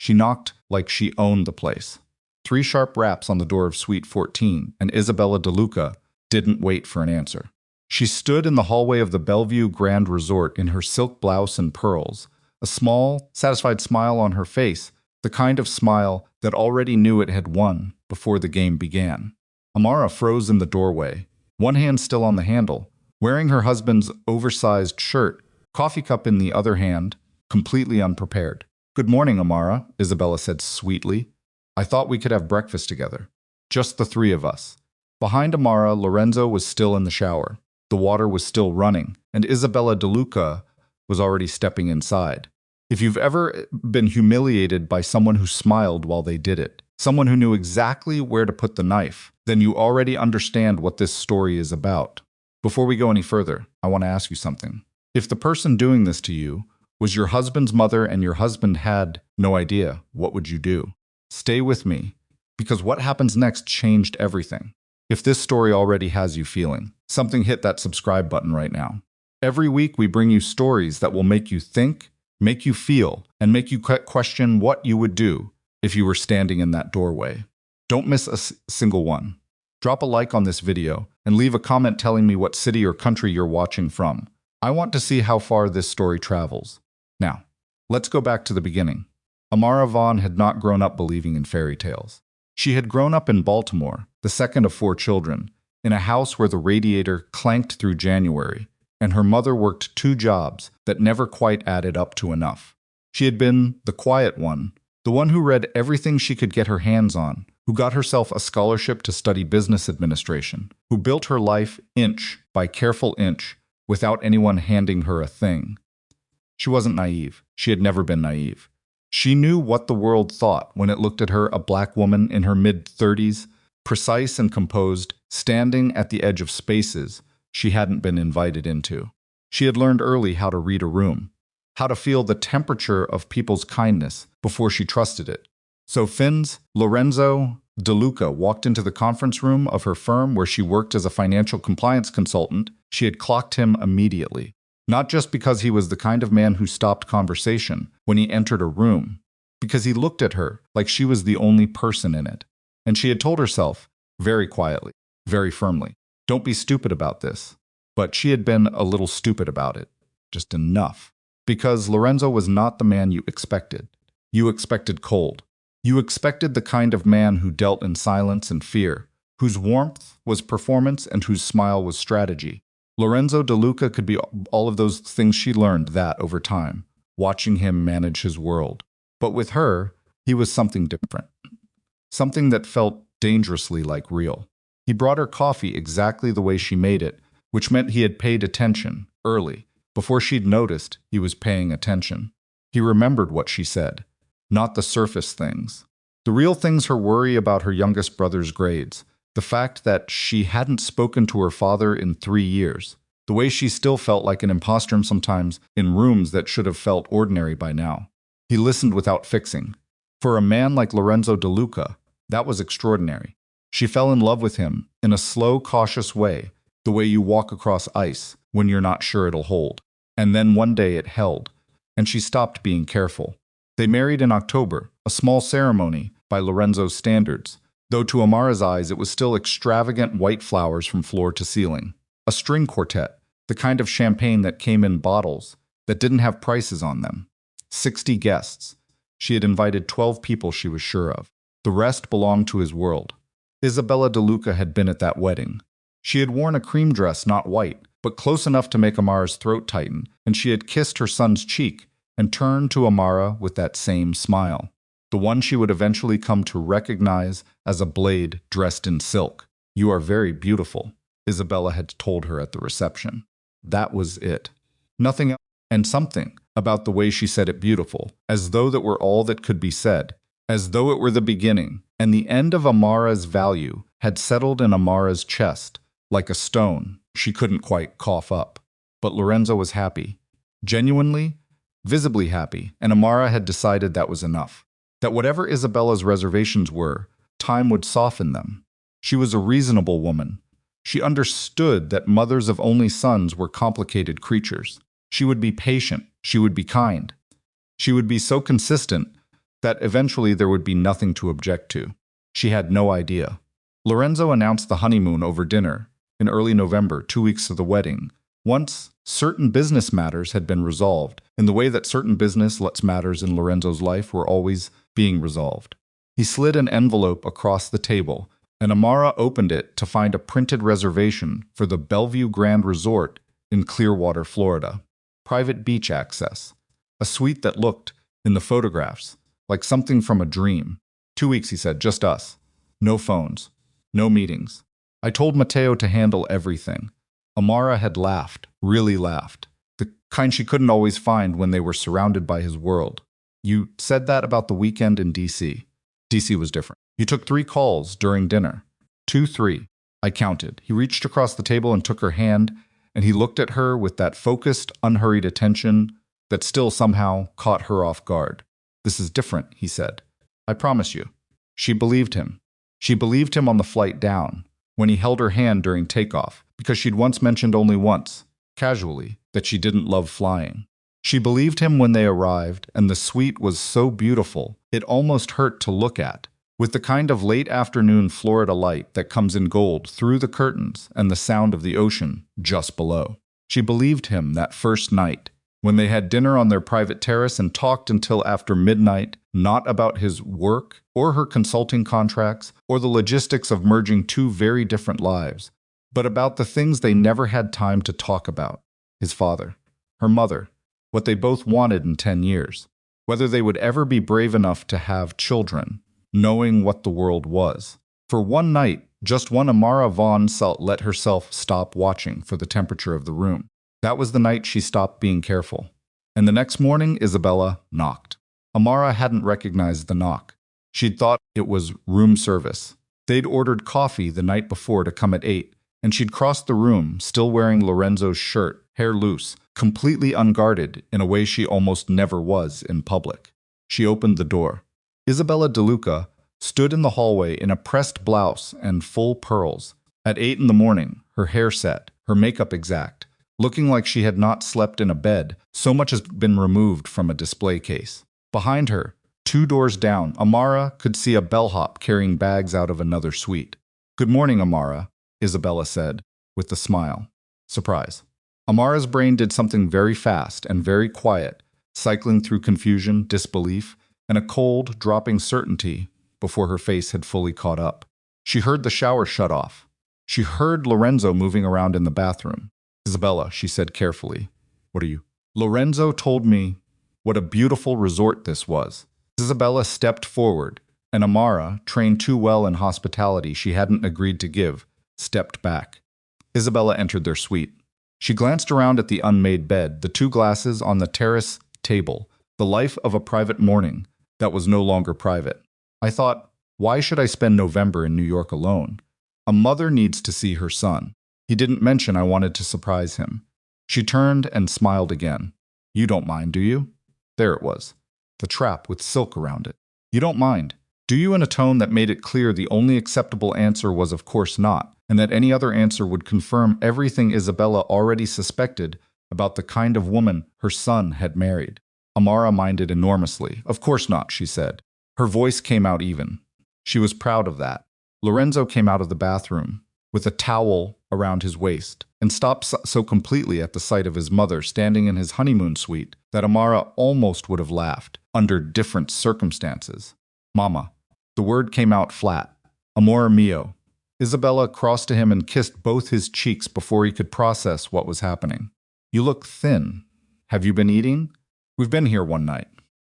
She knocked like she owned the place. 3 sharp raps on the door of Suite 14, and Isabella DeLuca didn't wait for an answer. She stood in the hallway of the Bellevue Grand Resort in her silk blouse and pearls, a small, satisfied smile on her face, the kind of smile that already knew it had won before the game began. Amara froze in the doorway, one hand still on the handle, wearing her husband's oversized shirt, coffee cup in the other hand, completely unprepared. "Good morning, Amara," Isabella said sweetly. "I thought we could have breakfast together. Just the 3 of us." Behind Amara, Lorenzo was still in the shower. The water was still running, and Isabella DeLuca was already stepping inside. If you've ever been humiliated by someone who smiled while they did it, someone who knew exactly where to put the knife, then you already understand what this story is about. Before we go any further, I want to ask you something. If the person doing this to you was your husband's mother and your husband had no idea, what would you do? Stay with me, because what happens next changed everything. If this story already has you feeling something, hit that subscribe button right now. Every week we bring you stories that will make you think, make you feel, and make you question what you would do if you were standing in that doorway. Don't miss a single one. Drop a like on this video and leave a comment telling me what city or country you're watching from. I want to see how far this story travels. Now, let's go back to the beginning. Amara Vaughn had not grown up believing in fairy tales. She had grown up in Baltimore, the second of 4 children, in a house where the radiator clanked through January, and her mother worked 2 jobs that never quite added up to enough. She had been the quiet one, the one who read everything she could get her hands on, who got herself a scholarship to study business administration, who built her life inch by careful inch without anyone handing her a thing. She wasn't naive. She had never been naive. She knew what the world thought when it looked at her, a black woman in her mid-30s, precise and composed, standing at the edge of spaces she hadn't been invited into. She had learned early how to read a room, how to feel the temperature of people's kindness before she trusted it. So Lorenzo DeLuca walked into the conference room of her firm where she worked as a financial compliance consultant. She had clocked him immediately. Not just because he was the kind of man who stopped conversation when he entered a room, because he looked at her like she was the only person in it. And she had told herself, very quietly, very firmly, don't be stupid about this. But she had been a little stupid about it, just enough. Because Lorenzo was not the man you expected. You expected cold. You expected the kind of man who dealt in silence and fear, whose warmth was performance and whose smile was strategy. Lorenzo DeLuca could be all of those things. She learned that over time, watching him manage his world. But with her, he was something different. Something that felt dangerously like real. He brought her coffee exactly the way she made it, which meant he had paid attention, early, before she'd noticed he was paying attention. He remembered what she said, not the surface things. The real things, her worry about her youngest brother's grades, the fact that she hadn't spoken to her father in 3 years, the way she still felt like an imposter sometimes in rooms that should have felt ordinary by now. He listened without fixing. For a man like Lorenzo DeLuca, that was extraordinary. She fell in love with him in a slow, cautious way, the way you walk across ice when you're not sure it'll hold. And then one day it held, and she stopped being careful. They married in October, a small ceremony by Lorenzo's standards, though to Amara's eyes it was still extravagant white flowers from floor to ceiling. A string quartet, the kind of champagne that came in bottles, that didn't have prices on them. 60 guests. She had invited 12 people she was sure of. The rest belonged to his world. Isabella DeLuca had been at that wedding. She had worn a cream dress, not white, but close enough to make Amara's throat tighten, and she had kissed her son's cheek and turned to Amara with that same smile, the one she would eventually come to recognize as a blade dressed in silk. "You are very beautiful," Isabella had told her at the reception. That was it. Nothing else, and something about the way she said it beautiful, as though that were all that could be said, as though it were the beginning, and the end of Amara's value had settled in Amara's chest, like a stone she couldn't quite cough up. But Lorenzo was happy. Genuinely, visibly happy, and Amara had decided that was enough. That whatever Isabella's reservations were, time would soften them. She was a reasonable woman. She understood that mothers of only sons were complicated creatures. She would be patient. She would be kind. She would be so consistent that eventually there would be nothing to object to. She had no idea. Lorenzo announced the honeymoon over dinner in early November, 2 weeks to the wedding, once certain business matters had been resolved, in the way that certain business matters in Lorenzo's life were always being resolved. He slid an envelope across the table, and Amara opened it to find a printed reservation for the Bellevue Grand Resort in Clearwater, Florida. Private beach access. A suite that looked, in the photographs, like something from a dream. 2 weeks, he said, just us. No phones. No meetings. I told Matteo to handle everything. Amara had laughed, really laughed. The kind she couldn't always find when they were surrounded by his world. You said that about the weekend in D.C. D.C. was different. You took 3 calls during dinner. 2, 3. I counted. He reached across the table and took her hand, and he looked at her with that focused, unhurried attention that still somehow caught her off guard. This is different, he said. I promise you. She believed him. She believed him on the flight down, when he held her hand during takeoff, because she'd once mentioned only once, casually, that she didn't love flying. She believed him when they arrived, and the suite was so beautiful, it almost hurt to look at, with the kind of late afternoon Florida light that comes in gold through the curtains and the sound of the ocean just below. She believed him that first night, when they had dinner on their private terrace and talked until after midnight, not about his work or her consulting contracts or the logistics of merging 2 very different lives, but about the things they never had time to talk about. His father, her mother, what they both wanted in 10 years, whether they would ever be brave enough to have children, knowing what the world was. For one night, just one Amara Von Salt let herself stop watching for the temperature of the room. That was the night she stopped being careful. And the next morning, Isabella knocked. Amara hadn't recognized the knock. She'd thought it was room service. They'd ordered coffee the night before to come at 8, and she'd crossed the room, still wearing Lorenzo's shirt, hair loose, completely unguarded in a way she almost never was in public. She opened the door. Isabella DeLuca stood in the hallway in a pressed blouse and full pearls. At 8 in the morning, her hair set, her makeup exact, looking like she had not slept in a bed, so much has been removed from a display case. Behind her, 2 doors down, Amara could see a bellhop carrying bags out of another suite. Good morning, Amara, Isabella said, with a smile. Surprise. Amara's brain did something very fast and very quiet, cycling through confusion, disbelief, and a cold, dropping certainty before her face had fully caught up. She heard the shower shut off. She heard Lorenzo moving around in the bathroom. Isabella, she said carefully. What are you? Lorenzo told me what a beautiful resort this was. Isabella stepped forward, and Amara, trained too well in hospitality she hadn't agreed to give, stepped back. Isabella entered their suite. She glanced around at the unmade bed, the 2 glasses on the terrace table, the life of a private morning that was no longer private. I thought, why should I spend November in New York alone? A mother needs to see her son. He didn't mention I wanted to surprise him. She turned and smiled again. You don't mind, do you? There it was. The trap with silk around it. You don't mind, do you, in a tone that made it clear the only acceptable answer was of course not, and that any other answer would confirm everything Isabella already suspected about the kind of woman her son had married. Amara minded enormously. Of course not, she said. Her voice came out even. She was proud of that. Lorenzo came out of the bathroom with a towel around his waist and stopped so completely at the sight of his mother standing in his honeymoon suite that Amara almost would have laughed under different circumstances. Mama. The word came out flat. Amor mio. Isabella crossed to him and kissed both his cheeks before he could process what was happening. You look thin. Have you been eating? We've been here one night.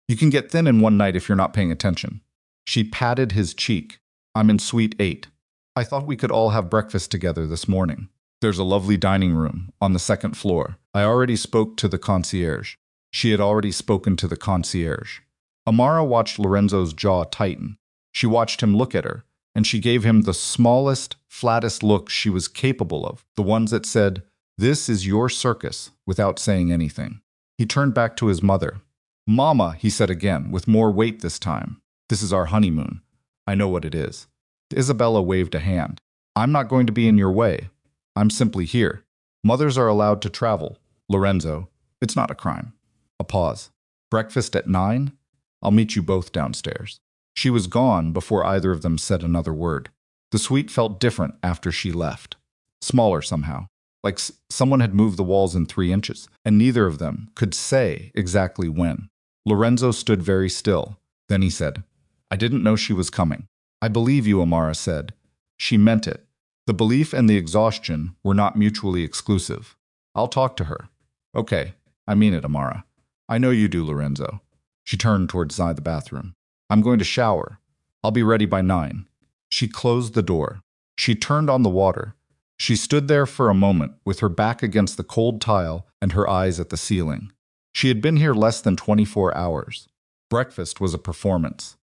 You can get thin in one night if you're not paying attention. She patted his cheek. I'm in suite 8. I thought we could all have breakfast together this morning. There's a lovely dining room on the 2nd floor. I already spoke to the concierge. She had already spoken to the concierge. Amara watched Lorenzo's jaw tighten. She watched him look at her, and she gave him the smallest, flattest look she was capable of, the ones that said, "This is your circus," without saying anything. He turned back to his mother. Mama, he said again, with more weight this time. This is our honeymoon. I know what it is. Isabella waved a hand. I'm not going to be in your way. I'm simply here. Mothers are allowed to travel. Lorenzo, it's not a crime. A pause. Breakfast at 9? I'll meet you both downstairs." She was gone before either of them said another word. The suite felt different after she left. Smaller somehow. Like someone had moved the walls in 3 inches, and neither of them could say exactly when. Lorenzo stood very still. Then he said, "I didn't know she was coming." "I believe you," Amara said. She meant it. The belief and the exhaustion were not mutually exclusive. "I'll talk to her." "Okay, I mean it, Amara." "I know you do, Lorenzo." She turned towards the bathroom. "I'm going to shower. I'll be ready by 9. She closed the door. She turned on the water. She stood there for a moment with her back against the cold tile and her eyes at the ceiling. She had been here less than 24 hours. Breakfast was a performance.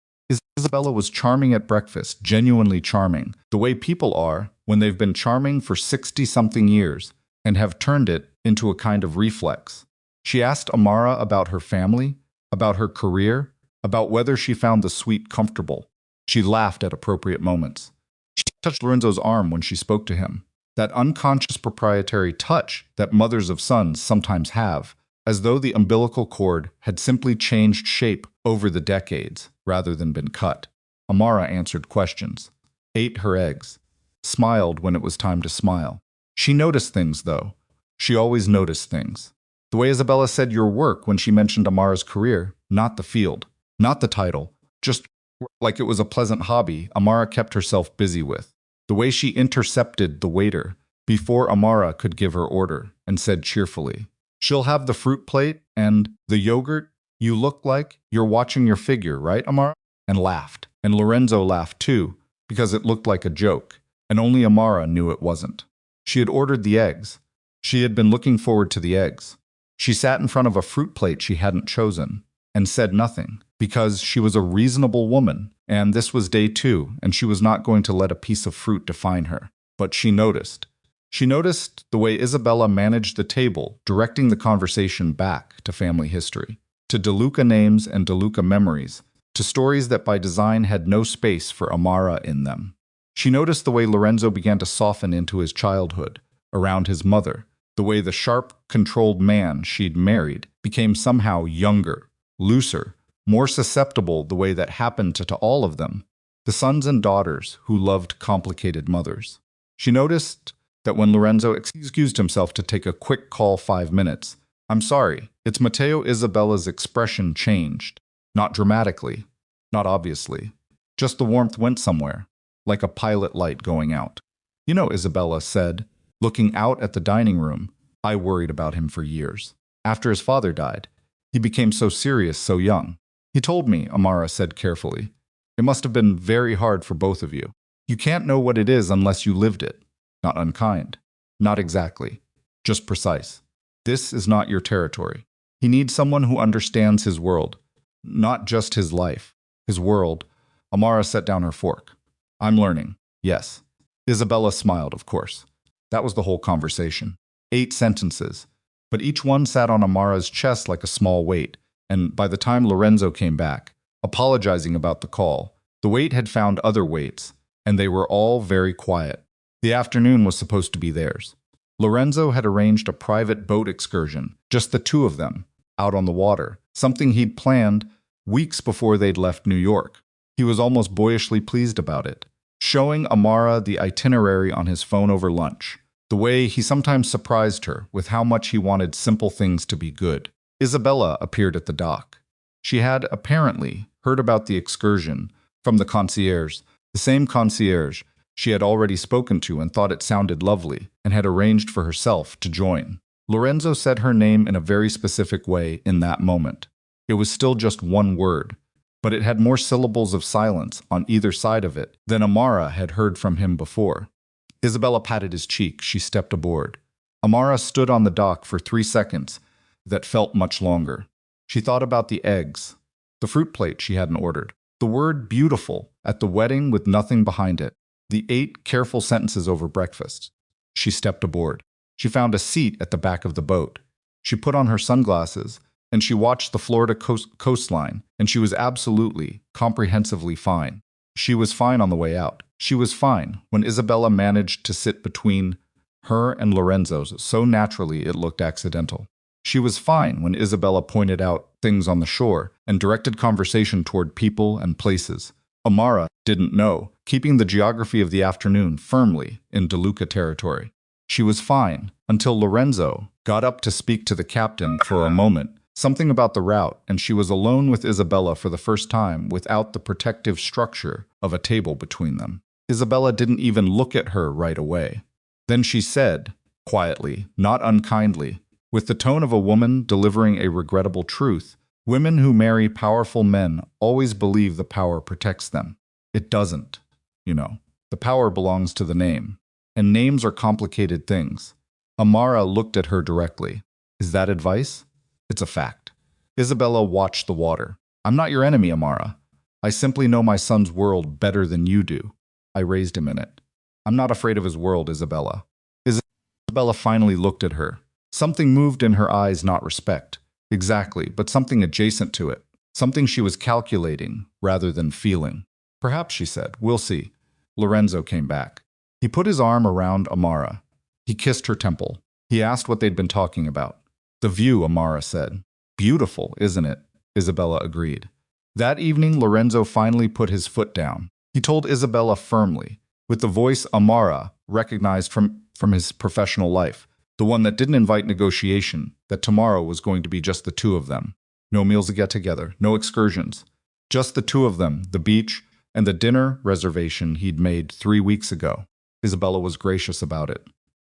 Isabella was charming at breakfast, genuinely charming, the way people are when they've been charming for 60-something years and have turned it into a kind of reflex. She asked Amara about her family, about her career, about whether she found the suite comfortable. She laughed at appropriate moments. She touched Lorenzo's arm when she spoke to him. That unconscious proprietary touch that mothers of sons sometimes have, as though the umbilical cord had simply changed shape over the decades rather than been cut. Amara answered questions, ate her eggs, smiled when it was time to smile. She noticed things, though. She always noticed things. The way Isabella said "your work" when she mentioned Amara's career, not the field, not the title, just like it was a pleasant hobby Amara kept herself busy with. The way she intercepted the waiter before Amara could give her order and said cheerfully, "She'll have the fruit plate and the yogurt. You look like you're watching your figure, right, Amara?" And laughed. And Lorenzo laughed too, because it looked like a joke, and only Amara knew it wasn't. She had ordered the eggs. She had been looking forward to the eggs. She sat in front of a fruit plate she hadn't chosen, and said nothing, because she was a reasonable woman, and this was day 2, and she was not going to let a piece of fruit define her. But she noticed. She noticed the way Isabella managed the table, directing the conversation back to family history, to DeLuca names and DeLuca memories, to stories that by design had no space for Amara in them. She noticed the way Lorenzo began to soften into his childhood, around his mother, the way the sharp, controlled man she'd married became somehow younger, looser, more susceptible, the way that happened to all of them, the sons and daughters who loved complicated mothers. She noticed that when Lorenzo excused himself to take a quick call 5 minutes, "I'm sorry, it's Matteo," Isabella's expression changed. Not dramatically, not obviously. Just the warmth went somewhere, like a pilot light going out. "You know," Isabella said, looking out at the dining room, "I worried about him for years. After his father died, he became so serious so young. He told me," Amara said carefully, "it must have been very hard for both of you. You can't know what it is unless you lived it. Not unkind. Not exactly. Just precise. This is not your territory. He needs someone who understands his world. Not just his life. His world." Amara set down her fork. "I'm learning. Yes." Isabella smiled, of course. That was the whole conversation. 8 sentences. But each one sat on Amara's chest like a small weight, and by the time Lorenzo came back, apologizing about the call, the weight had found other weights, and they were all very quiet. The afternoon was supposed to be theirs. Lorenzo had arranged a private boat excursion, just the 2 of them, out on the water, something he'd planned weeks before they'd left New York. He was almost boyishly pleased about it, showing Amara the itinerary on his phone over lunch, the way he sometimes surprised her with how much he wanted simple things to be good. Isabella appeared at the dock. She had, apparently, heard about the excursion from the concierge, the same concierge she had already spoken to and thought it sounded lovely, and had arranged for herself to join. Lorenzo said her name in a very specific way in that moment. It was still just one word, but it had more syllables of silence on either side of it than Amara had heard from him before. Isabella patted his cheek. She stepped aboard. Amara stood on the dock for 3 seconds that felt much longer. She thought about the eggs, the fruit plate she hadn't ordered, the word "beautiful" at the wedding with nothing behind it, the 8 careful sentences over breakfast. She stepped aboard. She found a seat at the back of the boat. She put on her sunglasses, and she watched the Florida coastline, and she was absolutely, comprehensively fine. She was fine on the way out. She was fine when Isabella managed to sit between her and Lorenzo's so naturally it looked accidental. She was fine when Isabella pointed out things on the shore and directed conversation toward people and places. Amara didn't know, keeping the geography of the afternoon firmly in DeLuca territory. She was fine until Lorenzo got up to speak to the captain for a moment. Something about the route, and she was alone with Isabella for the first time without the protective structure of a table between them. Isabella didn't even look at her right away. Then she said, quietly, not unkindly, with the tone of a woman delivering a regrettable truth, "Women who marry powerful men always believe the power protects them. It doesn't, you know. The power belongs to the name. And names are complicated things." Amara looked at her directly. "Is that advice?" "It's a fact." Isabella watched the water. "I'm not your enemy, Amara. I simply know my son's world better than you do. I raised him in it. I'm not afraid of his world, Isabella." Isabella finally looked at her. Something moved in her eyes, not respect. Exactly, but something adjacent to it. Something she was calculating rather than feeling. "Perhaps," she said. "We'll see." Lorenzo came back. He put his arm around Amara. He kissed her temple. He asked what they'd been talking about. "The view," Amara said. "Beautiful, isn't it?" Isabella agreed. That evening, Lorenzo finally put his foot down. He told Isabella firmly, with the voice Amara recognized from his professional life, the one that didn't invite negotiation, that tomorrow was going to be just the two of them. No meals to get together, no excursions. Just the two of them, the beach, and the dinner reservation he'd made 3 weeks ago. Isabella was gracious about it.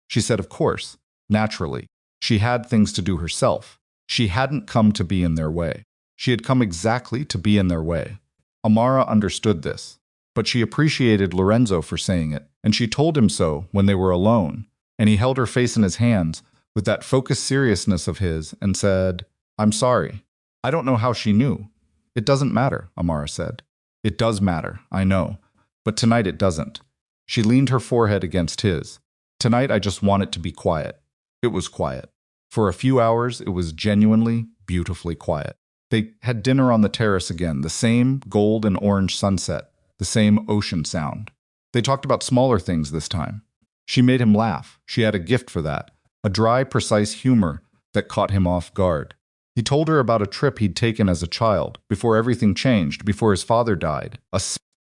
She said, of course, naturally. She had things to do herself. She hadn't come to be in their way. She had come exactly to be in their way. Amara understood this, but she appreciated Lorenzo for saying it, and she told him so when they were alone, and he held her face in his hands with that focused seriousness of his and said, "I'm sorry." I don't know how she knew. "It doesn't matter," Amara said. "It does matter, I know, but tonight it doesn't." She leaned her forehead against his. "Tonight I just want it to be quiet." It was quiet. For a few hours it was genuinely, beautifully quiet. They had dinner on the terrace again, the same gold and orange sunset, the same ocean sound. They talked about smaller things this time. She made him laugh. She had a gift for that, a dry, precise humor that caught him off guard. He told her about a trip he'd taken as a child, before everything changed, before his father died, a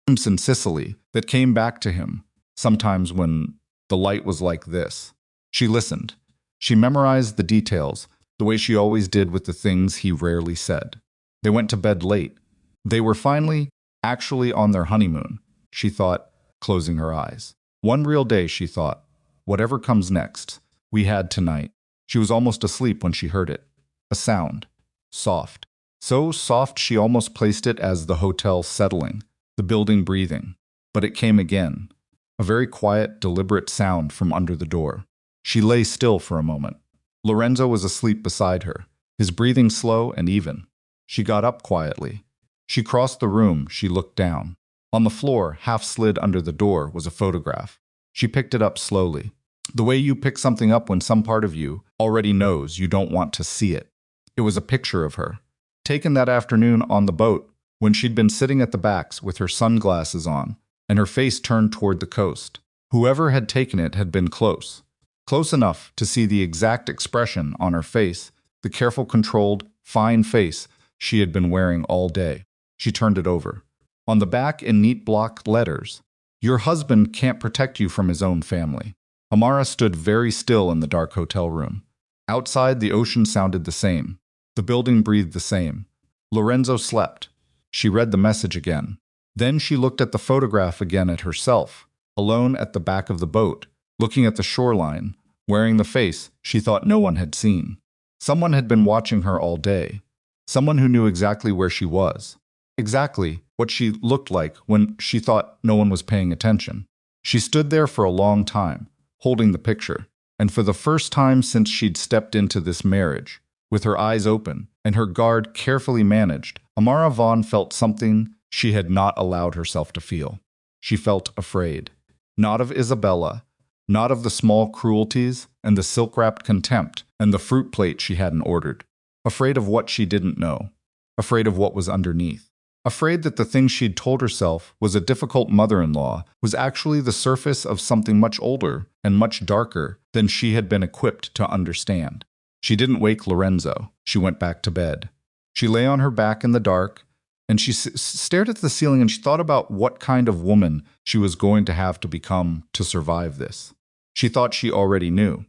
glimpse in Sicily that came back to him, sometimes when the light was like this. She listened. She memorized the details, the way she always did with the things he rarely said. They went to bed late. They were finally actually on their honeymoon, she thought, closing her eyes. One real day, she thought. Whatever comes next, we had tonight. She was almost asleep when she heard it. A sound. Soft. So soft she almost placed it as the hotel settling, the building breathing. But it came again. A very quiet, deliberate sound from under the door. She lay still for a moment. Lorenzo was asleep beside her, his breathing slow and even. She got up quietly. She crossed the room. She looked down. On the floor, half slid under the door, was a photograph. She picked it up slowly. The way you pick something up when some part of you already knows you don't want to see it. It was a picture of her, taken that afternoon on the boat when she'd been sitting at the backs with her sunglasses on and her face turned toward the coast. Whoever had taken it had been close. Close enough to see the exact expression on her face, the careful, controlled, fine face she had been wearing all day. She turned it over. On the back, in neat block letters, "Your husband can't protect you from his own family." Amara stood very still in the dark hotel room. Outside, the ocean sounded the same. The building breathed the same. Lorenzo slept. She read the message again. Then she looked at the photograph again at herself, alone at the back of the boat, looking at the shoreline, wearing the face she thought no one had seen. Someone had been watching her all day. Someone who knew exactly where she was. Exactly what she looked like when she thought no one was paying attention. She stood there for a long time, holding the picture, and for the first time since she'd stepped into this marriage, with her eyes open and her guard carefully managed, Amara Vaughn felt something she had not allowed herself to feel. She felt afraid. Not of Isabella, not of the small cruelties and the silk-wrapped contempt and the fruit plate she hadn't ordered. Afraid of what she didn't know. Afraid of what was underneath. Afraid that the thing she'd told herself was a difficult mother-in-law was actually the surface of something much older and much darker than she had been equipped to understand. She didn't wake Lorenzo. She went back to bed. She lay on her back in the dark, and she stared at the ceiling and she thought about what kind of woman she was going to have to become to survive this. She thought she already knew.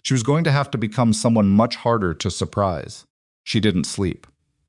She was going to have to become someone much harder to surprise. She didn't sleep.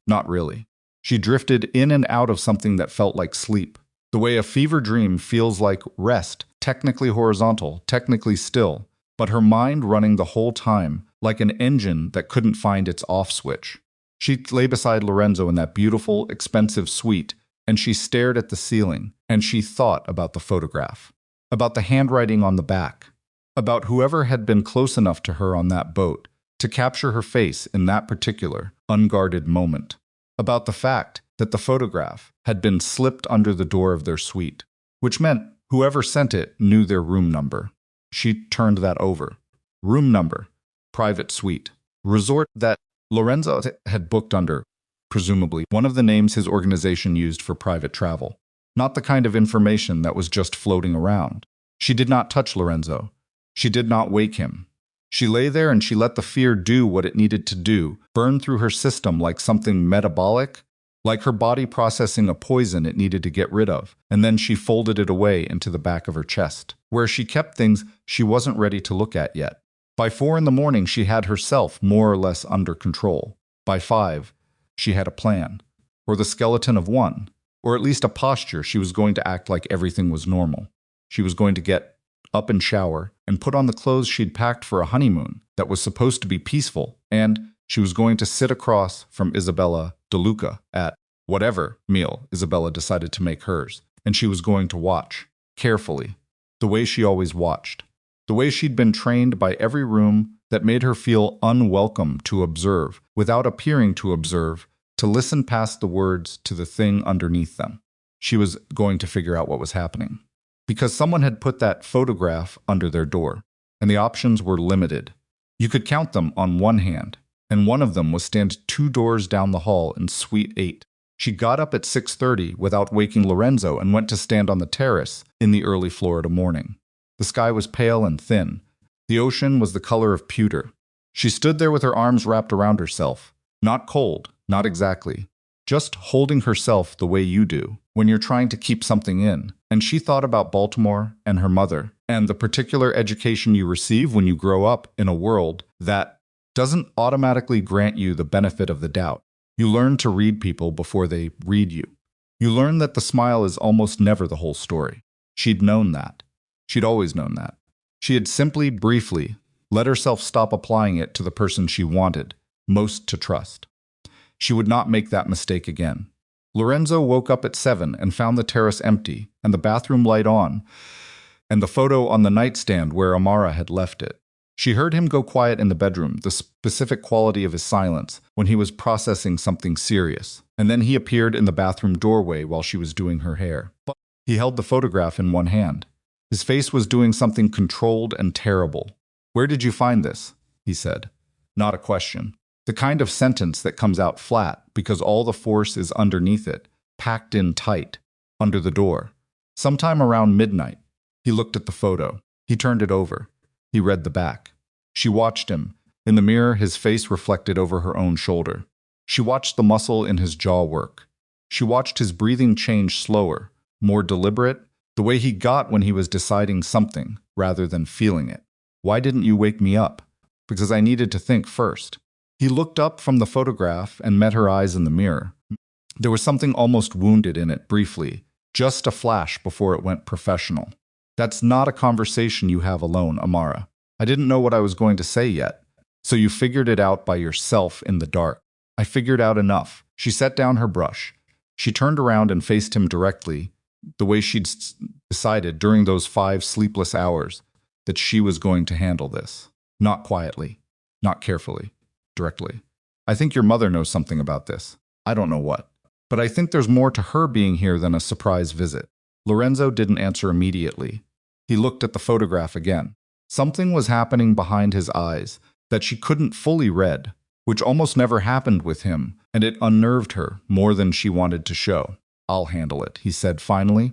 Not really. She drifted in and out of something that felt like sleep. The way a fever dream feels like rest, technically horizontal, technically still, but her mind running the whole time, like an engine that couldn't find its off switch. She lay beside Lorenzo in that beautiful, expensive suite, and she stared at the ceiling, and she thought about the photograph, about the handwriting on the back, about whoever had been close enough to her on that boat to capture her face in that particular, unguarded moment, about the fact that the photograph had been slipped under the door of their suite, which meant whoever sent it knew their room number. She turned that over. Room number, private suite, resort that Lorenzo had booked under, presumably one of the names his organization used for private travel. Not the kind of information that was just floating around. She did not touch Lorenzo. She did not wake him. She lay there and she let the fear do what it needed to do, burn through her system like something metabolic, like her body processing a poison it needed to get rid of, and then she folded it away into the back of her chest, where she kept things she wasn't ready to look at yet. By 4 in the morning, she had herself more or less under control. By 5, she had a plan, or the skeleton of one, or at least a posture. She was going to act like everything was normal. She was going to get up and shower and put on the clothes she'd packed for a honeymoon that was supposed to be peaceful, and she was going to sit across from Isabella DeLuca at whatever meal Isabella decided to make hers, and she was going to watch, carefully, the way she always watched, the way she'd been trained by every room that made her feel unwelcome to observe, without appearing to observe, to listen past the words to the thing underneath them. She was going to figure out what was happening. Because someone had put that photograph under their door, and the options were limited. You could count them on one hand, and one of them was stand 2 doors down the hall in Suite 8. She got up at 6:30 without waking Lorenzo and went to stand on the terrace in the early Florida morning. The sky was pale and thin. The ocean was the color of pewter. She stood there with her arms wrapped around herself. Not cold, not exactly. Just holding herself the way you do when you're trying to keep something in. And she thought about Baltimore and her mother and the particular education you receive when you grow up in a world that doesn't automatically grant you the benefit of the doubt. You learn to read people before they read you. You learn that the smile is almost never the whole story. She'd known that. She'd always known that. She had simply, briefly, let herself stop applying it to the person she wanted most to trust. She would not make that mistake again. Lorenzo woke up at 7 and found the terrace empty and the bathroom light on and the photo on the nightstand where Amara had left it. She heard him go quiet in the bedroom, the specific quality of his silence, when he was processing something serious. And then he appeared in the bathroom doorway while she was doing her hair. But he held the photograph in one hand. His face was doing something controlled and terrible. "Where did you find this?" he said. Not a question. The kind of sentence that comes out flat because all the force is underneath it, packed in tight, under the door. Sometime around midnight, he looked at the photo. He turned it over. He read the back. She watched him. In the mirror, his face reflected over her own shoulder. She watched the muscle in his jaw work. She watched his breathing change slower, more deliberate, the way he got when he was deciding something rather than feeling it. "Why didn't you wake me up?" "Because I needed to think first." He looked up from the photograph and met her eyes in the mirror. There was something almost wounded in it briefly, just a flash before it went professional. "That's not a conversation you have alone, Amara. I didn't know what I was going to say yet. So you figured it out by yourself in the dark." "I figured out enough." She set down her brush. She turned around and faced him directly, the way she'd decided during those 5 sleepless hours that she was going to handle this. Not quietly, not carefully. Directly. "I think your mother knows something about this. I don't know what. But I think there's more to her being here than a surprise visit." Lorenzo didn't answer immediately. He looked at the photograph again. Something was happening behind his eyes that she couldn't fully read, which almost never happened with him, and it unnerved her more than she wanted to show. "I'll handle it," he said finally.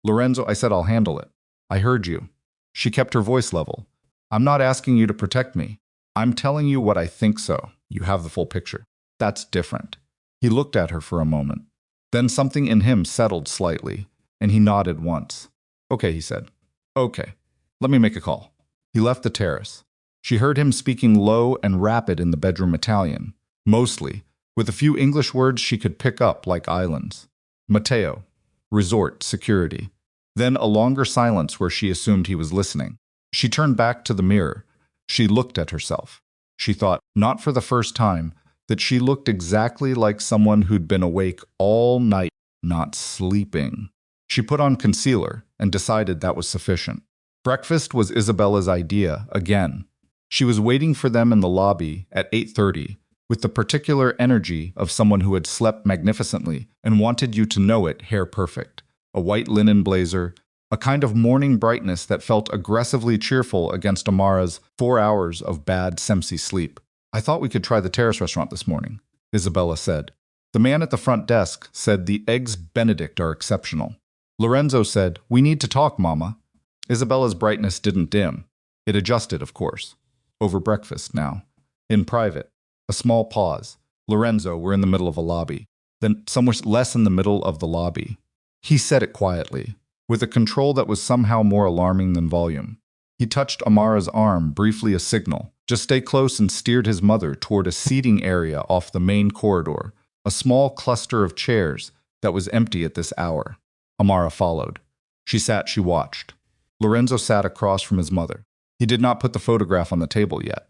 "Lorenzo, I said I'll handle it. I heard you." She kept her voice level. "I'm not asking you to protect me. I'm telling you what I think so. You have the full picture. That's different. He looked at her for a moment. Then something in him settled slightly, and he nodded once. Okay, he said. Okay, let me make a call. He left the terrace. She heard him speaking low and rapid in the bedroom Italian, mostly, with a few English words she could pick up like islands. Matteo. Resort. Security. Then a longer silence where she assumed he was listening. She turned back to the mirror. She looked at herself. She thought, not for the first time, that she looked exactly like someone who'd been awake all night, not sleeping. She put on concealer and decided that was sufficient. Breakfast was Isabella's idea again. She was waiting for them in the lobby at 8:30 with the particular energy of someone who had slept magnificently and wanted you to know it hair perfect. A white linen blazer, a kind of morning brightness that felt aggressively cheerful against Amara's 4 hours of bad Semsi sleep. I thought we could try the terrace restaurant this morning, Isabella said. The man at the front desk said the eggs Benedict are exceptional. Lorenzo said, we need to talk, Mama. Isabella's brightness didn't dim. It adjusted, of course. Over breakfast now. In private. A small pause. Lorenzo were in the middle of a lobby. Then somewhere less in the middle of the lobby. He said it quietly, with a control that was somehow more alarming than volume. He touched Amara's arm, briefly a signal. Just stay close, and steered his mother toward a seating area off the main corridor, a small cluster of chairs that was empty at this hour. Amara followed. She watched. Lorenzo sat across from his mother. He did not put the photograph on the table yet.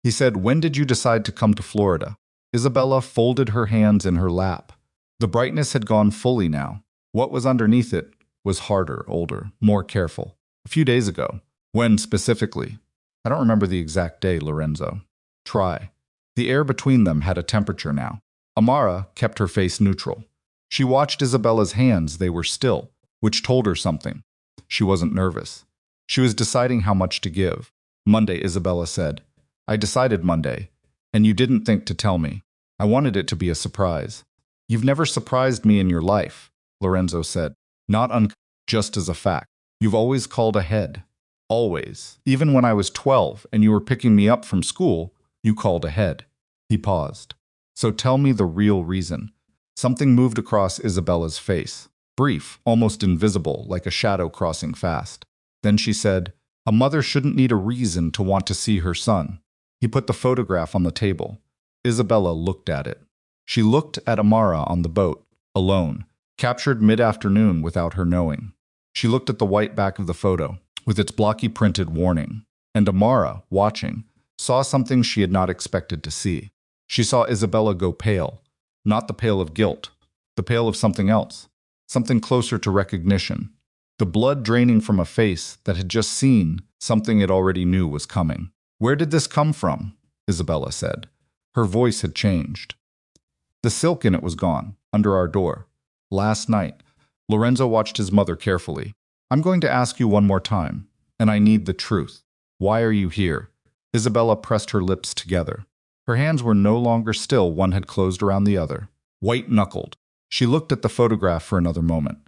He said, when did you decide to come to Florida? Isabella folded her hands in her lap. The brightness had gone fully now. What was underneath it was harder, older, more careful. A few days ago. When specifically? I don't remember the exact day, Lorenzo. Try. The air between them had a temperature now. Amara kept her face neutral. She watched Isabella's hands, they were still, which told her something. She wasn't nervous. She was deciding how much to give. Monday, Isabella said. I decided Monday, and you didn't think to tell me. I wanted it to be a surprise. You've never surprised me in your life, Lorenzo said. Not just as a fact. You've always called ahead. Always. Even when I was 12 and you were picking me up from school, you called ahead. He paused. So tell me the real reason. Something moved across Isabella's face. Brief, almost invisible, like a shadow crossing fast. Then she said, a mother shouldn't need a reason to want to see her son. He put the photograph on the table. Isabella looked at it. She looked at Amara on the boat, alone, captured mid-afternoon without her knowing. She looked at the white back of the photo, with its blocky printed warning. And Amara, watching, saw something she had not expected to see. She saw Isabella go pale. Not the pale of guilt, the pale of something else. Something closer to recognition. The blood draining from a face that had just seen something it already knew was coming. Where did this come from? Isabella said. Her voice had changed. The silk in it was gone, under our door. Last night. Lorenzo watched his mother carefully. I'm going to ask you one more time, and I need the truth. Why are you here? Isabella pressed her lips together. Her hands were no longer still, one had closed around the other. White-knuckled. She looked at the photograph for another moment.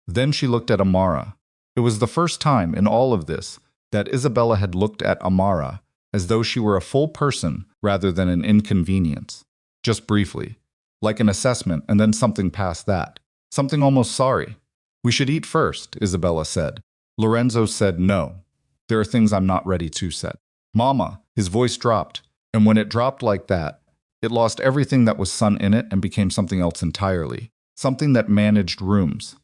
Then she looked at Amara. It was the first time in all of this that Isabella had looked at Amara as though she were a full person rather than an inconvenience. Just briefly. Like an assessment, and then something past that. Something almost sorry. We should eat first, Isabella said. Lorenzo said no. There are things I'm not ready to set. Mama, his voice dropped, and when it dropped like that, it lost everything that was sun in it and became something else entirely. Something that managed rooms.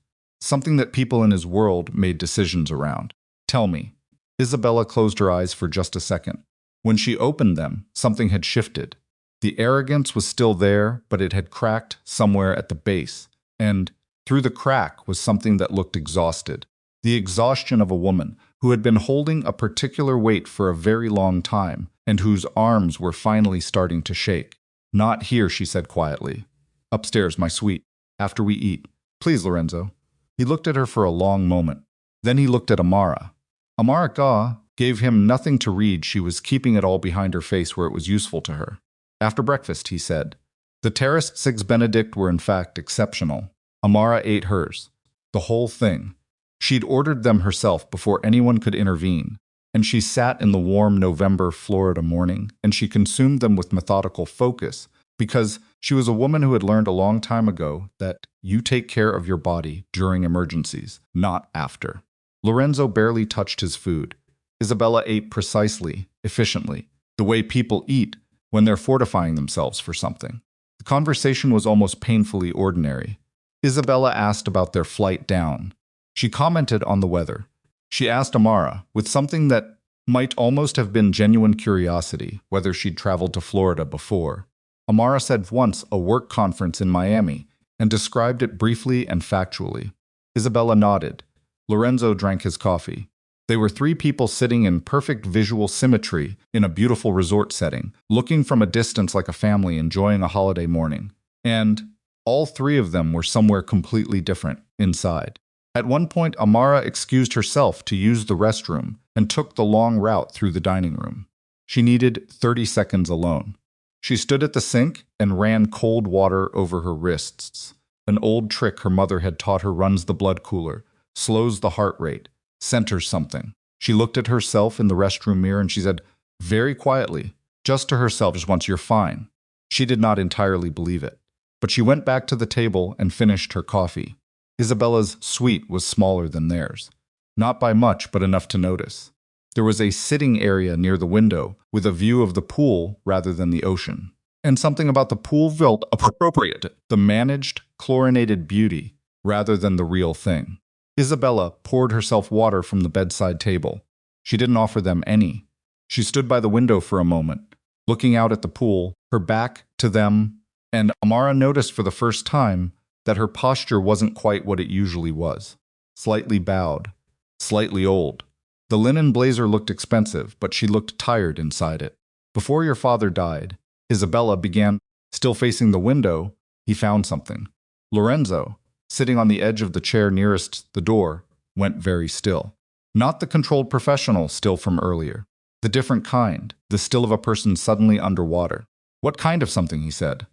Something that people in his world made decisions around. Tell me. Isabella closed her eyes for just a second. When she opened them, something had shifted. The arrogance was still there, but it had cracked somewhere at the base. And through the crack was something that looked exhausted. The exhaustion of a woman who had been holding a particular weight for a very long time and whose arms were finally starting to shake. Not here, she said quietly. Upstairs, my sweet. After we eat. Please, Lorenzo. He looked at her for a long moment. Then he looked at Amara. Amara gave him nothing to read. She was keeping it all behind her face where it was useful to her. After breakfast, he said. The terraced Sigs Benedict were in fact exceptional. Amara ate hers. The whole thing. She'd ordered them herself before anyone could intervene. and she sat in the warm November Florida morning, and she consumed them with methodical focus, because she was a woman who had learned a long time ago that you take care of your body during emergencies, not after. Lorenzo barely touched his food. Isabella ate precisely, efficiently, the way people eat when they're fortifying themselves for something. The conversation was almost painfully ordinary. Isabella asked about their flight down. She commented on the weather. She asked Amara, with something that might almost have been genuine curiosity, whether she'd traveled to Florida before. Amara said once a work conference in Miami, and described it briefly and factually. Isabella nodded. Lorenzo drank his coffee. They were three people sitting in perfect visual symmetry in a beautiful resort setting, looking from a distance like a family enjoying a holiday morning. And all three of them were somewhere completely different inside. At one point, Amara excused herself to use the restroom and took the long route through the dining room. She needed 30 seconds alone. She stood at the sink and ran cold water over her wrists. An old trick her mother had taught her runs the blood cooler, slows the heart rate, centers something. She looked at herself in the restroom mirror and she said, very quietly, just to herself, just once, "You're fine." She did not entirely believe it, but she went back to the table and finished her coffee. Isabella's suite was smaller than theirs. Not by much, but enough to notice. There was a sitting area near the window with a view of the pool rather than the ocean. And something about the pool felt appropriate, the managed, chlorinated beauty, rather than the real thing. Isabella poured herself water from the bedside table. She didn't offer them any. She stood by the window for a moment, looking out at the pool, her back to them, and Amara noticed for the first time that her posture wasn't quite what it usually was. Slightly bowed, slightly old. The linen blazer looked expensive, but she looked tired inside it. Before your father died, Isabella began, still facing the window, he found something. Lorenzo, sitting on the edge of the chair nearest the door, went very still. Not the controlled professional still from earlier. The different kind, the still of a person suddenly underwater. What kind of something, he said.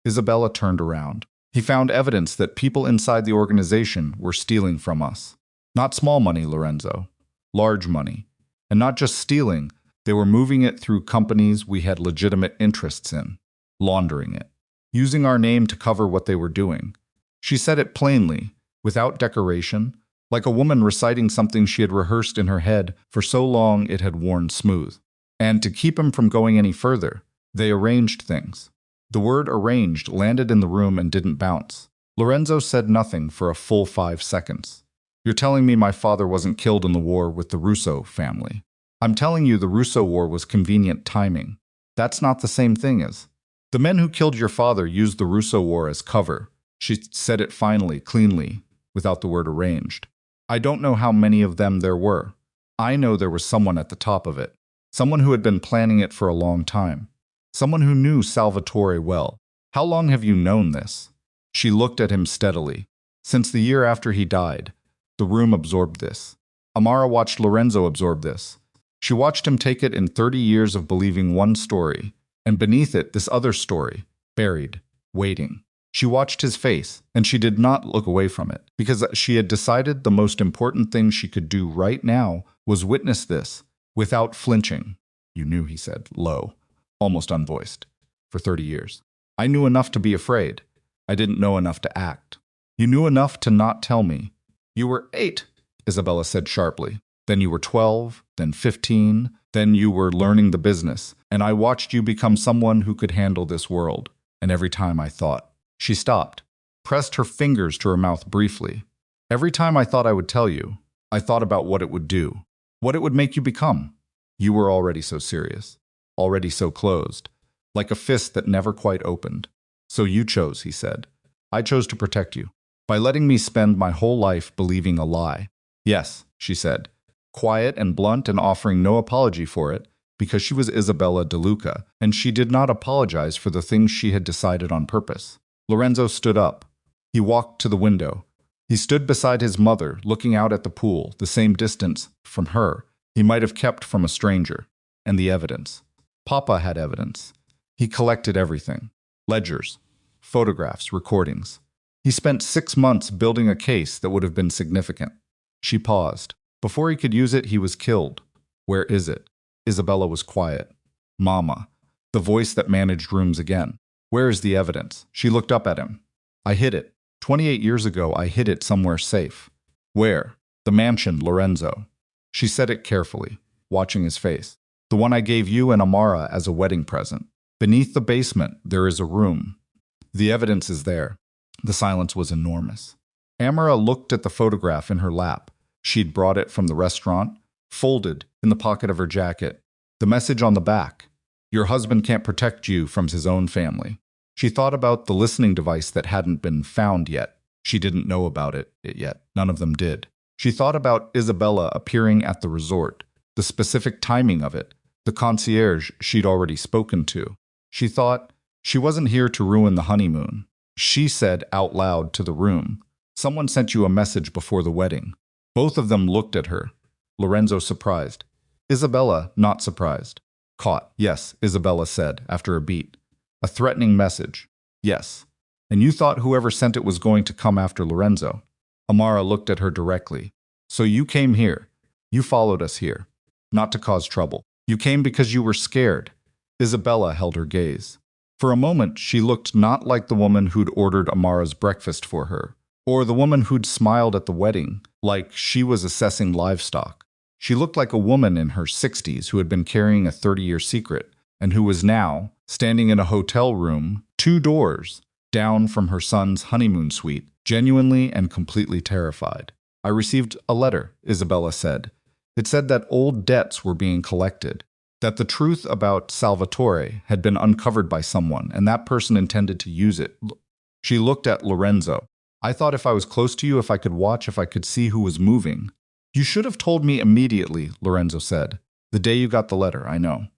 Isabella turned around. He found evidence that people inside the organization were stealing from us. Not small money, Lorenzo. Large money. And not just stealing, they were moving it through companies we had legitimate interests in, laundering it, using our name to cover what they were doing. She said it plainly, without decoration, like a woman reciting something she had rehearsed in her head for so long it had worn smooth. And to keep him from going any further, they arranged things. The word arranged landed in the room and didn't bounce. Lorenzo said nothing for a full 5 seconds. You're telling me my father wasn't killed in the war with the Russo family. I'm telling you the Russo war was convenient timing. That's not the same thing as. The men who killed your father used the Russo war as cover. She said it finally, cleanly, without the word arranged. I don't know how many of them there were. I know there was someone at the top of it. Someone who had been planning it for a long time. Someone who knew Salvatore well. How long have you known this? She looked at him steadily. Since the year after he died. The room absorbed this. Amara watched Lorenzo absorb this. She watched him take it in 30 years of believing one story, and beneath it this other story, buried, waiting. She watched his face, and she did not look away from it, because she had decided the most important thing she could do right now was witness this, without flinching. You knew, he said, low, almost unvoiced. For 30 years. I knew enough to be afraid. I didn't know enough to act. You knew enough to not tell me. You were 8, Isabella said sharply. Then you were 12, then 15, then you were learning the business, and I watched you become someone who could handle this world. And every time I thought. She stopped, pressed her fingers to her mouth briefly. Every time I thought I would tell you, I thought about what it would do, what it would make you become. You were already so serious, already so closed, like a fist that never quite opened. So you chose, he said. I chose to protect you, by letting me spend my whole life believing a lie. Yes, she said, quiet and blunt and offering no apology for it, because she was Isabella De Luca, and she did not apologize for the things she had decided on purpose. Lorenzo stood up. He walked to the window. He stood beside his mother, looking out at the pool, the same distance from her he might have kept from a stranger. And the evidence. Papa had evidence. He collected everything. Ledgers, photographs, recordings. He spent 6 months building a case that would have been significant. She paused. Before he could use it, he was killed. Where is it? Isabella was quiet. Mama. The voice that managed rooms again. Where is the evidence? She looked up at him. I hid it. 28 years ago, I hid it somewhere safe. Where? The mansion, Lorenzo. She said it carefully, watching his face. The one I gave you and Amara as a wedding present. Beneath the basement, there is a room. The evidence is there. The silence was enormous. Amara looked at the photograph in her lap. She'd brought it from the restaurant, folded in the pocket of her jacket. The message on the back. Your husband can't protect you from his own family. She thought about the listening device that hadn't been found yet. She didn't know about it yet. None of them did. She thought about Isabella appearing at the resort, the specific timing of it, the concierge she'd already spoken to. She thought, she wasn't here to ruin the honeymoon. She said out loud to the room, someone sent you a message before the wedding. Both of them looked at her. Lorenzo surprised. Isabella not surprised. Caught, yes, Isabella said after a beat. A threatening message. Yes. And you thought whoever sent it was going to come after Lorenzo. Amara looked at her directly. So you came here. You followed us here. Not to cause trouble. You came because you were scared. Isabella held her gaze. For a moment, she looked not like the woman who'd ordered Amara's breakfast for her, or the woman who'd smiled at the wedding, like she was assessing livestock. She looked like a woman in her 60s who had been carrying a 30-year secret, and who was now standing in a hotel room 2 doors down from her son's honeymoon suite, genuinely and completely terrified. I received a letter, Isabella said. It said that old debts were being collected, that the truth about Salvatore had been uncovered by someone, and that person intended to use it. She looked at Lorenzo. I thought if I was close to you, if I could watch, if I could see who was moving. You should have told me immediately, Lorenzo said. The day you got the letter, I know.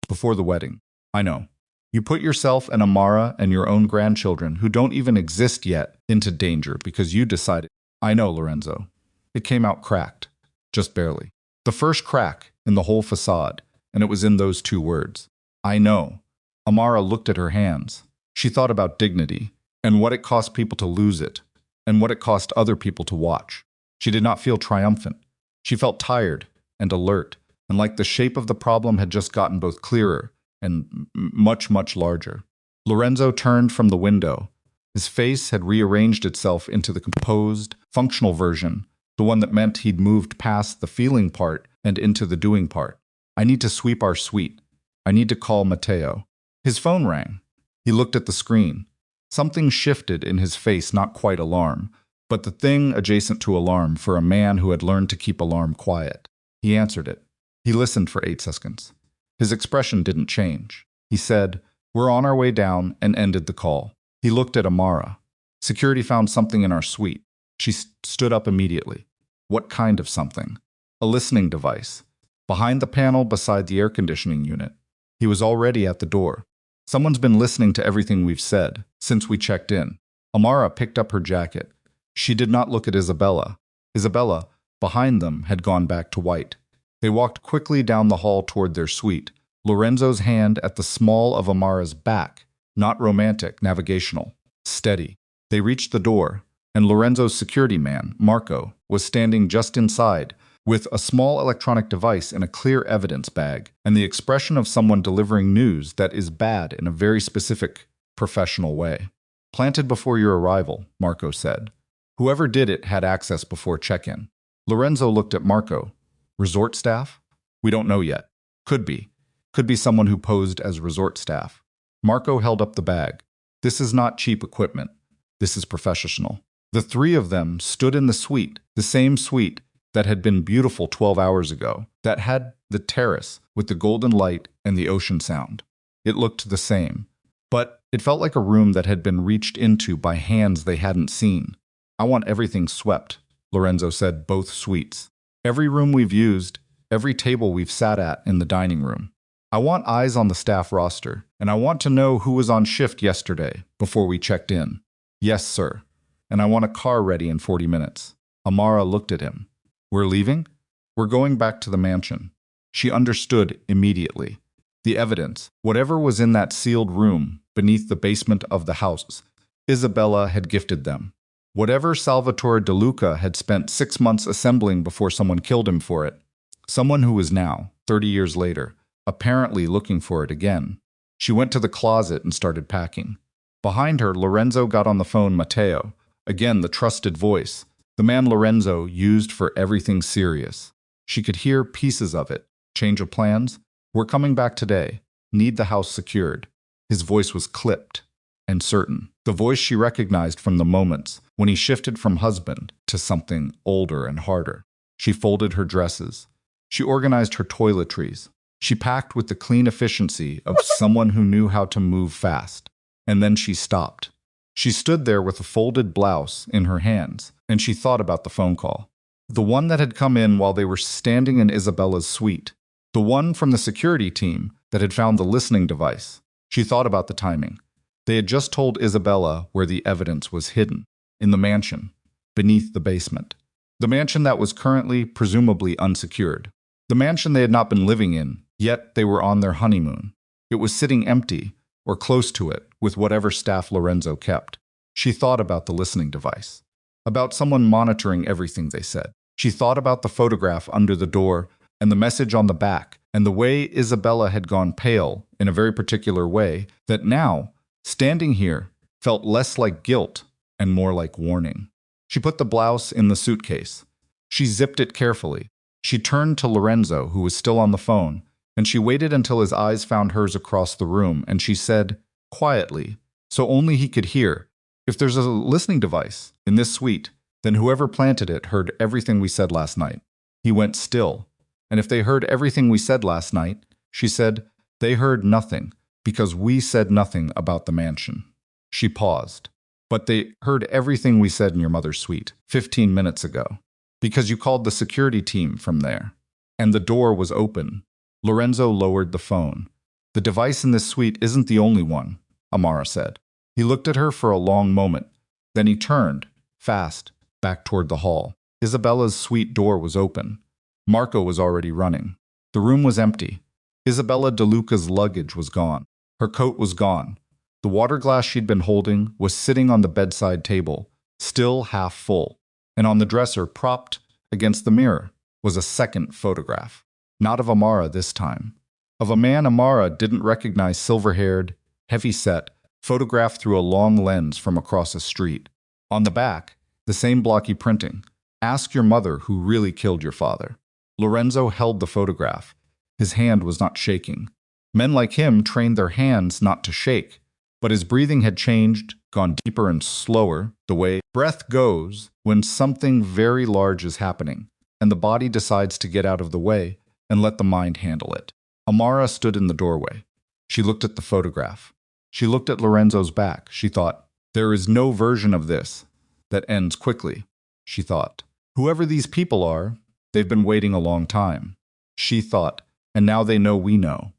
Before the wedding, I know. You put yourself and Amara and your own grandchildren, who don't even exist yet, into danger because you decided. I know, Lorenzo. It came out cracked. Just barely. The first crack in the whole facade, and it was in those 2 words. I know. Amara looked at her hands. She thought about dignity, and what it cost people to lose it, and what it cost other people to watch. She did not feel triumphant. She felt tired and alert, and like the shape of the problem had just gotten both clearer and much, much larger. Lorenzo turned from the window. His face had rearranged itself into the composed, functional version, the one that meant he'd moved past the feeling part and into the doing part. I need to sweep our suite. I need to call Matteo. His phone rang. He looked at the screen. Something shifted in his face, not quite alarm, but the thing adjacent to alarm for a man who had learned to keep alarm quiet. He answered it. He listened for 8 seconds. His expression didn't change. He said, "We're on our way down," and ended the call. He looked at Amara. Security found something in our suite. She stood up immediately. What kind of something? A listening device. Behind the panel beside the air conditioning unit. He was already at the door. Someone's been listening to everything we've said since we checked in. Amara picked up her jacket. She did not look at Isabella. Isabella, behind them, had gone back to white. They walked quickly down the hall toward their suite, Lorenzo's hand at the small of Amara's back, not romantic, navigational, steady. They reached the door, and Lorenzo's security man, Marco, was standing just inside, with a small electronic device in a clear evidence bag, and the expression of someone delivering news that is bad in a very specific, professional way. Planted before your arrival, Marco said. Whoever did it had access before check-in. Lorenzo looked at Marco. Resort staff? We don't know yet. Could be. Could be someone who posed as resort staff. Marco held up the bag. This is not cheap equipment. This is professional. The 3 of them stood in the suite, the same suite that had been beautiful 12 hours ago, that had the terrace with the golden light and the ocean sound. It looked the same, but it felt like a room that had been reached into by hands they hadn't seen. I want everything swept, Lorenzo said, both suites. Every room we've used, every table we've sat at in the dining room. I want eyes on the staff roster, and I want to know who was on shift yesterday before we checked in. Yes, sir. And I want a car ready in 40 minutes. Amara looked at him. We're leaving? We're going back to the mansion. She understood immediately. The evidence, whatever was in that sealed room beneath the basement of the house, Isabella had gifted them. Whatever Salvatore De Luca had spent 6 months assembling before someone killed him for it, someone who was now 30 years later, apparently looking for it again. She went to the closet and started packing. Behind her, Lorenzo got on the phone Matteo, again the trusted voice, the man Lorenzo used for everything serious. She could hear pieces of it. Change of plans? We're coming back today. Need the house secured. His voice was clipped and certain. The voice she recognized from the moments when he shifted from husband to something older and harder. She folded her dresses. She organized her toiletries. She packed with the clean efficiency of someone who knew how to move fast. And then she stopped. She stood there with a folded blouse in her hands, and she thought about the phone call. The one that had come in while they were standing in Isabella's suite. The one from the security team that had found the listening device. She thought about the timing. They had just told Isabella where the evidence was hidden. In the mansion, beneath the basement. The mansion that was currently, presumably, unsecured. The mansion they had not been living in, yet they were on their honeymoon. It was sitting empty, or close to it, with whatever staff Lorenzo kept. She thought about the listening device. About someone monitoring everything they said. She thought about the photograph under the door and the message on the back, and the way Isabella had gone pale in a very particular way that now, standing here, felt less like guilt and more like warning. She put the blouse in the suitcase. She zipped it carefully. She turned to Lorenzo, who was still on the phone, and she waited until his eyes found hers across the room, and she said, quietly, so only he could hear, "If there's a listening device in this suite, then whoever planted it heard everything we said last night." He went still. "And if they heard everything we said last night," she said, "they heard nothing, because we said nothing about the mansion." She paused. "But they heard everything we said in your mother's suite 15 minutes ago, because you called the security team from there. And the door was open." Lorenzo lowered the phone. "The device in this suite isn't the only one," Amara said. He looked at her for a long moment. Then he turned, fast, back toward the hall. Isabella's suite door was open. Marco was already running. The room was empty. Isabella De Luca's luggage was gone. Her coat was gone. The water glass she'd been holding was sitting on the bedside table, still half full. And on the dresser, propped against the mirror, was a second photograph. Not of Amara this time. Of a man Amara didn't recognize, silver-haired, heavy-set, photographed through a long lens from across a street. On the back, the same blocky printing. "Ask your mother who really killed your father." Lorenzo held the photograph. His hand was not shaking. Men like him trained their hands not to shake. But his breathing had changed, gone deeper and slower, the way breath goes when something very large is happening, and the body decides to get out of the way and let the mind handle it. Amara stood in the doorway. She looked at the photograph. She looked at Lorenzo's back. She thought, "There is no version of this that ends quickly," she thought. "Whoever these people are, they've been waiting a long time," she thought, "and now they know we know."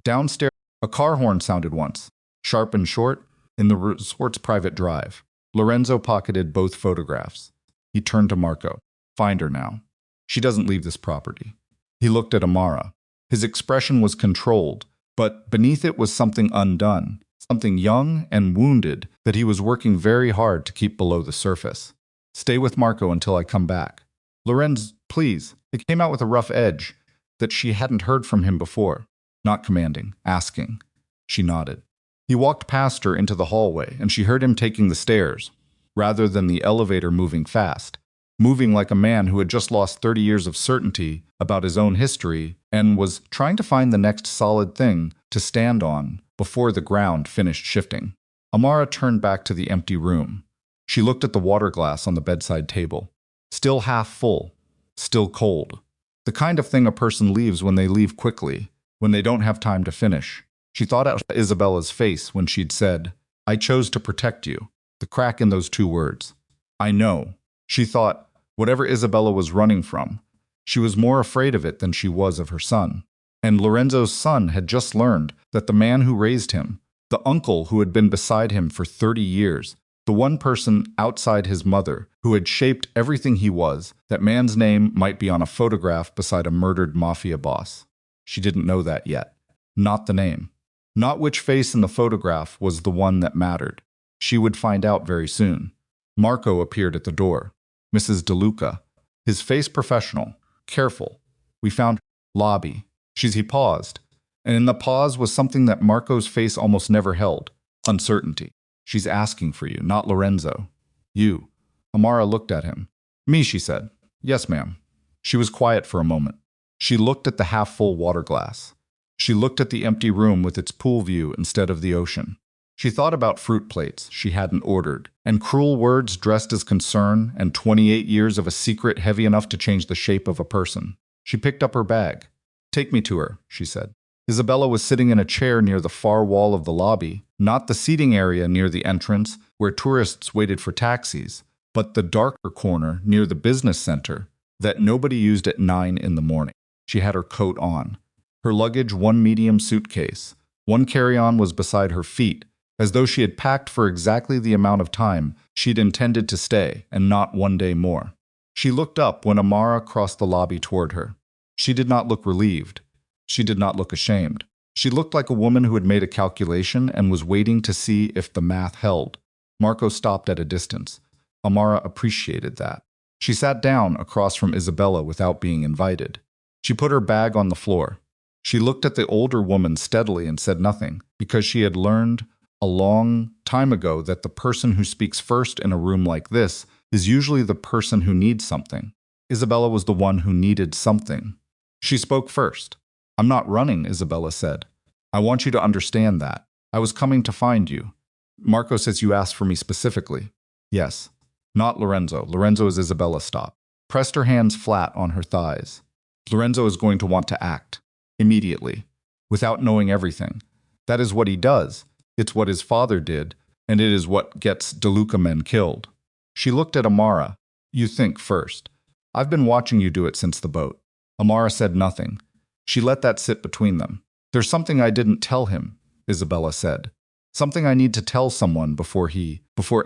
Downstairs, a car horn sounded once, sharp and short, in the resort's private drive. Lorenzo pocketed both photographs. He turned to Marco. "Find her now. She doesn't leave this property." He looked at Amara. His expression was controlled, but beneath it was something undone, something young and wounded that he was working very hard to keep below the surface. "Stay with Marco until I come back." "Lorenz, please." It came out with a rough edge that she hadn't heard from him before. Not commanding, asking. She nodded. He walked past her into the hallway, and she heard him taking the stairs, rather than the elevator moving fast, moving like a man who had just lost 30 years of certainty about his own history and was trying to find the next solid thing to stand on before the ground finished shifting. Amara turned back to the empty room. She looked at the water glass on the bedside table. Still half full, still cold. The kind of thing a person leaves when they leave quickly, when they don't have time to finish. She thought out Isabella's face when she'd said, "I chose to protect you." The crack in those two words. "I know." She thought, whatever Isabella was running from, she was more afraid of it than she was of her son. And Lorenzo's son had just learned that the man who raised him, the uncle who had been beside him for 30 years, the one person outside his mother who had shaped everything he was, that man's name might be on a photograph beside a murdered mafia boss. She didn't know that yet. Not the name. Not which face in the photograph was the one that mattered. She would find out very soon. Marco appeared at the door. "Mrs. De Luca." His face professional, careful. "We found lobby." He paused, and in the pause was something that Marco's face almost never held: uncertainty. She's asking for you, not Lorenzo. You. Amara looked at him. Me, she said. Yes, ma'am. She was quiet for a moment. She looked at the half-full water glass. She looked at the empty room with its pool view instead of the ocean. She thought about fruit plates she hadn't ordered, and cruel words dressed as concern, and 28 years of a secret heavy enough to change the shape of a person. She picked up her bag. Take me to her, she said. Isabella was sitting in a chair near the far wall of the lobby, not the seating area near the entrance where tourists waited for taxis, but the darker corner near the business center that nobody used at 9 in the morning. She had her coat on. Her luggage, one medium suitcase. One carry-on was beside her feet, as though she had packed for exactly the amount of time she'd intended to stay, and not one day more. She looked up when Amara crossed the lobby toward her. She did not look relieved. She did not look ashamed. She looked like a woman who had made a calculation and was waiting to see if the math held. Marco stopped at a distance. Amara appreciated that. She sat down across from Isabella without being invited. She put her bag on the floor. She looked at the older woman steadily and said nothing, because she had learned a long time ago that the person who speaks first in a room like this is usually the person who needs something. Isabella was the one who needed something. She spoke first. I'm not running, Isabella said. I want you to understand that. I was coming to find you. Marco says you asked for me specifically. Yes. Not Lorenzo. Lorenzo is Isabella stopped. Pressed her hands flat on her thighs. Lorenzo is going to want to act. Immediately. Without knowing everything. That is what he does. It's what his father did, and it is what gets DeLuca men killed. She looked at Amara. You think first. I've been watching you do it since the boat. Amara said nothing. She let that sit between them. There's something I didn't tell him, Isabella said. Something I need to tell someone before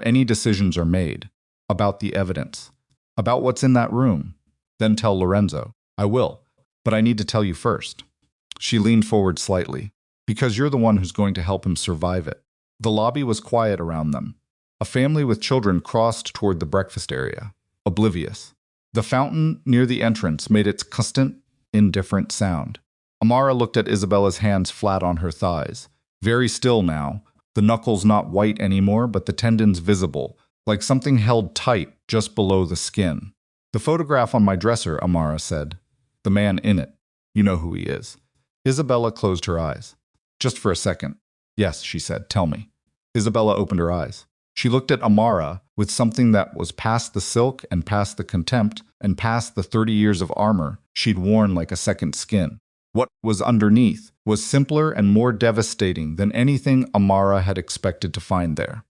any decisions are made. About the evidence. About what's in that room. Then tell Lorenzo. I will. But I need to tell you first. She leaned forward slightly. Because you're the one who's going to help him survive it. The lobby was quiet around them. A family with children crossed toward the breakfast area, oblivious. The fountain near the entrance made its constant, indifferent sound. Amara looked at Isabella's hands flat on her thighs. Very still now, the knuckles not white anymore, but the tendons visible, like something held tight just below the skin. The photograph on my dresser, Amara said. The man in it. You know who he is. Isabella closed her eyes. Just for a second. Yes, she said, tell me. Isabella opened her eyes. She looked at Amara with something that was past the silk and past the contempt and past the 30 years of armor she'd worn like a second skin. What was underneath was simpler and more devastating than anything Amara had expected to find there.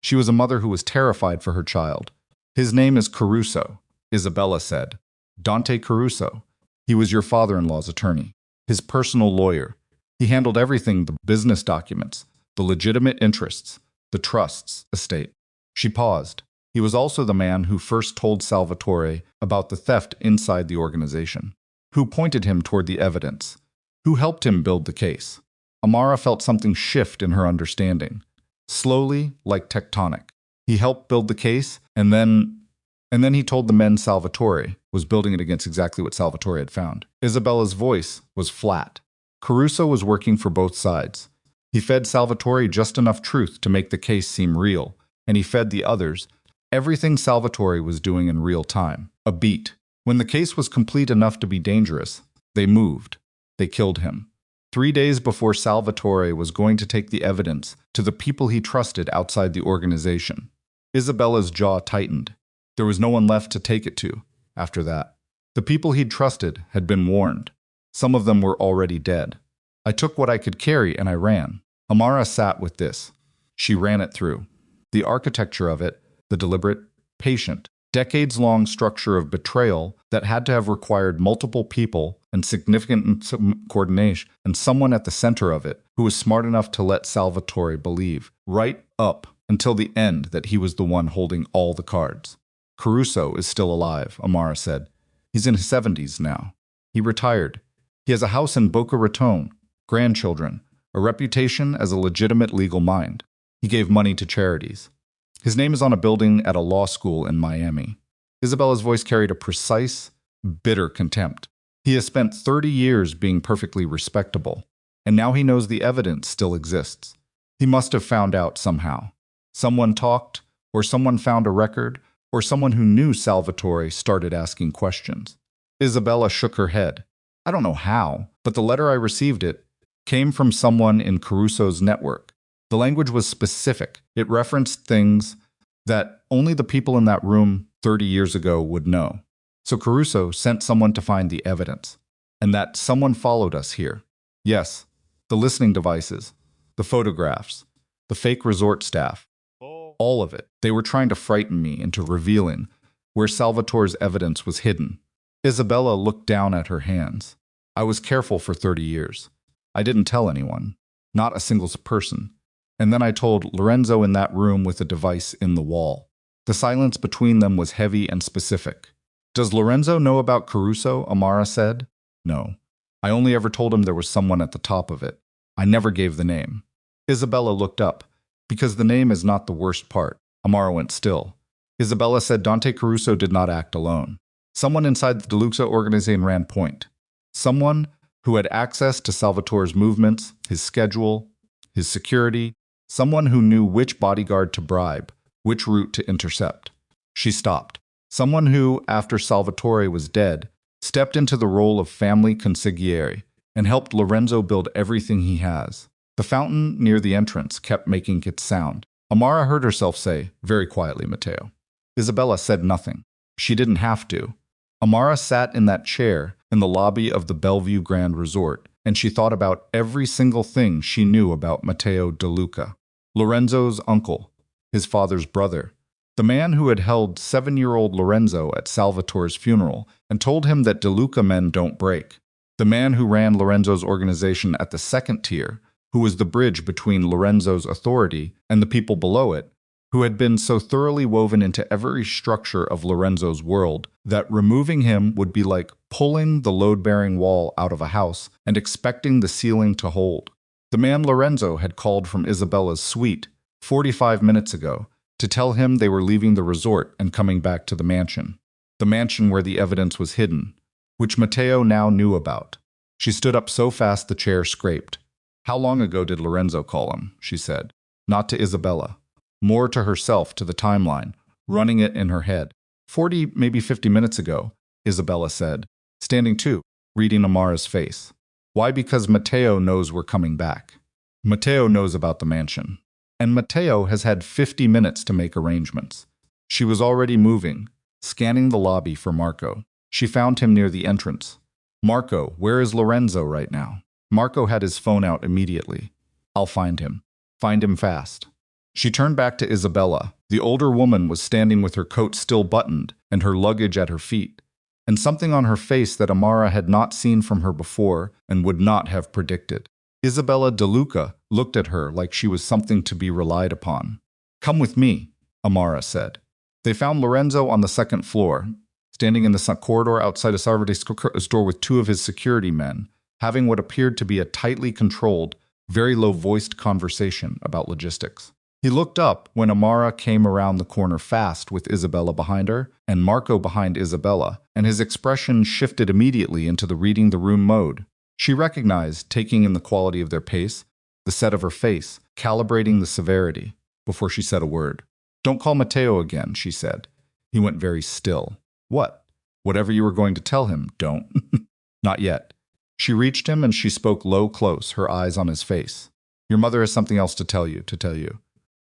She was a mother who was terrified for her child. His name is Caruso, Isabella said. Dante Caruso. He was your father-in-law's attorney, his personal lawyer. He handled everything, the business documents, the legitimate interests, the trust's estate. She paused. He was also the man who first told Salvatore about the theft inside the organization, who pointed him toward the evidence, who helped him build the case. Amara felt something shift in her understanding, slowly, like tectonic. He helped build the case, and then he told the men Salvatore was building it against exactly what Salvatore had found. Isabella's voice was flat. Caruso was working for both sides. He fed Salvatore just enough truth to make the case seem real, and he fed the others everything Salvatore was doing in real time. A beat. When the case was complete enough to be dangerous, they moved. They killed him. 3 days before Salvatore was going to take the evidence to the people he trusted outside the organization. Isabella's jaw tightened. There was no one left to take it to after that. The people he'd trusted had been warned. Some of them were already dead. I took what I could carry and I ran. Amara sat with this. She ran it through. The architecture of it, the deliberate, patient, decades-long structure of betrayal that had to have required multiple people and significant coordination, and someone at the center of it who was smart enough to let Salvatore believe, right up until the end, that he was the one holding all the cards. Caruso is still alive, Amara said. He's in his 70s now. He retired. He has a house in Boca Raton, grandchildren, a reputation as a legitimate legal mind. He gave money to charities. His name is on a building at a law school in Miami. Isabella's voice carried a precise, bitter contempt. He has spent 30 years being perfectly respectable, and now he knows the evidence still exists. He must have found out somehow. Someone talked, or someone found a record, or someone who knew Salvatore started asking questions. Isabella shook her head. I don't know how, but the letter I received came from someone in Caruso's network. The language was specific. It referenced things that only the people in that room 30 years ago would know. So Caruso sent someone to find the evidence. And that someone followed us here. Yes, the listening devices, the photographs, the fake resort staff. All of it. They were trying to frighten me into revealing where Salvatore's evidence was hidden. Isabella looked down at her hands. I was careful for 30 years. I didn't tell anyone. Not a single person. And then I told Lorenzo in that room with a device in the wall. The silence between them was heavy and specific. Does Lorenzo know about Caruso? Amara said. No. I only ever told him there was someone at the top of it. I never gave the name. Isabella looked up. Because the name is not the worst part. Amara went still. Isabella said Dante Caruso did not act alone. Someone inside the Deluxa organization ran point. Someone who had access to Salvatore's movements, his schedule, his security. Someone who knew which bodyguard to bribe, which route to intercept. She stopped. Someone who, after Salvatore was dead, stepped into the role of family consigliere and helped Lorenzo build everything he has. The fountain near the entrance kept making its sound. Amara heard herself say, very quietly, Matteo. Isabella said nothing. She didn't have to. Amara sat in that chair in the lobby of the Bellevue Grand Resort, and she thought about every single thing she knew about Matteo De Luca. Lorenzo's uncle, his father's brother, the man who had held 7-year-old Lorenzo at Salvatore's funeral and told him that De Luca men don't break. The man who ran Lorenzo's organization at the second tier, who was the bridge between Lorenzo's authority and the people below it, who had been so thoroughly woven into every structure of Lorenzo's world that removing him would be like pulling the load-bearing wall out of a house and expecting the ceiling to hold. The man Lorenzo had called from Isabella's suite 45 minutes ago to tell him they were leaving the resort and coming back to the mansion where the evidence was hidden, which Matteo now knew about. She stood up so fast the chair scraped. How long ago did Lorenzo call him? She said. Not to Isabella. More to herself, to the timeline, running it in her head. 40, maybe 50 minutes ago, Isabella said, standing too, reading Amara's face. Why? Because Matteo knows we're coming back. Matteo knows about the mansion. And Matteo has had 50 minutes to make arrangements. She was already moving, scanning the lobby for Marco. She found him near the entrance. Marco, where is Lorenzo right now? Marco had his phone out immediately. I'll find him. Find him fast. She turned back to Isabella. The older woman was standing with her coat still buttoned and her luggage at her feet, and something on her face that Amara had not seen from her before and would not have predicted. Isabella De Luca looked at her like she was something to be relied upon. Come with me, Amara said. They found Lorenzo on the second floor, standing in the corridor outside a Salvatore's store with 2 of his security men, having what appeared to be a tightly controlled, very low-voiced conversation about logistics. He looked up when Amara came around the corner fast with Isabella behind her and Marco behind Isabella, and his expression shifted immediately into the reading the room mode. She recognized, taking in the quality of their pace, the set of her face, calibrating the severity, before she said a word. Don't call Matteo again, she said. He went very still. What? Whatever you were going to tell him, don't. Not yet. She reached him and she spoke low, close, her eyes on his face. Your mother has something else to tell you.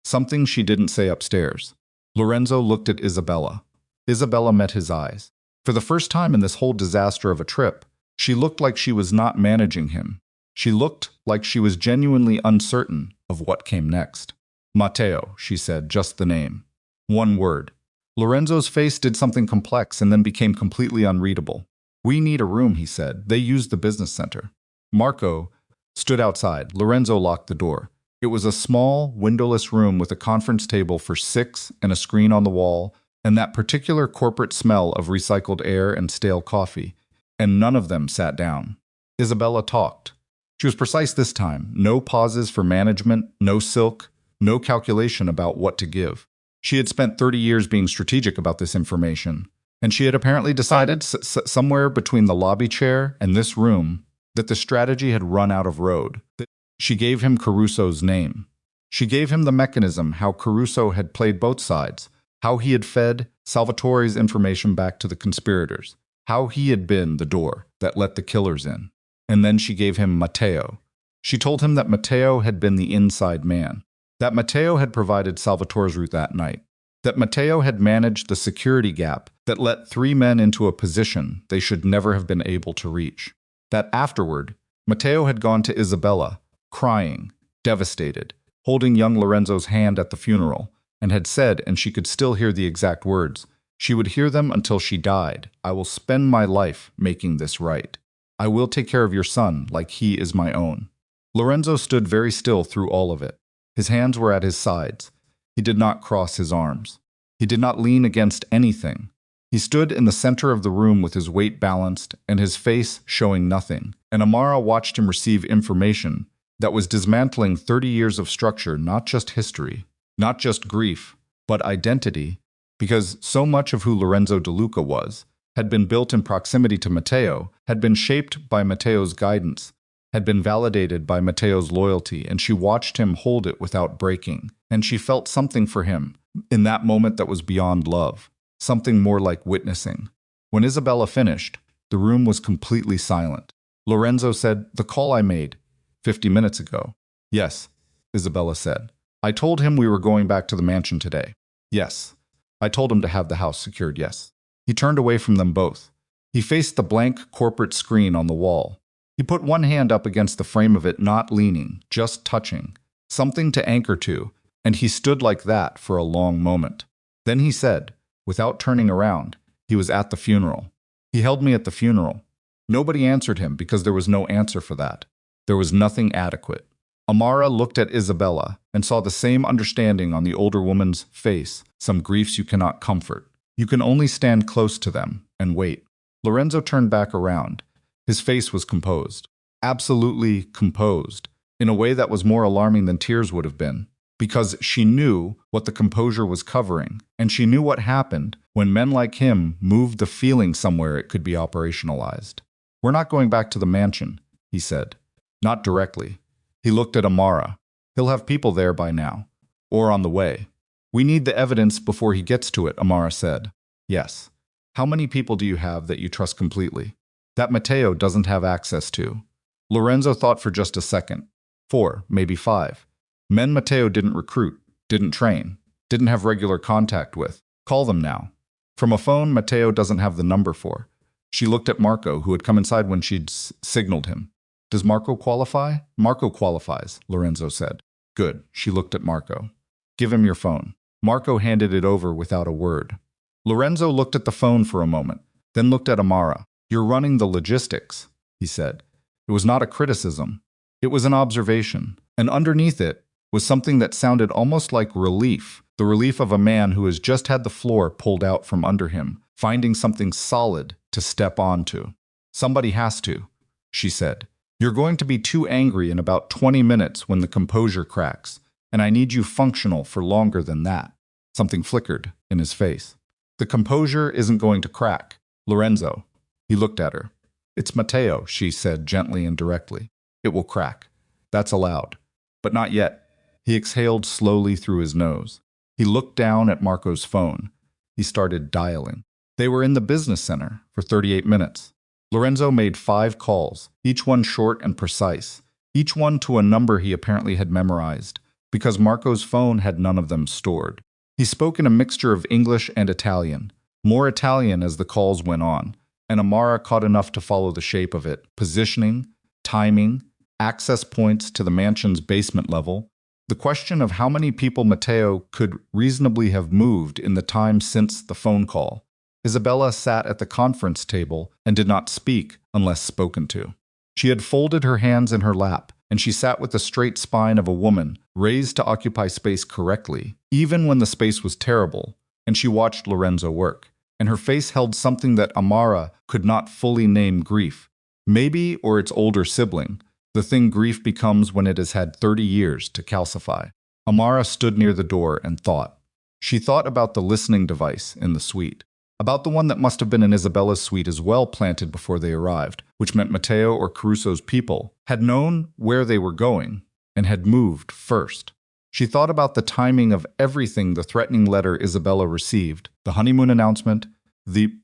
Something she didn't say upstairs. Lorenzo looked at Isabella. Isabella met his eyes. For the first time in this whole disaster of a trip, she looked like she was not managing him. She looked like she was genuinely uncertain of what came next. Matteo, she said, just the name. One word. Lorenzo's face did something complex and then became completely unreadable. We need a room, he said. They used the business center. Marco stood outside. Lorenzo locked the door. It was a small, windowless room with a conference table for 6 and a screen on the wall, and that particular corporate smell of recycled air and stale coffee, and none of them sat down. Isabella talked. She was precise this time. No pauses for management, no silk, no calculation about what to give. She had spent 30 years being strategic about this information. And she had apparently decided, somewhere between the lobby chair and this room, that the strategy had run out of road. She gave him Caruso's name. She gave him the mechanism how Caruso had played both sides, how he had fed Salvatore's information back to the conspirators, how he had been the door that let the killers in. And then she gave him Matteo. She told him that Matteo had been the inside man, that Matteo had provided Salvatore's route that night, that Matteo had managed the security gap that let 3 men into a position they should never have been able to reach, that afterward, Matteo had gone to Isabella, crying, devastated, holding young Lorenzo's hand at the funeral, and had said, and she could still hear the exact words, she would hear them until she died, "I will spend my life making this right. I will take care of your son like he is my own." Lorenzo stood very still through all of it. His hands were at his sides. He did not cross his arms. He did not lean against anything. He stood in the center of the room with his weight balanced and his face showing nothing, and Amara watched him receive information that was dismantling 30 years of structure, not just history, not just grief, but identity, because so much of who Lorenzo De Luca was had been built in proximity to Matteo, had been shaped by Matteo's guidance, had been validated by Matteo's loyalty, and she watched him hold it without breaking, and she felt something for him in that moment that was beyond love, something more like witnessing. When Isabella finished, the room was completely silent. Lorenzo said, "The call I made 50 minutes ago." "Yes," Isabella said. "I told him we were going back to the mansion today." "Yes." "I told him to have the house secured." "Yes." He turned away from them both. He faced the blank corporate screen on the wall. He put one hand up against the frame of it, not leaning, just touching, something to anchor to, and he stood like that for a long moment. Then he said, without turning around, he was at the funeral. He held me at the funeral. Nobody answered him because there was no answer for that. There was nothing adequate. Amara looked at Isabella and saw the same understanding on the older woman's face. Some griefs you cannot comfort. You can only stand close to them and wait. Lorenzo turned back around. His face was composed. Absolutely composed. In a way that was more alarming than tears would have been. Because she knew what the composure was covering, and she knew what happened when men like him moved the feeling somewhere it could be operationalized. "We're not going back to the mansion," he said. Not directly. He looked at Amara. "He'll have people there by now. Or on the way." "We need the evidence before he gets to it," Amara said. "Yes. How many people do you have that you trust completely? That Matteo doesn't have access to?" Lorenzo thought for just a second. 4, maybe 5. Men Matteo didn't recruit, didn't train, didn't have regular contact with. Call them now. From a phone Matteo doesn't have the number for. She looked at Marco, who had come inside when she'd signaled him. "Does Marco qualify?" "Marco qualifies," Lorenzo said. "Good." She looked at Marco. "Give him your phone." Marco handed it over without a word. Lorenzo looked at the phone for a moment, then looked at Amara. "You're running the logistics," he said. It was not a criticism. It was an observation. And underneath it was something that sounded almost like relief, the relief of a man who has just had the floor pulled out from under him, finding something solid to step onto. "Somebody has to," she said. "You're going to be too angry in about 20 minutes when the composure cracks, and I need you functional for longer than that." Something flickered in his face. "The composure isn't going to crack, Lorenzo." He looked at her. "It's Matteo," she said gently and directly. "It will crack. That's allowed. But not yet." He exhaled slowly through his nose. He looked down at Marco's phone. He started dialing. They were in the business center for 38 minutes. Lorenzo made 5 calls, each one short and precise, each one to a number he apparently had memorized, because Marco's phone had none of them stored. He spoke in a mixture of English and Italian, more Italian as the calls went on, and Amara caught enough to follow the shape of it: positioning, timing, access points to the mansion's basement level, the question of how many people Matteo could reasonably have moved in the time since the phone call. Isabella sat at the conference table and did not speak unless spoken to. She had folded her hands in her lap, and she sat with the straight spine of a woman, raised to occupy space correctly, even when the space was terrible, and she watched Lorenzo work. And her face held something that Amara could not fully name grief. Maybe, or its older sibling, the thing grief becomes when it has had 30 years to calcify. Amara stood near the door and thought. She thought about the listening device in the suite. About the one that must have been in Isabella's suite as well, planted before they arrived, which meant Matteo or Caruso's people had known where they were going and had moved first. She thought about the timing of everything: the threatening letter Isabella received, the honeymoon announcement, the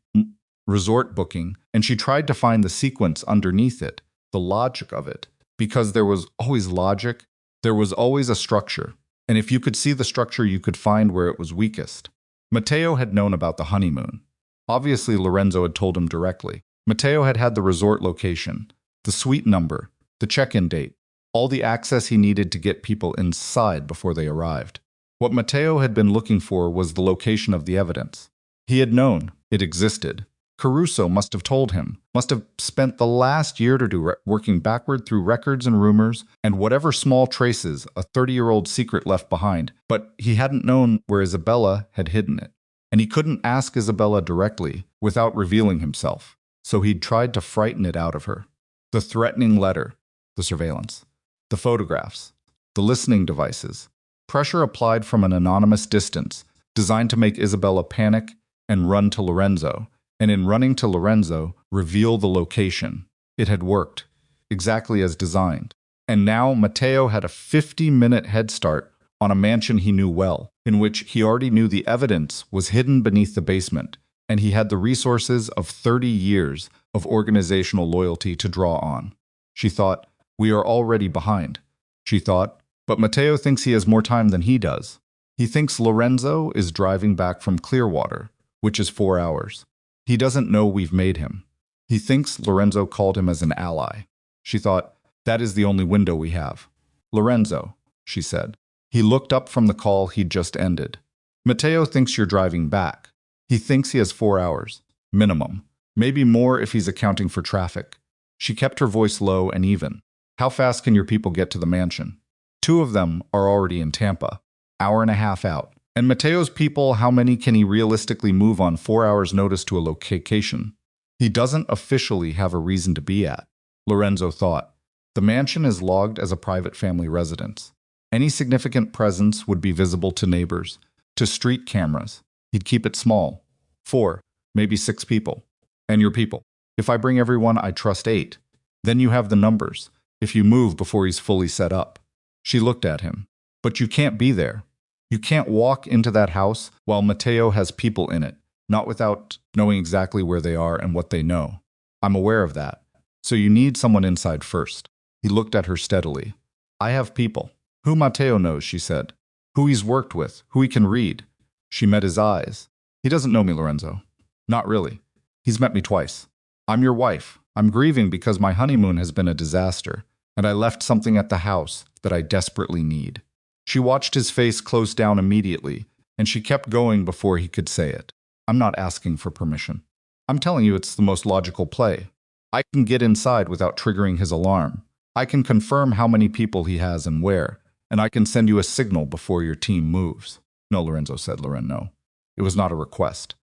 resort booking, and she tried to find the sequence underneath it, the logic of it. Because there was always logic, there was always a structure, and if you could see the structure, you could find where it was weakest. Matteo had known about the honeymoon. Obviously, Lorenzo had told him directly. Matteo had had the resort location, the suite number, the check-in date, all the access he needed to get people inside before they arrived. What Matteo had been looking for was the location of the evidence. He had known it existed. Caruso must have told him, must have spent the last year or two working backward through records and rumors and whatever small traces a 30-year-old secret left behind, but he hadn't known where Isabella had hidden it. And he couldn't ask Isabella directly without revealing himself, so he'd tried to frighten it out of her. The threatening letter, the surveillance, the photographs, the listening devices, pressure applied from an anonymous distance, designed to make Isabella panic and run to Lorenzo, and in running to Lorenzo, reveal the location. It had worked, exactly as designed. And now Matteo had a 50-minute head start on a mansion he knew well, in which he already knew the evidence was hidden beneath the basement, and he had the resources of 30 years of organizational loyalty to draw on. She thought, we are already behind. She thought, but Matteo thinks he has more time than he does. He thinks Lorenzo is driving back from Clearwater, which is 4 hours. He doesn't know we've made him. He thinks Lorenzo called him as an ally. She thought, that is the only window we have. Lorenzo, she said. He looked up from the call he'd just ended. Matteo thinks you're driving back. He thinks he has 4 hours, minimum. Maybe more if he's accounting for traffic. She kept her voice low and even. How fast can your people get to the mansion? 2 of them are already in Tampa, hour and a half out. And Matteo's people, how many can he realistically move on 4 hours' notice to a location he doesn't officially have a reason to be at? Lorenzo thought. The mansion is logged as a private family residence. Any significant presence would be visible to neighbors, to street cameras. He'd keep it small. 4, maybe 6 people. And your people. If I bring everyone, I trust 8. Then you have the numbers, if you move before he's fully set up. She looked at him. But you can't be there. You can't walk into that house while Matteo has people in it, not without knowing exactly where they are and what they know. I'm aware of that. So you need someone inside first. He looked at her steadily. I have people. Who Matteo knows, she said. Who he's worked with, who he can read. She met his eyes. He doesn't know me, Lorenzo. Not really. He's met me twice. I'm your wife. I'm grieving because my honeymoon has been a disaster, and I left something at the house that I desperately need. She watched his face close down immediately, and she kept going before he could say it. I'm not asking for permission. I'm telling you it's the most logical play. I can get inside without triggering his alarm. I can confirm how many people he has and where, and I can send you a signal before your team moves. No, Lorenzo said. No. It was not a request.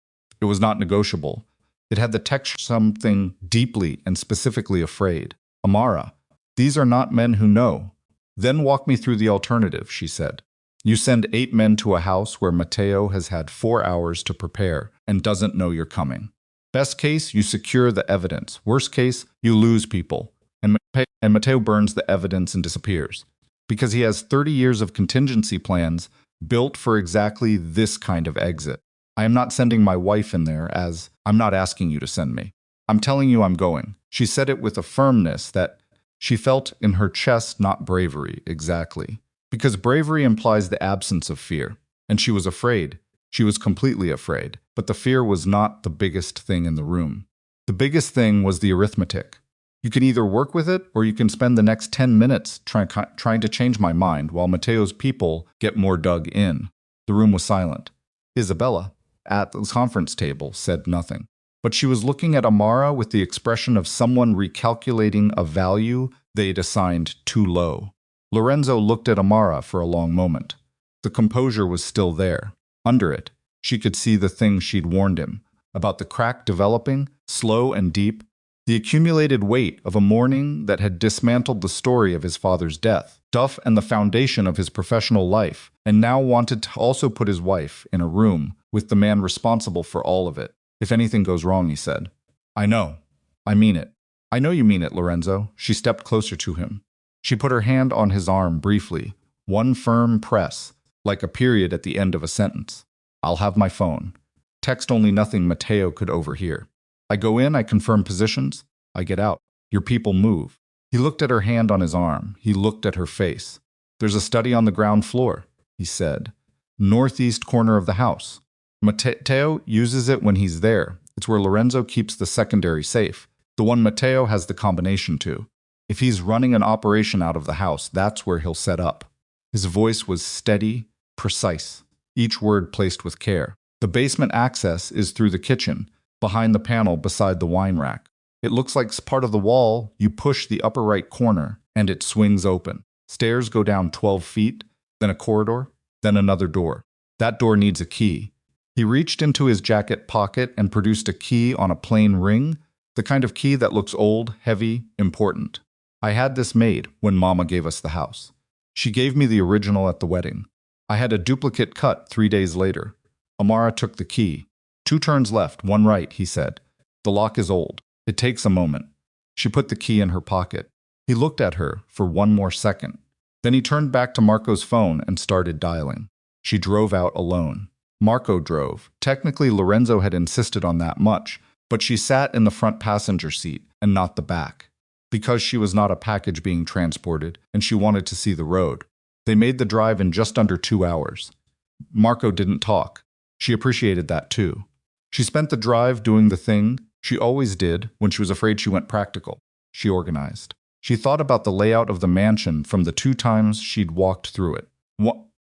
It was not negotiable. It had the texture something deeply and specifically afraid. Amara, these are not men who know. Then walk me through the alternative, she said. You send 8 men to a house where Matteo has had 4 hours to prepare and doesn't know you're coming. Best case, you secure the evidence. Worst case, you lose people. And Matteo burns the evidence and disappears. Because he has 30 years of contingency plans built for exactly this kind of exit. I am not sending my wife in there as I'm not asking you to send me. I'm telling you I'm going. She said it with a firmness that she felt in her chest, not bravery, exactly. Because bravery implies the absence of fear. And she was afraid. She was completely afraid. But the fear was not the biggest thing in the room. The biggest thing was the arithmetic. You can either work with it or you can spend the next 10 minutes trying to change my mind while Matteo's people get more dug in. The room was silent. Isabella, at the conference table, said nothing. But she was looking at Amara with the expression of someone recalculating a value they'd assigned too low. Lorenzo looked at Amara for a long moment. The composure was still there. Under it, she could see the thing she'd warned him about the crack developing, slow and deep, the accumulated weight of a morning that had dismantled the story of his father's death, stuff and the foundation of his professional life, and now wanted to also put his wife in a room with the man responsible for all of it. If anything goes wrong, he said. I know. I mean it. I know you mean it, Lorenzo. She stepped closer to him. She put her hand on his arm briefly, one firm press, like a period at the end of a sentence. I'll have my phone. Text only nothing Matteo could overhear. I go in, I confirm positions, I get out. Your people move. He looked at her hand on his arm. He looked at her face. There's a study on the ground floor, he said. Northeast corner of the house. Matteo uses it when he's there. It's where Lorenzo keeps the secondary safe, the one Matteo has the combination to. If he's running an operation out of the house, that's where he'll set up. His voice was steady, precise, each word placed with care. The basement access is through the kitchen, behind the panel beside the wine rack. It looks like part of the wall. You push the upper right corner, and it swings open. Stairs go down 12 feet, then a corridor, then another door. That door needs a key. He reached into his jacket pocket and produced a key on a plain ring, the kind of key that looks old, heavy, important. I had this made when Mama gave us the house. She gave me the original at the wedding. I had a duplicate cut 3 days later. Amara took the key. 2 turns left, 1 right, he said. The lock is old. It takes a moment. She put the key in her pocket. He looked at her for 1 more second. Then he turned back to Marco's phone and started dialing. She drove out alone. Marco drove. Technically, Lorenzo had insisted on that much, but she sat in the front passenger seat and not the back, because she was not a package being transported and she wanted to see the road. They made the drive in just under 2 hours. Marco didn't talk. She appreciated that too. She spent the drive doing the thing she always did when she was afraid she went practical. She organized. She thought about the layout of the mansion from the 2 times she'd walked through it.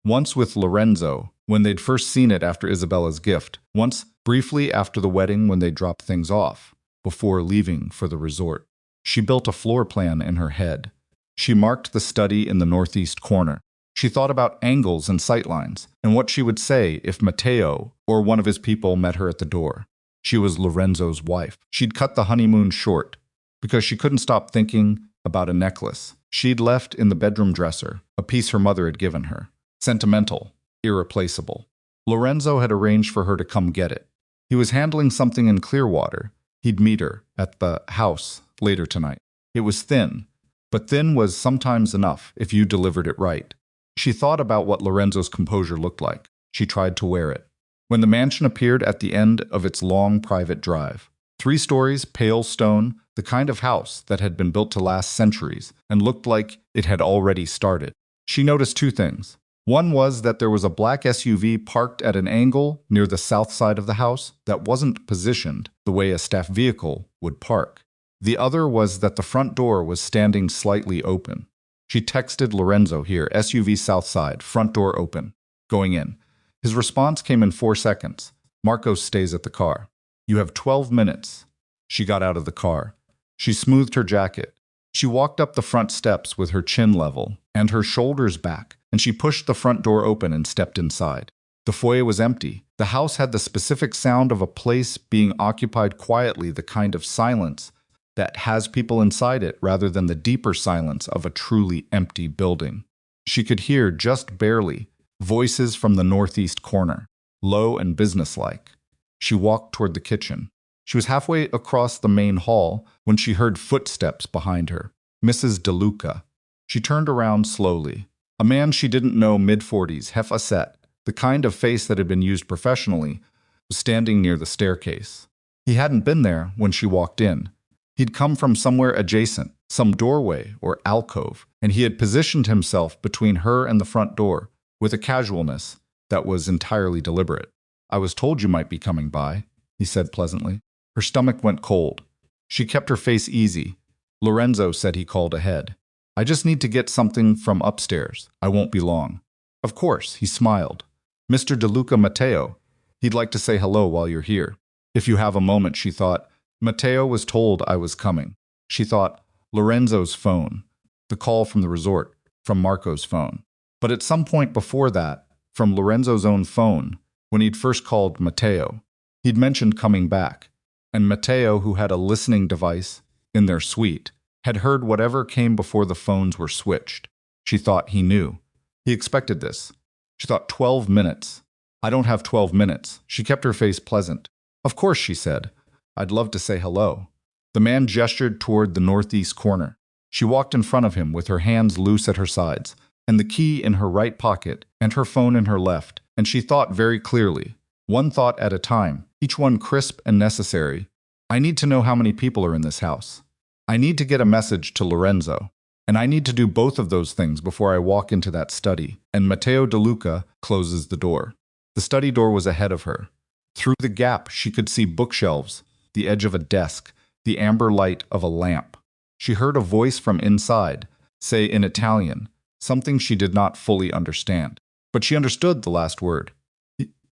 Once with Lorenzo, when they'd first seen it after Isabella's gift. Once briefly after the wedding when they dropped things off, before leaving for the resort. She built a floor plan in her head. She marked the study in the northeast corner. She thought about angles and sightlines, and what she would say if Matteo or one of his people met her at the door. She was Lorenzo's wife. She'd cut the honeymoon short, because she couldn't stop thinking about a necklace she'd left in the bedroom dresser, a piece her mother had given her. Sentimental, irreplaceable. Lorenzo had arranged for her to come get it. He was handling something in Clearwater. He'd meet her at the house later tonight. It was thin, but thin was sometimes enough if you delivered it right. She thought about what Lorenzo's composure looked like. She tried to wear it. When the mansion appeared at the end of its long private drive, 3 stories, pale stone, the kind of house that had been built to last centuries and looked like it had already started. She noticed 2 things. One was that there was a black SUV parked at an angle near the south side of the house that wasn't positioned the way a staff vehicle would park. The other was that the front door was standing slightly open. She texted Lorenzo here, SUV south side, front door open, going in. His response came in 4 seconds. Marcos stays at the car. You have 12 minutes. She got out of the car. She smoothed her jacket. She walked up the front steps with her chin level and her shoulders back, and she pushed the front door open and stepped inside. The foyer was empty. The house had the specific sound of a place being occupied quietly, the kind of silence that has people inside it rather than the deeper silence of a truly empty building. She could hear, just barely, voices from the northeast corner, low and businesslike. She walked toward the kitchen. She was halfway across the main hall when she heard footsteps behind her. Mrs. DeLuca. She turned around slowly. A man she didn't know, mid-40s, hefasset, the kind of face that had been used professionally, was standing near the staircase. He hadn't been there when she walked in. He'd come from somewhere adjacent, some doorway or alcove, and he had positioned himself between her and the front door with a casualness that was entirely deliberate. I was told you might be coming by, he said pleasantly. Her stomach went cold. She kept her face easy. Lorenzo said he called ahead. I just need to get something from upstairs. I won't be long. Of course, he smiled. Mr. DeLuca Matteo. He'd like to say hello while you're here. If you have a moment, she thought. Matteo was told I was coming. She thought, Lorenzo's phone. The call from the resort, from Marco's phone. But at some point before that, from Lorenzo's own phone, when he'd first called Matteo, he'd mentioned coming back. And Matteo, who had a listening device in their suite, had heard whatever came before the phones were switched. She thought he knew. He expected this. She thought 12 minutes. I don't have 12 minutes. She kept her face pleasant. Of course, she said. I'd love to say hello. The man gestured toward the northeast corner. She walked in front of him with her hands loose at her sides, and the key in her right pocket and her phone in her left, and she thought very clearly, one thought at a time, each one crisp and necessary. I need to know how many people are in this house. I need to get a message to Lorenzo. And I need to do both of those things before I walk into that study. And Matteo De Luca closes the door. The study door was ahead of her. Through the gap, she could see bookshelves, the edge of a desk, the amber light of a lamp. She heard a voice from inside, say in Italian, something she did not fully understand. But she understood the last word.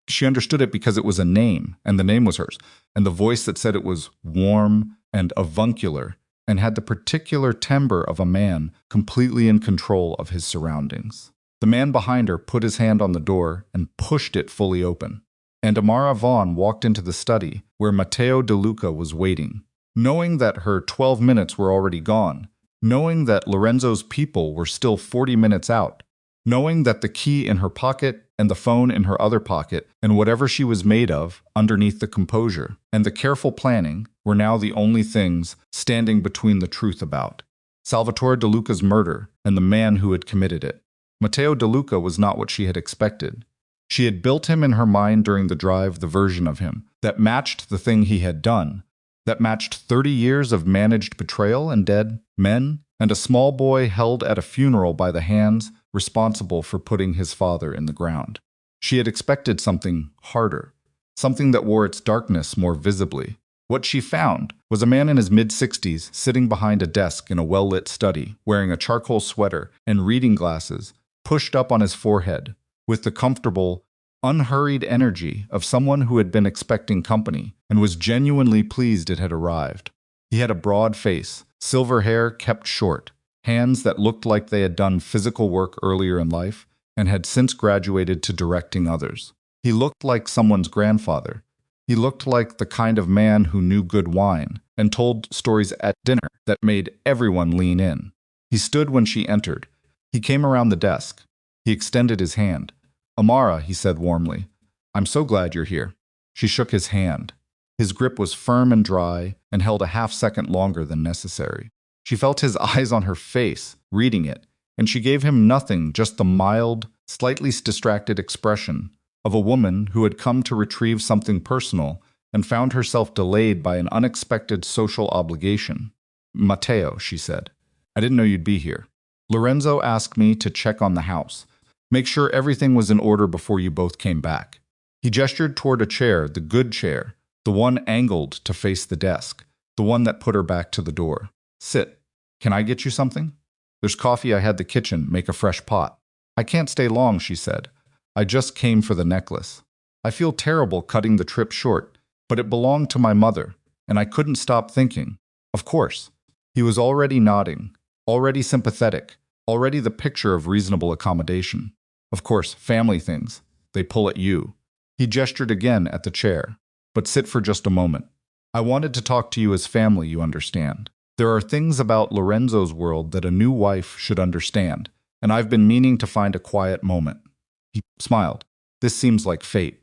She understood it because it was a name, and the name was hers, and the voice that said it was warm and avuncular, and had the particular timbre of a man completely in control of his surroundings. The man behind her put his hand on the door and pushed it fully open. And Amara Vaughn walked into the study where Matteo De Luca was waiting, knowing that her 12 minutes were already gone, knowing that Lorenzo's people were still 40 minutes out, knowing that the key in her pocket and the phone in her other pocket and whatever she was made of underneath the composure and the careful planning were now the only things standing between the truth about Salvatore De Luca's murder and the man who had committed it. Matteo De Luca was not what she had expected. She had built him in her mind during the drive, the version of him that matched the thing he had done, that matched 30 years of managed betrayal and dead men, and a small boy held at a funeral by the hands responsible for putting his father in the ground. She had expected something harder, something that wore its darkness more visibly. What she found was a man in his mid-60s sitting behind a desk in a well-lit study, wearing a charcoal sweater and reading glasses pushed up on his forehead, with the comfortable, unhurried energy of someone who had been expecting company and was genuinely pleased it had arrived. He had a broad face, silver hair kept short, hands that looked like they had done physical work earlier in life and had since graduated to directing others. He looked like someone's grandfather. He looked like the kind of man who knew good wine and told stories at dinner that made everyone lean in. He stood when she entered. He came around the desk. He extended his hand. "Amara," he said warmly, "I'm so glad you're here." She shook his hand. His grip was firm and dry and held a half-second longer than necessary. She felt his eyes on her face, reading it, and she gave him nothing, just the mild, slightly distracted expression of a woman who had come to retrieve something personal and found herself delayed by an unexpected social obligation. "Matteo," she said, "I didn't know you'd be here. Lorenzo asked me to check on the house, make sure everything was in order before you both came back." He gestured toward a chair, the good chair, the one angled to face the desk, the one that put her back to the door. "Sit. Can I get you something? There's coffee. I had the kitchen make a fresh pot." "I can't stay long," she said. "I just came for the necklace. I feel terrible cutting the trip short, but it belonged to my mother, and I couldn't stop thinking." "Of course." He was already nodding, already sympathetic, already the picture of reasonable accommodation. "Of course, family things. They pull at you." He gestured again at the chair. "But sit for just a moment. I wanted to talk to you as family, you understand. There are things about Lorenzo's world that a new wife should understand, and I've been meaning to find a quiet moment." He smiled. "This seems like fate."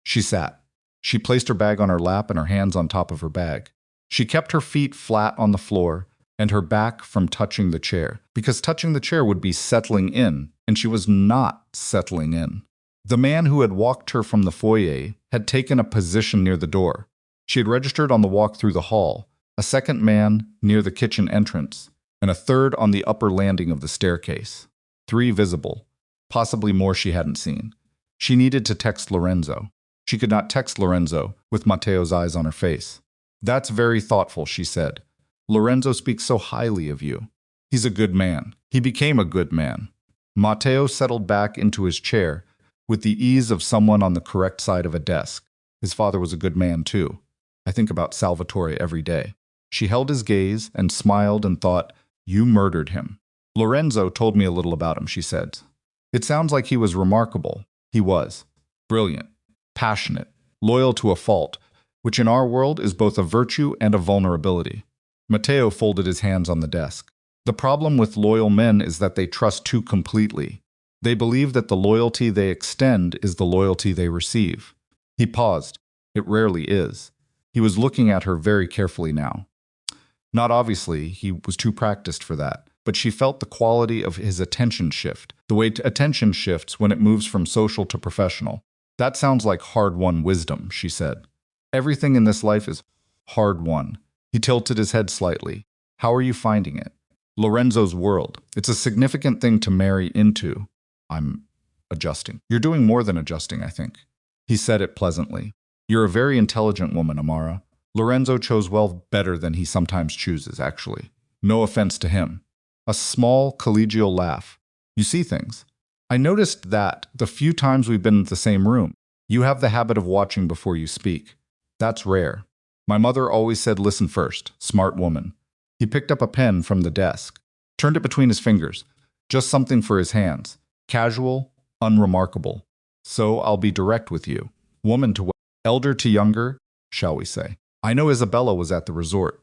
She sat. She placed her bag on her lap and her hands on top of her bag. She kept her feet flat on the floor and her back from touching the chair, because touching the chair would be settling in, and she was not settling in. The man who had walked her from the foyer had taken a position near the door. She had registered on the walk through the hall, a second man near the kitchen entrance, and a third on the upper landing of the staircase. 3 visible, possibly more she hadn't seen. She needed to text Lorenzo. She could not text Lorenzo with Matteo's eyes on her face. "That's very thoughtful," she said. "Lorenzo speaks so highly of you. He's a good man. He became a good man." Matteo settled back into his chair with the ease of someone on the correct side of a desk. His father was a good man, too. "I think about Salvatore every day." She held his gaze and smiled and thought, "You murdered him." "Lorenzo told me a little about him," she said. "It sounds like he was remarkable." He was. Brilliant, passionate, loyal to a fault, which in our world is both a virtue and a vulnerability. Matteo folded his hands on the desk. "The problem with loyal men is that they trust too completely. They believe that the loyalty they extend is the loyalty they receive." He paused. "It rarely is. He was looking at her very carefully now. Not obviously, he was too practiced for that, but she felt the quality of his attention shift, the way attention shifts when it moves from social to professional. That sounds like hard-won wisdom, she said. Everything in this life is hard-won. He tilted his head slightly. How are you finding it? Lorenzo's world. It's a significant thing to marry into. I'm adjusting. You're doing more than adjusting, I think. He said it pleasantly. You're a very intelligent woman, Amara. Lorenzo chose well better than he sometimes chooses, actually. No offense to him. A small, collegial laugh. You see things. I noticed that the few times we've been in the same room. You have the habit of watching before you speak. That's rare. My mother always said listen first. Smart woman. He picked up a pen from the desk, turned it between his fingers. Just something for his hands. Casual, unremarkable. So I'll be direct with you. Woman to elder to younger, shall we say. I know Isabella was at the resort.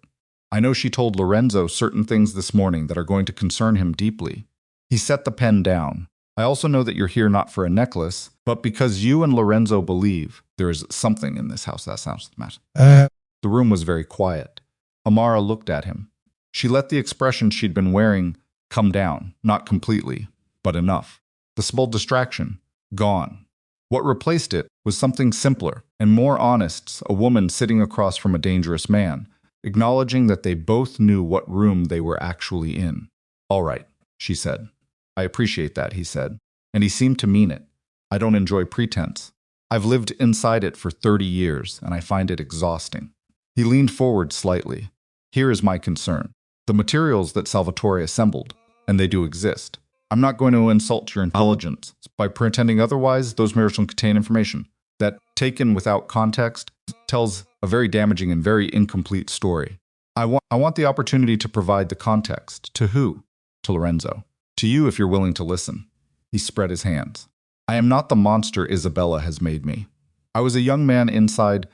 I know she told Lorenzo certain things this morning that are going to concern him deeply. He set the pen down. I also know that you're here not for a necklace, but because you and Lorenzo believe there is something in this house. That sounds mad. The room was very quiet. Amara looked at him. She let the expression she'd been wearing come down, not completely, but enough. The small distraction, gone. What replaced it was something simpler and more honest, a woman sitting across from a dangerous man, acknowledging that they both knew what room they were actually in. All right, she said. I appreciate that, he said, and he seemed to mean it. I don't enjoy pretense. I've lived inside it for 30 years, and I find it exhausting. He leaned forward slightly. Here is my concern. The materials that Salvatore assembled, and they do exist. I'm not going to insult your intelligence by pretending otherwise. Those materials contain information that, taken without context, tells a very damaging and very incomplete story. I want the opportunity to provide the context. To who? To Lorenzo. To you if you're willing to listen. He spread his hands. I am not the monster Isabella has made me. I was a young man inside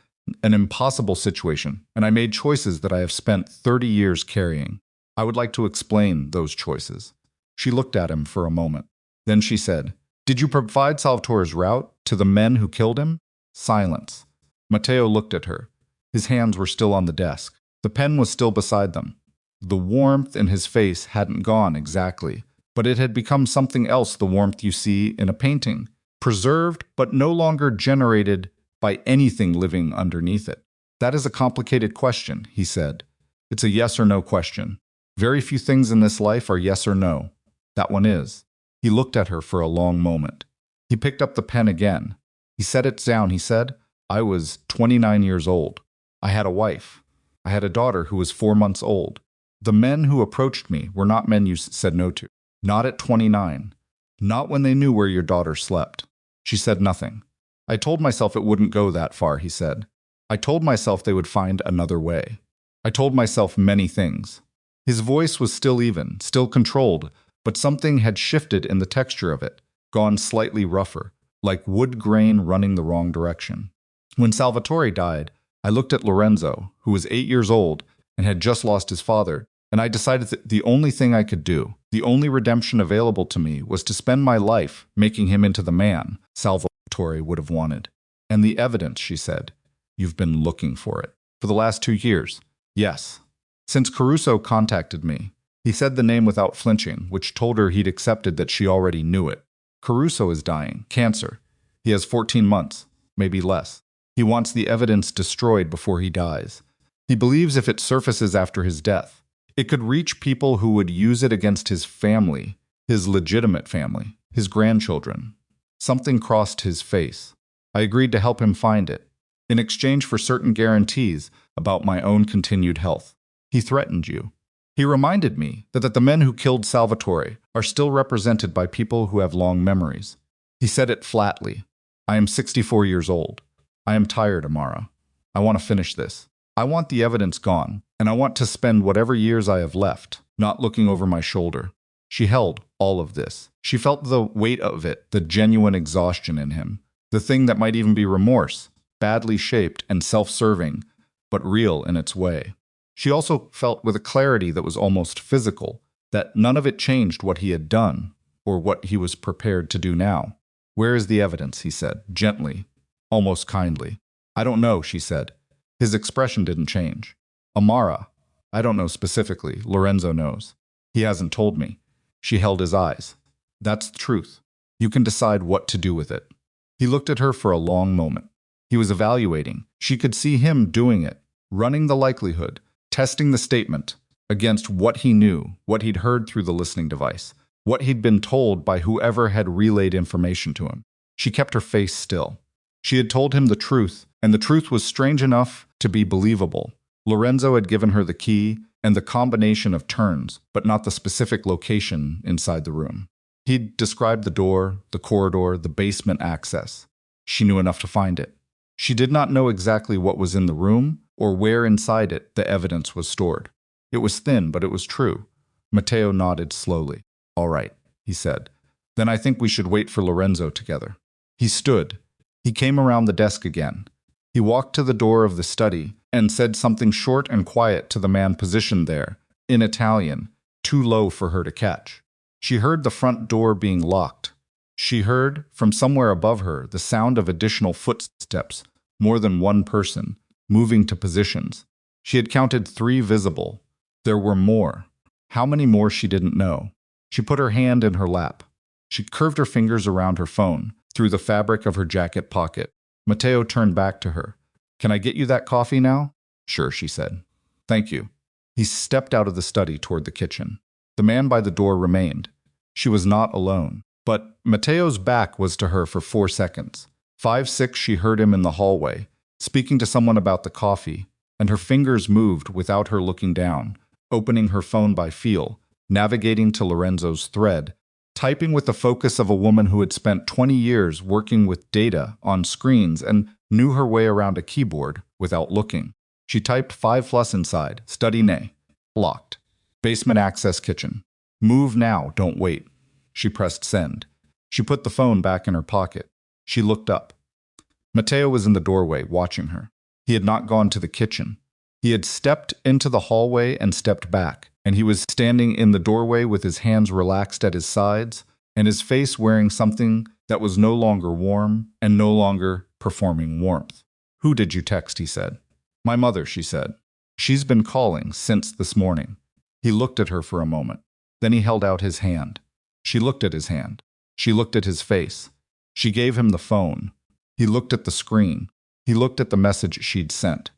an impossible situation, and I made choices that I have spent 30 years carrying. I would like to explain those choices. She looked at him for a moment. Then she said, Did you provide Salvatore's route to the men who killed him? Silence. Matteo looked at her. His hands were still on the desk. The pen was still beside them. The warmth in his face hadn't gone exactly, but it had become something else, the warmth you see in a painting, preserved but no longer generated by anything living underneath it. That is a complicated question, he said. It's a yes or no question. Very few things in this life are yes or no. That one is. He looked at her for a long moment. He picked up the pen again. He set it down. He said, I was 29 years old. I had a wife. I had a daughter who was 4 months old. The men who approached me were not men you said no to. Not at 29. Not when they knew where your daughter slept. She said nothing. I told myself it wouldn't go that far, he said. I told myself they would find another way. I told myself many things. His voice was still even, still controlled, but something had shifted in the texture of it, gone slightly rougher, like wood grain running the wrong direction. When Salvatore died, I looked at Lorenzo, who was 8 years old and had just lost his father, and I decided that the only thing I could do, the only redemption available to me, was to spend my life making him into the man Salvatore would have wanted. And the evidence, she said, you've been looking for it. For the last 2 years. Yes. Since Caruso contacted me, he said the name without flinching, which told her he'd accepted that she already knew it. Caruso is dying. Cancer. He has 14 months, maybe less. He wants the evidence destroyed before he dies. He believes if it surfaces after his death, it could reach people who would use it against his family, his legitimate family, his grandchildren. Something crossed his face. I agreed to help him find it, in exchange for certain guarantees about my own continued health. He threatened you. He reminded me that the men who killed Salvatore are still represented by people who have long memories. He said it flatly. I am 64 years old. I am tired, Amara. I want to finish this. I want the evidence gone, and I want to spend whatever years I have left, not looking over my shoulder. She held all of this. She felt the weight of it, the genuine exhaustion in him, the thing that might even be remorse, badly shaped and self-serving, but real in its way. She also felt with a clarity that was almost physical, that none of it changed what he had done, or what he was prepared to do now. Where is the evidence, he said, gently, almost kindly. I don't know, she said. His expression didn't change. Amara, I don't know specifically. Lorenzo knows. He hasn't told me. She held his eyes. That's the truth. You can decide what to do with it. He looked at her for a long moment. He was evaluating. She could see him doing it, running the likelihood, testing the statement against what he knew, what he'd heard through the listening device, what he'd been told by whoever had relayed information to him. She kept her face still. She had told him the truth, and the truth was strange enough to be believable. Lorenzo had given her the key and the combination of turns, but not the specific location inside the room. He'd described the door, the corridor, the basement access. She knew enough to find it. She did not know exactly what was in the room or where inside it the evidence was stored. It was thin, but it was true. Matteo nodded slowly. All right, he said. Then I think we should wait for Lorenzo together. He stood. He came around the desk again. He walked to the door of the study and said something short and quiet to the man positioned there, in Italian, too low for her to catch. She heard the front door being locked. She heard, from somewhere above her, the sound of additional footsteps, more than one person, moving to positions. She had counted 3 visible. There were more. How many more she didn't know. She put her hand in her lap. She curved her fingers around her phone, through the fabric of her jacket pocket. Matteo turned back to her. Can I get you that coffee now? Sure, she said. Thank you. He stepped out of the study toward the kitchen. The man by the door remained. She was not alone. But Matteo's back was to her for 4 seconds. 5, 6, she heard him in the hallway, speaking to someone about the coffee, and her fingers moved without her looking down, opening her phone by feel, navigating to Lorenzo's thread, typing with the focus of a woman who had spent 20 years working with data on screens and knew her way around a keyboard without looking. She typed 5 plus inside, study nay, locked, basement access kitchen. Move now, don't wait. She pressed send. She put the phone back in her pocket. She looked up. Matteo was in the doorway, watching her. He had not gone to the kitchen. He had stepped into the hallway and stepped back, and he was standing in the doorway with his hands relaxed at his sides and his face wearing something that was no longer warm and no longer performing warmth. Who did you text? He said. My mother, she said. She's been calling since this morning. He looked at her for a moment. Then he held out his hand. She looked at his hand. She looked at his face. She gave him the phone. He looked at the screen. He looked at the message she'd sent.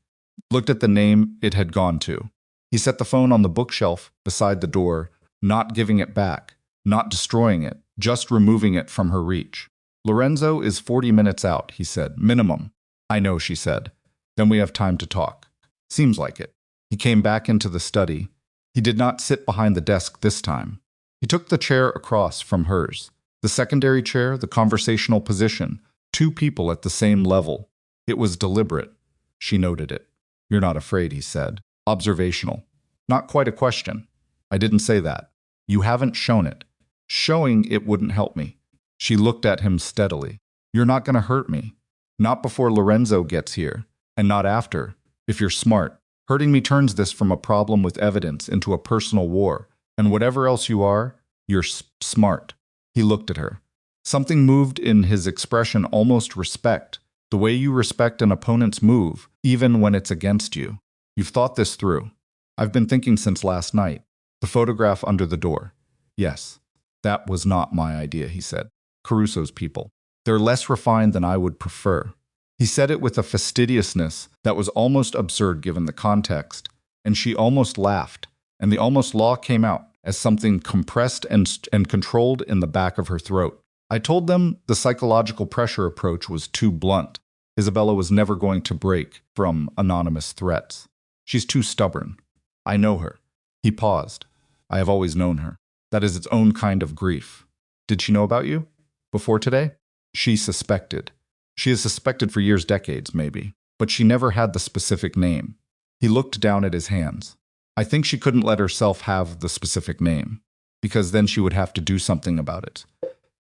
Looked at the name it had gone to. He set the phone on the bookshelf beside the door, not giving it back, not destroying it, just removing it from her reach. Lorenzo is 40 minutes out, he said. Minimum. I know, she said. Then we have time to talk. Seems like it. He came back into the study. He did not sit behind the desk this time. He took the chair across from hers. The secondary chair, the conversational position, 2 people at the same level. It was deliberate. She noted it. You're not afraid, he said. Observational. Not quite a question. I didn't say that. You haven't shown it. Showing it wouldn't help me. She looked at him steadily. You're not going to hurt me. Not before Lorenzo gets here. And not after. If you're smart. Hurting me turns this from a problem with evidence into a personal war. And whatever else you are, you're smart. He looked at her. Something moved in his expression, almost respect. The way you respect an opponent's move, even when it's against you. You've thought this through. I've been thinking since last night. The photograph under the door. Yes, that was not my idea, he said. Caruso's people. They're less refined than I would prefer. He said it with a fastidiousness that was almost absurd given the context, and she almost laughed, and the almost law came out as something compressed and controlled in the back of her throat. I told them the psychological pressure approach was too blunt. Isabella was never going to break from anonymous threats. She's too stubborn. I know her. He paused. I have always known her. That is its own kind of grief. Did she know about you? Before today? She suspected. She has suspected for years, decades, maybe. But she never had the specific name. He looked down at his hands. I think she couldn't let herself have the specific name, because then she would have to do something about it.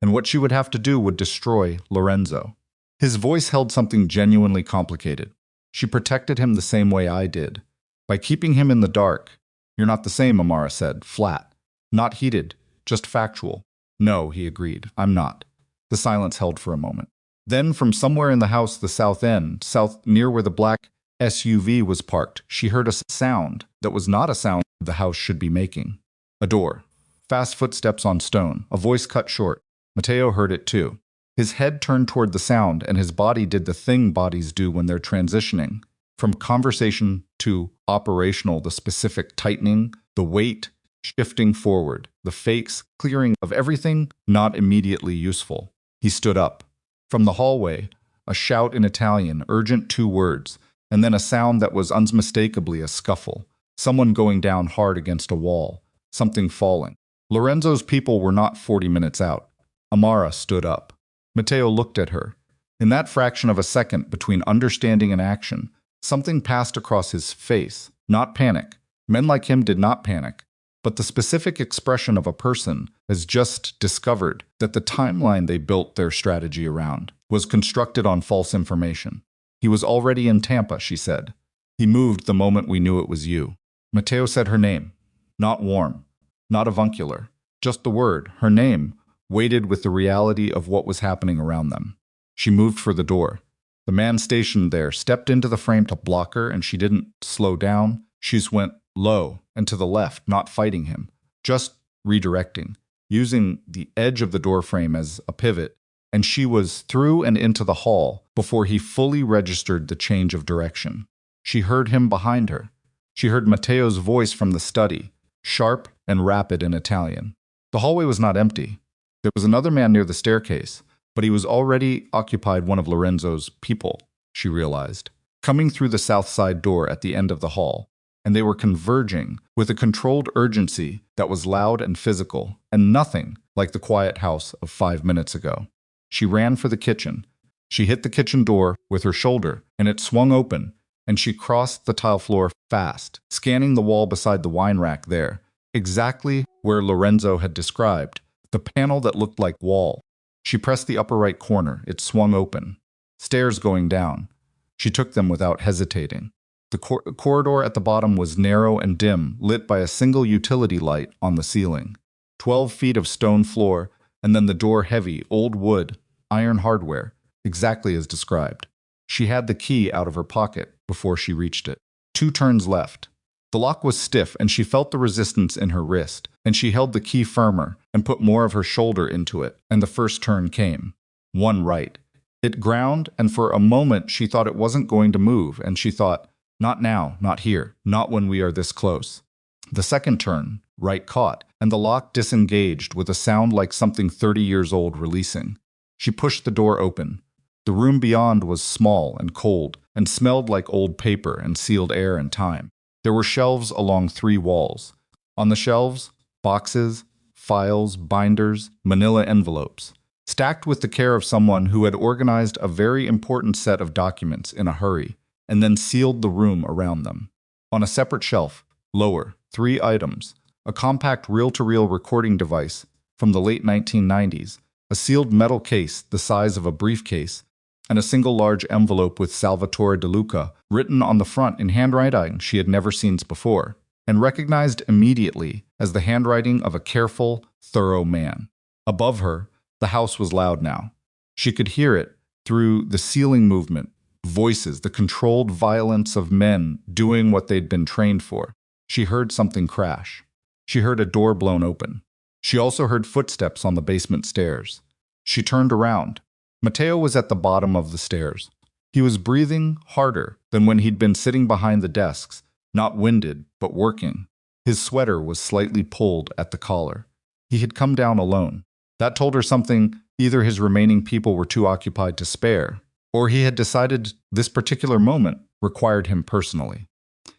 And what she would have to do would destroy Lorenzo. His voice held something genuinely complicated. She protected him the same way I did. By keeping him in the dark. You're not the same, Amara said, flat. Not heated, just factual. No, he agreed, I'm not. The silence held for a moment. Then from somewhere in the house, the south end, near where the black SUV was parked, she heard a sound that was not a sound the house should be making. A door. Fast footsteps on stone. A voice cut short. Mateo heard it too. His head turned toward the sound, and his body did the thing bodies do when they're transitioning. From conversation to operational, the specific tightening, the weight shifting forward, the fakes clearing of everything not immediately useful. He stood up. From the hallway, a shout in Italian, urgent 2 words, and then a sound that was unmistakably a scuffle. Someone going down hard against a wall. Something falling. Lorenzo's people were not 40 minutes out. Amara stood up. Mateo looked at her. In that fraction of a second between understanding and action, something passed across his face. Not panic. Men like him did not panic. But the specific expression of a person has just discovered that the timeline they built their strategy around was constructed on false information. He was already in Tampa, she said. He moved the moment we knew it was you. Mateo said her name. Not warm. Not avuncular. Just the word, her name, weighted with the reality of what was happening around them. She moved for the door. The man stationed there stepped into the frame to block her, and she didn't slow down. She just went low and to the left, not fighting him, just redirecting, using the edge of the door frame as a pivot, and she was through and into the hall before he fully registered the change of direction. She heard him behind her. She heard Mateo's voice from the study, sharp and rapid in Italian. The hallway was not empty. There was another man near the staircase, but he was already occupied one of Lorenzo's people, she realized, coming through the south side door at the end of the hall, and they were converging with a controlled urgency that was loud and physical, and nothing like the quiet house of 5 minutes ago. She ran for the kitchen. She hit the kitchen door with her shoulder, and it swung open, and she crossed the tile floor fast, scanning the wall beside the wine rack there, exactly where Lorenzo had described, the panel that looked like wall. She pressed the upper right corner. It swung open. Stairs going down. She took them without hesitating. The corridor at the bottom was narrow and dim, lit by a single utility light on the ceiling. 12 feet of stone floor, and then the door heavy, old wood, iron hardware, exactly as described. She had the key out of her pocket before she reached it. 2 turns left. The lock was stiff, and she felt the resistance in her wrist, and she held the key firmer and put more of her shoulder into it, and the first turn came. 1 right. It ground, and for a moment she thought it wasn't going to move, and she thought, not now, not here, not when we are this close. The second turn, right caught, and the lock disengaged with a sound like something 30 years old releasing. She pushed the door open. The room beyond was small and cold, and smelled like old paper and sealed air and time. There were shelves along 3 walls. On the shelves, boxes, files, binders, manila envelopes, stacked with the care of someone who had organized a very important set of documents in a hurry, and then sealed the room around them. On a separate shelf, lower, 3 items, a compact reel-to-reel recording device from the late 1990s, a sealed metal case the size of a briefcase, and a single large envelope with Salvatore De Luca written on the front in handwriting she had never seen before, and recognized immediately as the handwriting of a careful, thorough man. Above her, the house was loud now. She could hear it through the ceiling movement, voices, the controlled violence of men doing what they'd been trained for. She heard something crash. She heard a door blown open. She also heard footsteps on the basement stairs. She turned around. Mateo was at the bottom of the stairs. He was breathing harder than when he'd been sitting behind the desks, not winded, but working. His sweater was slightly pulled at the collar. He had come down alone. That told her something: either his remaining people were too occupied to spare, or he had decided this particular moment required him personally.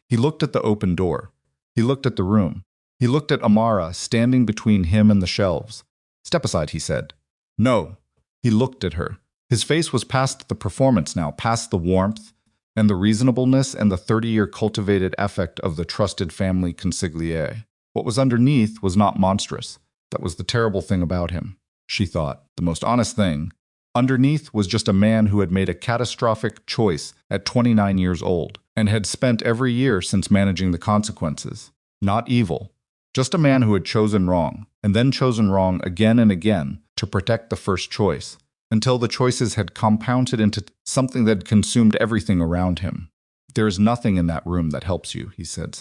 He looked at the open door. He looked at the room. He looked at Amara standing between him and the shelves. "Step aside," he said. "No." He looked at her. His face was past the performance now, past the warmth and the reasonableness and the 30-year cultivated affect of the trusted family consigliere. What was underneath was not monstrous. That was the terrible thing about him, she thought, the most honest thing. Underneath was just a man who had made a catastrophic choice at 29 years old and had spent every year since managing the consequences. Not evil, just a man who had chosen wrong, and then chosen wrong again and again to protect the first choice, until the choices had compounded into something that consumed everything around him. There is nothing in that room that helps you, he said.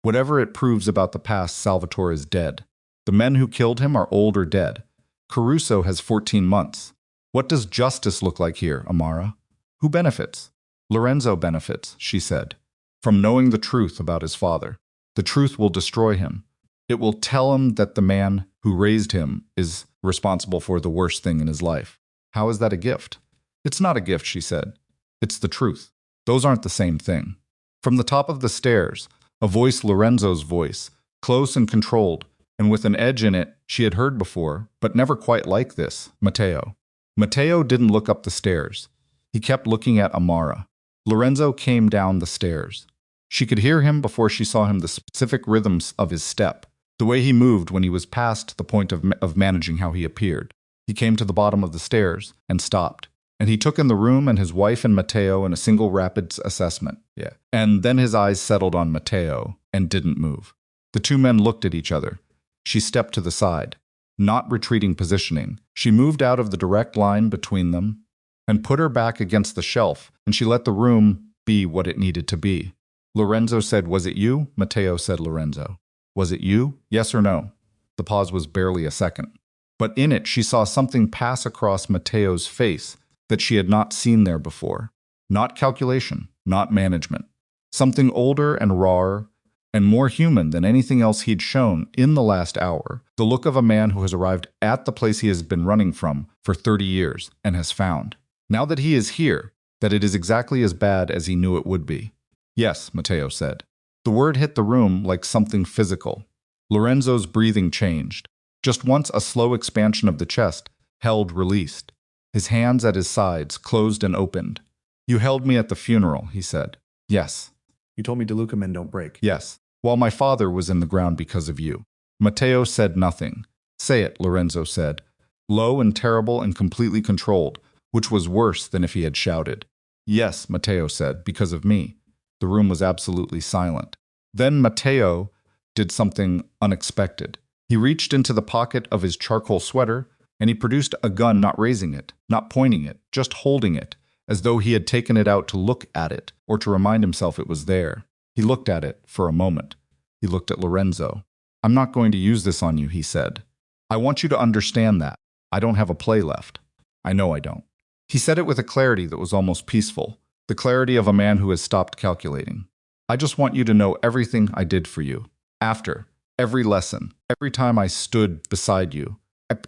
Whatever it proves about the past, Salvatore is dead. The men who killed him are old or dead. Caruso has 14 months. What does justice look like here, Amara? Who benefits? Lorenzo benefits, she said, from knowing the truth about his father. The truth will destroy him. It will tell him that the man who raised him is responsible for the worst thing in his life. How is that a gift? It's not a gift, she said. It's the truth. Those aren't the same thing. From the top of the stairs, a voice, Lorenzo's voice, close and controlled, and with an edge in it she had heard before, but never quite like this, Matteo. Matteo didn't look up the stairs. He kept looking at Amara. Lorenzo came down the stairs. She could hear him before she saw him, the specific rhythms of his step, the way he moved when he was past the point of managing how he appeared. He came to the bottom of the stairs and stopped. And he took in the room and his wife and Matteo in a single rapid assessment. And then his eyes settled on Matteo and didn't move. The two men looked at each other. She stepped to the side, not retreating positioning. She moved out of the direct line between them and put her back against the shelf, and she let the room be what it needed to be. Lorenzo said, "Was it you?" Matteo said, "Lorenzo. Was it you? Yes or no?" The pause was barely a second. But in it, she saw something pass across Matteo's face that she had not seen there before. Not calculation, not management. Something older and rawer and more human than anything else he'd shown in the last hour. The look of a man who has arrived at the place he has been running from for 30 years and has found, now that he is here, that it is exactly as bad as he knew it would be. "Yes," Matteo said. The word hit the room like something physical. Lorenzo's breathing changed. Just once, a slow expansion of the chest, held released. His hands at his sides closed and opened. "You held me at the funeral," he said. "Yes." "You told me DeLuca men don't break." "Yes. While my father was in the ground because of you." Matteo said nothing. "Say it," Lorenzo said, low and terrible and completely controlled, which was worse than if he had shouted. "Yes," Matteo said, "because of me." The room was absolutely silent. Then Matteo did something unexpected. He reached into the pocket of his charcoal sweater, and he produced a gun, not raising it, not pointing it, just holding it, as though he had taken it out to look at it, or to remind himself it was there. He looked at it for a moment. He looked at Lorenzo. "I'm not going to use this on you," he said. "I want you to understand that. I don't have a play left. I know I don't." He said it with a clarity that was almost peaceful, the clarity of a man who has stopped calculating. "I just want you to know everything I did for you. After, every lesson, every time I stood beside you,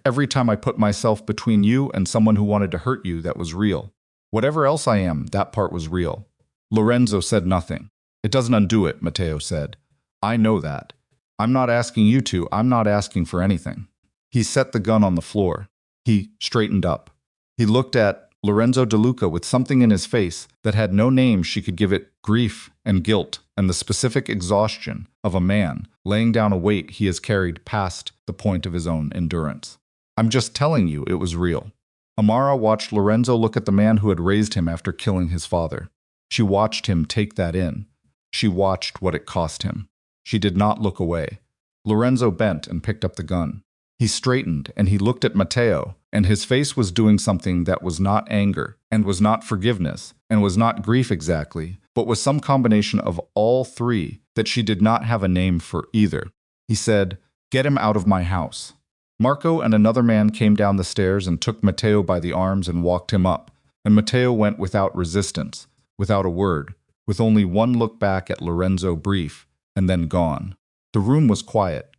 every time I put myself between you and someone who wanted to hurt you, that was real. Whatever else I am, that part was real." Lorenzo said nothing. "It doesn't undo it," Matteo said. "I know that. I'm not asking you to. I'm not asking for anything." He set the gun on the floor. He straightened up. He looked at Lorenzo DeLuca with something in his face that had no name. She could give it grief and guilt and the specific exhaustion of a man laying down a weight he has carried past the point of his own endurance. "I'm just telling you it was real." Amara watched Lorenzo look at the man who had raised him after killing his father. She watched him take that in. She watched what it cost him. She did not look away. Lorenzo bent and picked up the gun. He straightened and he looked at Matteo, and his face was doing something that was not anger, and was not forgiveness, and was not grief exactly, but was some combination of all three that she did not have a name for either. He said, "Get him out of my house." Marco and another man came down the stairs and took Matteo by the arms and walked him up, and Matteo went without resistance, without a word, with only one look back at Lorenzo, brief, and then gone. The room was quiet.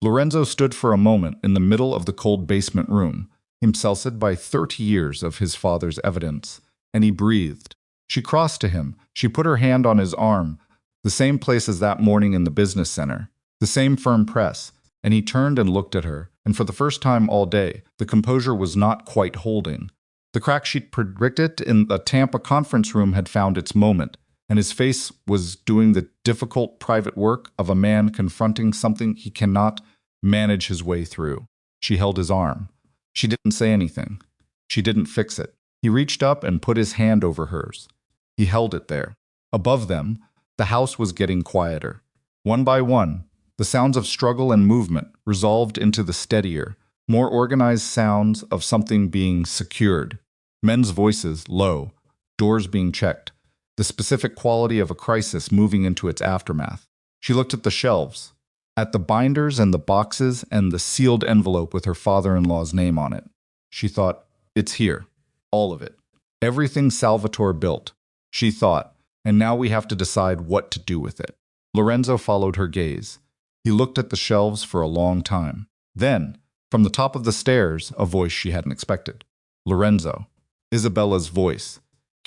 Lorenzo stood for a moment in the middle of the cold basement room, himselted by 30 years of his father's evidence, and he breathed. She crossed to him. She put her hand on his arm, the same place as that morning in the business center, the same firm press, and he turned and looked at her, and for the first time all day, the composure was not quite holding. The crack she'd predicted in the Tampa conference room had found its moment, and his face was doing the difficult private work of a man confronting something he cannot manage his way through. She held his arm. She didn't say anything. She didn't fix it. He reached up and put his hand over hers. He held it there. Above them, the house was getting quieter. One by one, the sounds of struggle and movement resolved into the steadier, more organized sounds of something being secured. Men's voices, low, doors being checked, the specific quality of a crisis moving into its aftermath. She looked at the shelves, at the binders and the boxes and the sealed envelope with her father-in-law's name on it. She thought, it's here. All of it. Everything Salvatore built. She thought, and now we have to decide what to do with it. Lorenzo followed her gaze. He looked at the shelves for a long time. Then, from the top of the stairs, a voice she hadn't expected. Lorenzo. Isabella's voice.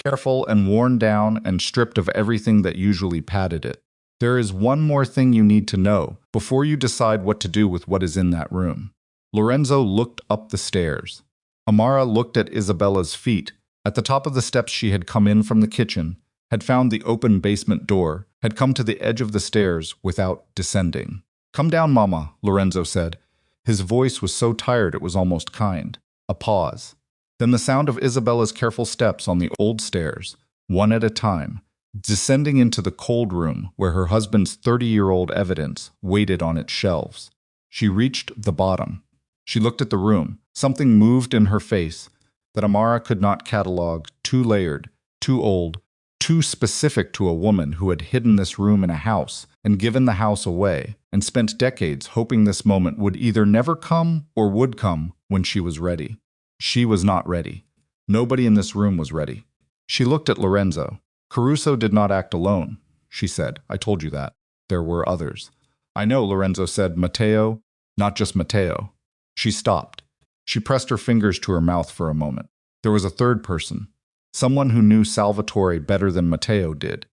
Careful and worn down and stripped of everything that usually padded it. There is one more thing you need to know before you decide what to do with what is in that room. Lorenzo looked up the stairs. Amara looked at Isabella's feet. At the top of the steps she had come in from the kitchen, had found the open basement door, had come to the edge of the stairs without descending. Come down, Mama, Lorenzo said. His voice was so tired it was almost kind. A pause. Then the sound of Isabella's careful steps on the old stairs, one at a time, descending into the cold room where her husband's 30-year-old evidence waited on its shelves. She reached the bottom. She looked at the room. Something moved in her face that Amara could not catalog, too layered, too old, too specific to a woman who had hidden this room in a house and given the house away and spent decades hoping this moment would either never come or would come when she was ready. She was not ready. Nobody in this room was ready. She looked at Lorenzo. Caruso did not act alone, she said. I told you that. There were others. I know, Lorenzo said. Matteo, not just Matteo. She stopped. She pressed her fingers to her mouth for a moment. There was a third person. Someone who knew Salvatore better than Matteo did.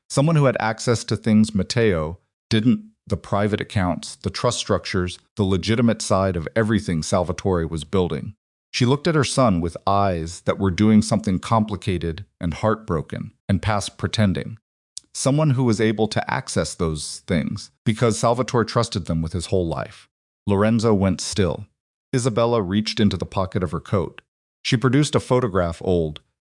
Someone who had access to things Matteo didn't, the private accounts, the trust structures, the legitimate side of everything Salvatore was building. She looked at her son with eyes that were doing something complicated and heartbroken and past pretending. Someone who was able to access those things because Salvatore trusted them with his whole life. Lorenzo went still. Isabella reached into the pocket of her coat. She produced a photograph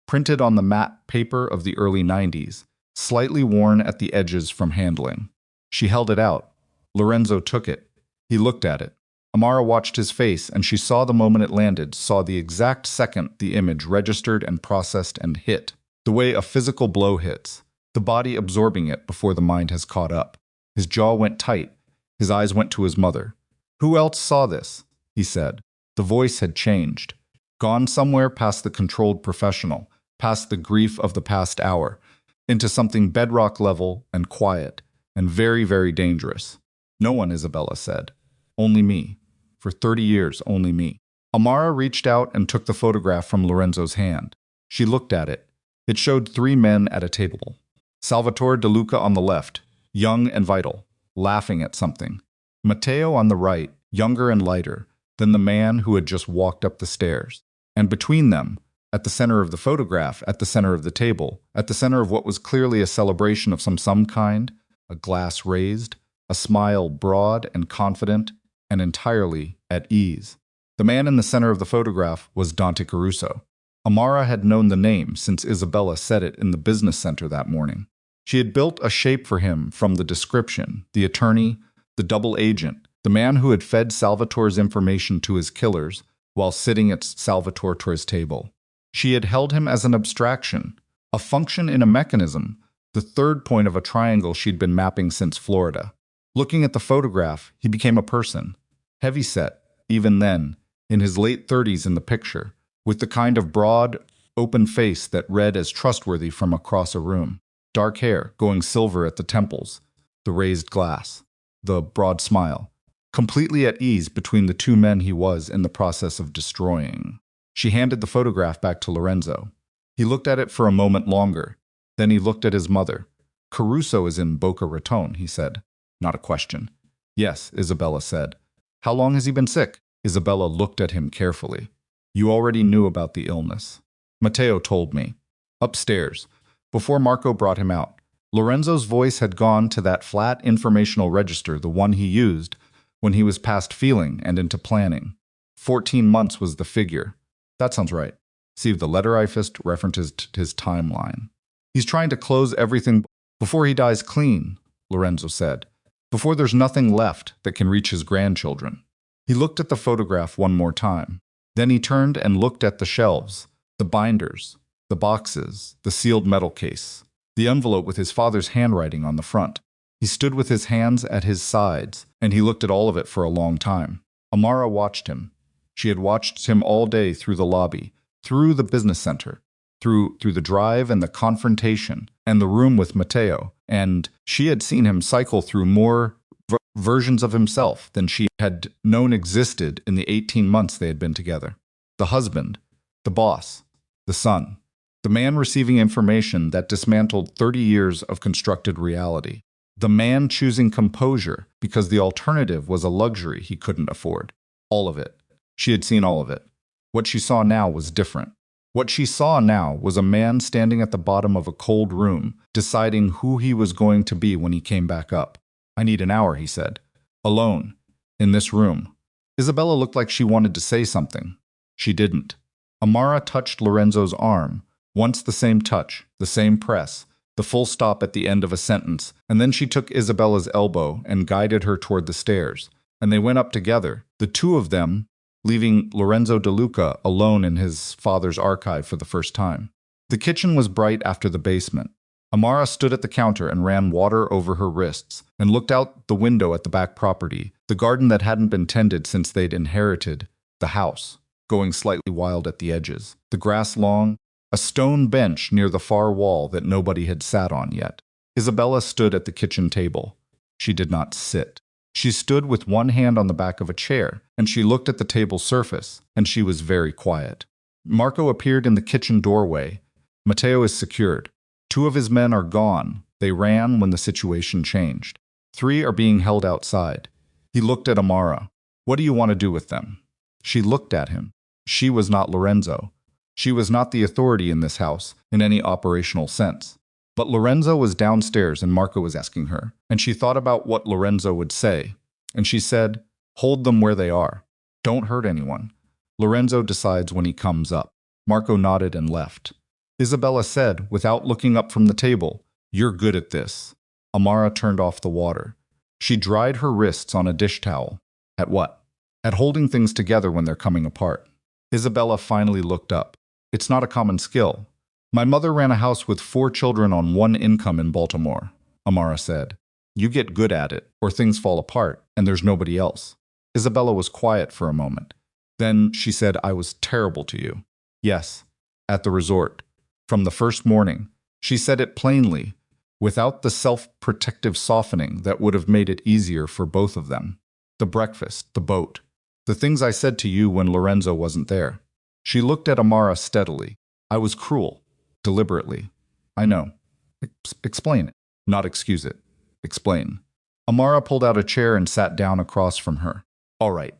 printed on the matte paper of the early 90s, slightly worn at the edges from handling. She held it out. Lorenzo took it. He looked at it. Amara watched his face, and she saw the moment it landed, saw the exact second the image registered and processed and hit. The way a physical blow hits, the body absorbing it before the mind has caught up. His jaw went tight. His eyes went to his mother. Who else saw this? He said. The voice had changed. Gone somewhere past the controlled professional, past the grief of the past hour, into something bedrock level and quiet, and very, very dangerous. No one, Isabella said. Only me. For 30 years, only me. Amara reached out and took the photograph from Lorenzo's hand. She looked at it. It showed 3 men at a table. Salvatore De Luca on the left, young and vital, laughing at something. Matteo on the right, younger and lighter than the man who had just walked up the stairs. And between them, at the center of the photograph, at the center of the table, at the center of what was clearly a celebration of some kind, a glass raised, a smile broad and confident and entirely at ease. The man in the center of the photograph was Dante Caruso. Amara had known the name since Isabella said it in the business center that morning. She had built a shape for him from the description, the attorney, the double agent, the man who had fed Salvatore's information to his killers while sitting at Salvatore's table. She had held him as an abstraction, a function in a mechanism, the third point of a triangle she'd been mapping since Florida. Looking at the photograph, he became a person, heavyset, even then, in his late 30s in the picture, with the kind of broad, open face that read as trustworthy from across a room. Dark hair, going silver at the temples, the raised glass, the broad smile. Completely at ease between the 2 men he was in the process of destroying. She handed the photograph back to Lorenzo. He looked at it for a moment longer. Then he looked at his mother. Caruso is in Boca Raton, he said. Not a question. Yes, Isabella said. How long has he been sick? Isabella looked at him carefully. You already knew about the illness. Matteo told me. Upstairs, before Marco brought him out. Lorenzo's voice had gone to that flat informational register, the one he used when he was past feeling and into planning. 14 months was the figure. That sounds right. See, the letter I just referenced his timeline. He's trying to close everything before he dies clean, Lorenzo said. Before there's nothing left that can reach his grandchildren. He looked at the photograph one more time. Then he turned and looked at the shelves, the binders, The boxes, the sealed metal case, the envelope with his father's handwriting on the front. He stood with his hands at his sides, and he looked at all of it for a long time. Amara watched him. She had watched him all day through the lobby, through the business center, through the drive and the confrontation, and the room with Matteo, and she had seen him cycle through more versions of himself than she had known existed in the 18 months they had been together. The husband, the boss, the son, the man receiving information that dismantled 30 years of constructed reality. The man choosing composure because the alternative was a luxury he couldn't afford. All of it. She had seen all of it. What she saw now was different. What she saw now was a man standing at the bottom of a cold room, deciding who he was going to be when he came back up. "I need an hour," he said. "Alone. In this room." Isabella looked like she wanted to say something. She didn't. Amara touched Lorenzo's arm. Once the same touch, the same press, the full stop at the end of a sentence, and then she took Isabella's elbow and guided her toward the stairs. And they went up together, the two of them, leaving Lorenzo De Luca alone in his father's archive for the first time. The kitchen was bright after the basement. Amara stood at the counter and ran water over her wrists and looked out the window at the back property, the garden that hadn't been tended since they'd inherited the house, going slightly wild at the edges, the grass long, a stone bench near the far wall that nobody had sat on yet. Isabella stood at the kitchen table. She did not sit. She stood with one hand on the back of a chair, and she looked at the table's surface, and she was very quiet. Marco appeared in the kitchen doorway. Matteo is secured. 2 of his men are gone. They ran when the situation changed. 3 are being held outside. He looked at Amara. "What do you want to do with them?" She looked at him. She was not Lorenzo. She was not the authority in this house in any operational sense. But Lorenzo was downstairs and Marco was asking her, and she thought about what Lorenzo would say, and she said, "Hold them where they are. Don't hurt anyone. Lorenzo decides when he comes up." Marco nodded and left. Isabella said, without looking up from the table, "You're good at this." Amara turned off the water. She dried her wrists on a dish towel. At what? At holding things together when they're coming apart. Isabella finally looked up. "It's not a common skill. My mother ran a house with 4 children on 1 income in Baltimore," Amara said. "You get good at it, or things fall apart, and there's nobody else." Isabella was quiet for a moment. Then she said, "I was terrible to you." "Yes, at the resort. From the first morning." She said it plainly, without the self-protective softening that would have made it easier for both of them. "The breakfast, the boat, the things I said to you when Lorenzo wasn't there." She looked at Amara steadily. "I was cruel. Deliberately. I know." Explain it. Not excuse it. Explain." Amara pulled out a chair and sat down across from her. "All right."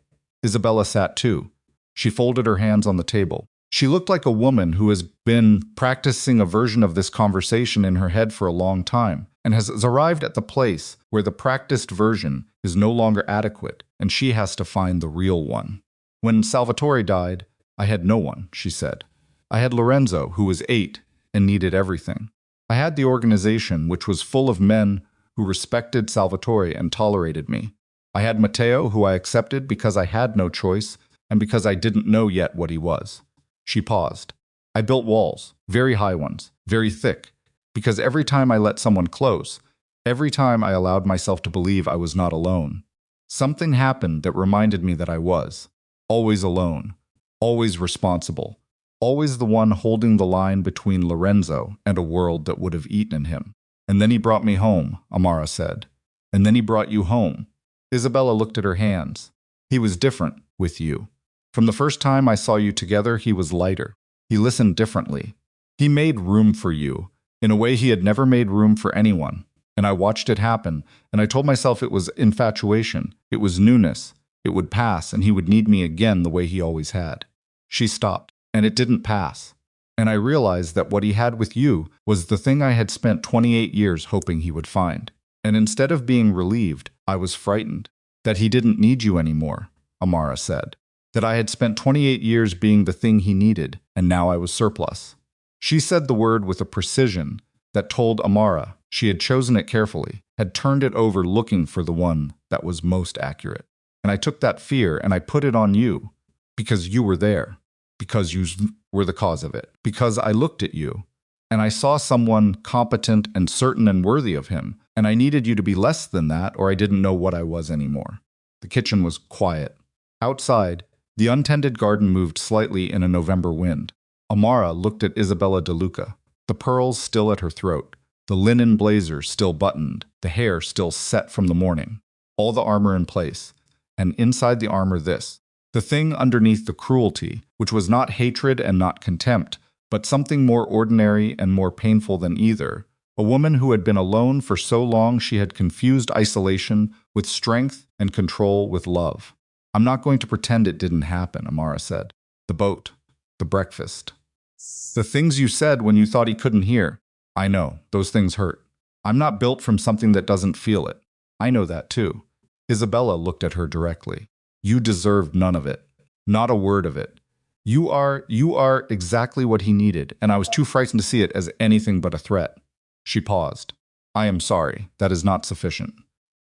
Isabella sat too. She folded her hands on the table. She looked like a woman who has been practicing a version of this conversation in her head for a long time and has arrived at the place where the practiced version is no longer adequate and she has to find the real one. "When Salvatore died, I had no one," she said. "I had Lorenzo, who was 8 and needed everything. I had the organization, which was full of men who respected Salvatore and tolerated me. I had Matteo, who I accepted because I had no choice and because I didn't know yet what he was." She paused. "I built walls, very high ones, very thick, because every time I let someone close, every time I allowed myself to believe I was not alone, something happened that reminded me that I was. Always alone, always responsible, always the one holding the line between Lorenzo and a world that would have eaten him. And then he brought me home," Amara said. "And then he brought you home." Isabella looked at her hands. "He was different with you. From the first time I saw you together, he was lighter. He listened differently. He made room for you, in a way he had never made room for anyone. And I watched it happen, and I told myself it was infatuation, it was newness, it would pass, and he would need me again the way he always had." She stopped, and it didn't pass. And I realized that what he had with you was the thing I had spent 28 years hoping he would find. And instead of being relieved, I was frightened. "That he didn't need you anymore," Amara said. "That I had spent 28 years being the thing he needed, and now I was surplus." She said the word with a precision that told Amara she had chosen it carefully, had turned it over looking for the one that was most accurate. "And I took that fear and I put it on you, because you were there, because you were the cause of it. Because I looked at you, and I saw someone competent and certain and worthy of him, and I needed you to be less than that, or I didn't know what I was anymore. The kitchen was quiet. Outside, the untended garden moved slightly in a November wind. Amara looked at Isabella DeLuca, the pearls still at her throat, the linen blazer still buttoned, the hair still set from the morning, all the armor in place, and inside the armor this, the thing underneath the cruelty, which was not hatred and not contempt, but something more ordinary and more painful than either, a woman who had been alone for so long she had confused isolation with strength and control with love. I'm not going to pretend it didn't happen, Amara said. The boat, the breakfast, the things you said when you thought he couldn't hear. I know, those things hurt. I'm not built from something that doesn't feel it. I know that too. Isabella looked at her directly. You deserved none of it. Not a word of it. You are exactly what he needed, and I was too frightened to see it as anything but a threat. She paused. I am sorry. That is not sufficient.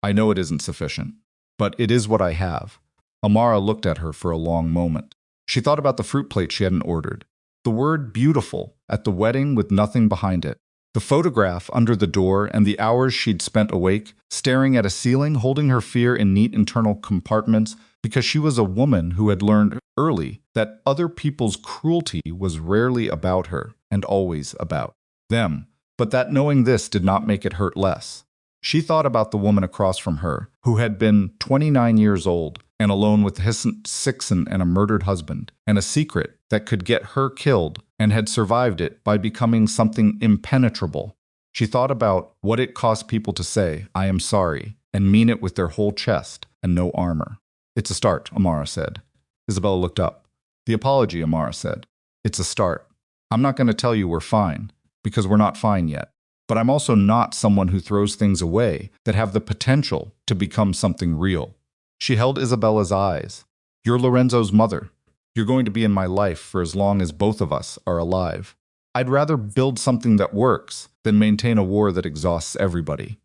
I know it isn't sufficient. But it is what I have. Amara looked at her for a long moment. She thought about the fruit plate she hadn't ordered. The word beautiful at the wedding with nothing behind it. The photograph under the door and the hours she'd spent awake, staring at a ceiling, holding her fear in neat internal compartments, because she was a woman who had learned early that other people's cruelty was rarely about her and always about them, but that knowing this did not make it hurt less. She thought about the woman across from her, who had been 29 years old and alone with Sixon and a murdered husband, and a secret that could get her killed, and had survived it by becoming something impenetrable. She thought about what it cost people to say, I am sorry, and mean it with their whole chest and no armor. It's a start, Amara said. Isabella looked up. The apology, Amara said. It's a start. I'm not going to tell you we're fine, because we're not fine yet. But I'm also not someone who throws things away that have the potential to become something real. She held Isabella's eyes. You're Lorenzo's mother. You're going to be in my life for as long as both of us are alive. I'd rather build something that works than maintain a war that exhausts everybody.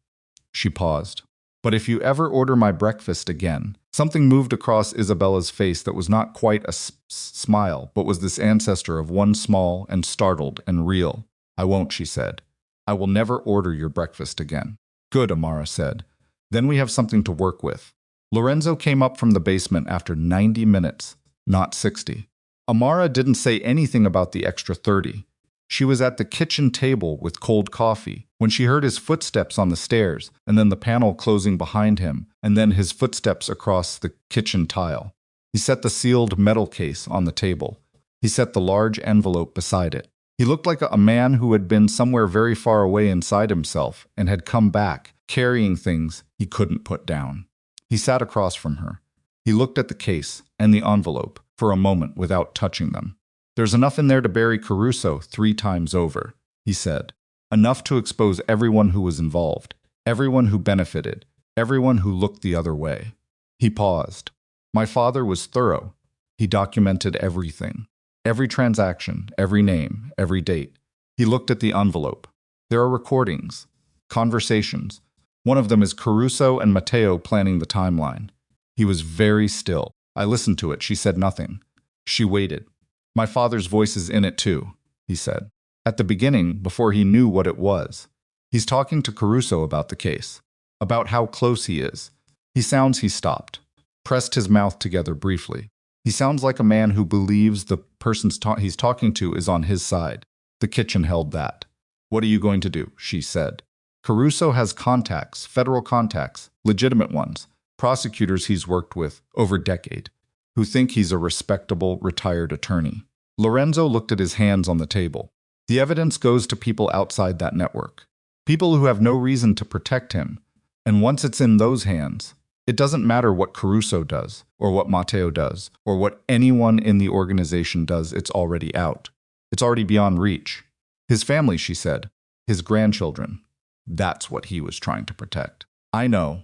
She paused. But if you ever order my breakfast again, something moved across Isabella's face that was not quite a smile, but was this ancestor of one small and startled and real. I won't, she said. I will never order your breakfast again. Good, Amara said. Then we have something to work with. Lorenzo came up from the basement after 90 minutes, not 60. Amara didn't say anything about the extra 30. She was at the kitchen table with cold coffee when she heard his footsteps on the stairs, and then the panel closing behind him, and then his footsteps across the kitchen tile. He set the sealed metal case on the table. He set the large envelope beside it. He looked like a man who had been somewhere very far away inside himself and had come back, carrying things he couldn't put down. He sat across from her. He looked at the case and the envelope for a moment without touching them. There's enough in there to bury Caruso 3 times over, he said. Enough to expose everyone who was involved, everyone who benefited, everyone who looked the other way. He paused. My father was thorough. He documented everything. Every transaction, every name, every date. He looked at the envelope. There are recordings, conversations. One of them is Caruso and Matteo planning the timeline. He was very still. I listened to it. She said nothing. She waited. My father's voice is in it too, he said. At the beginning, before he knew what it was. He's talking to Caruso about the case, about how close he is. He stopped, pressed his mouth together briefly. He sounds like a man who believes the person he's talking to is on his side. The kitchen held that. What are you going to do? She said. Caruso has contacts, federal contacts, legitimate ones, prosecutors he's worked with over a decade, who think he's a respectable, retired attorney. Lorenzo looked at his hands on the table. The evidence goes to people outside that network, people who have no reason to protect him, and once it's in those hands, it doesn't matter what Caruso does, or what Matteo does, or what anyone in the organization does, it's already out. It's already beyond reach. His family, she said, his grandchildren. That's what he was trying to protect. I know.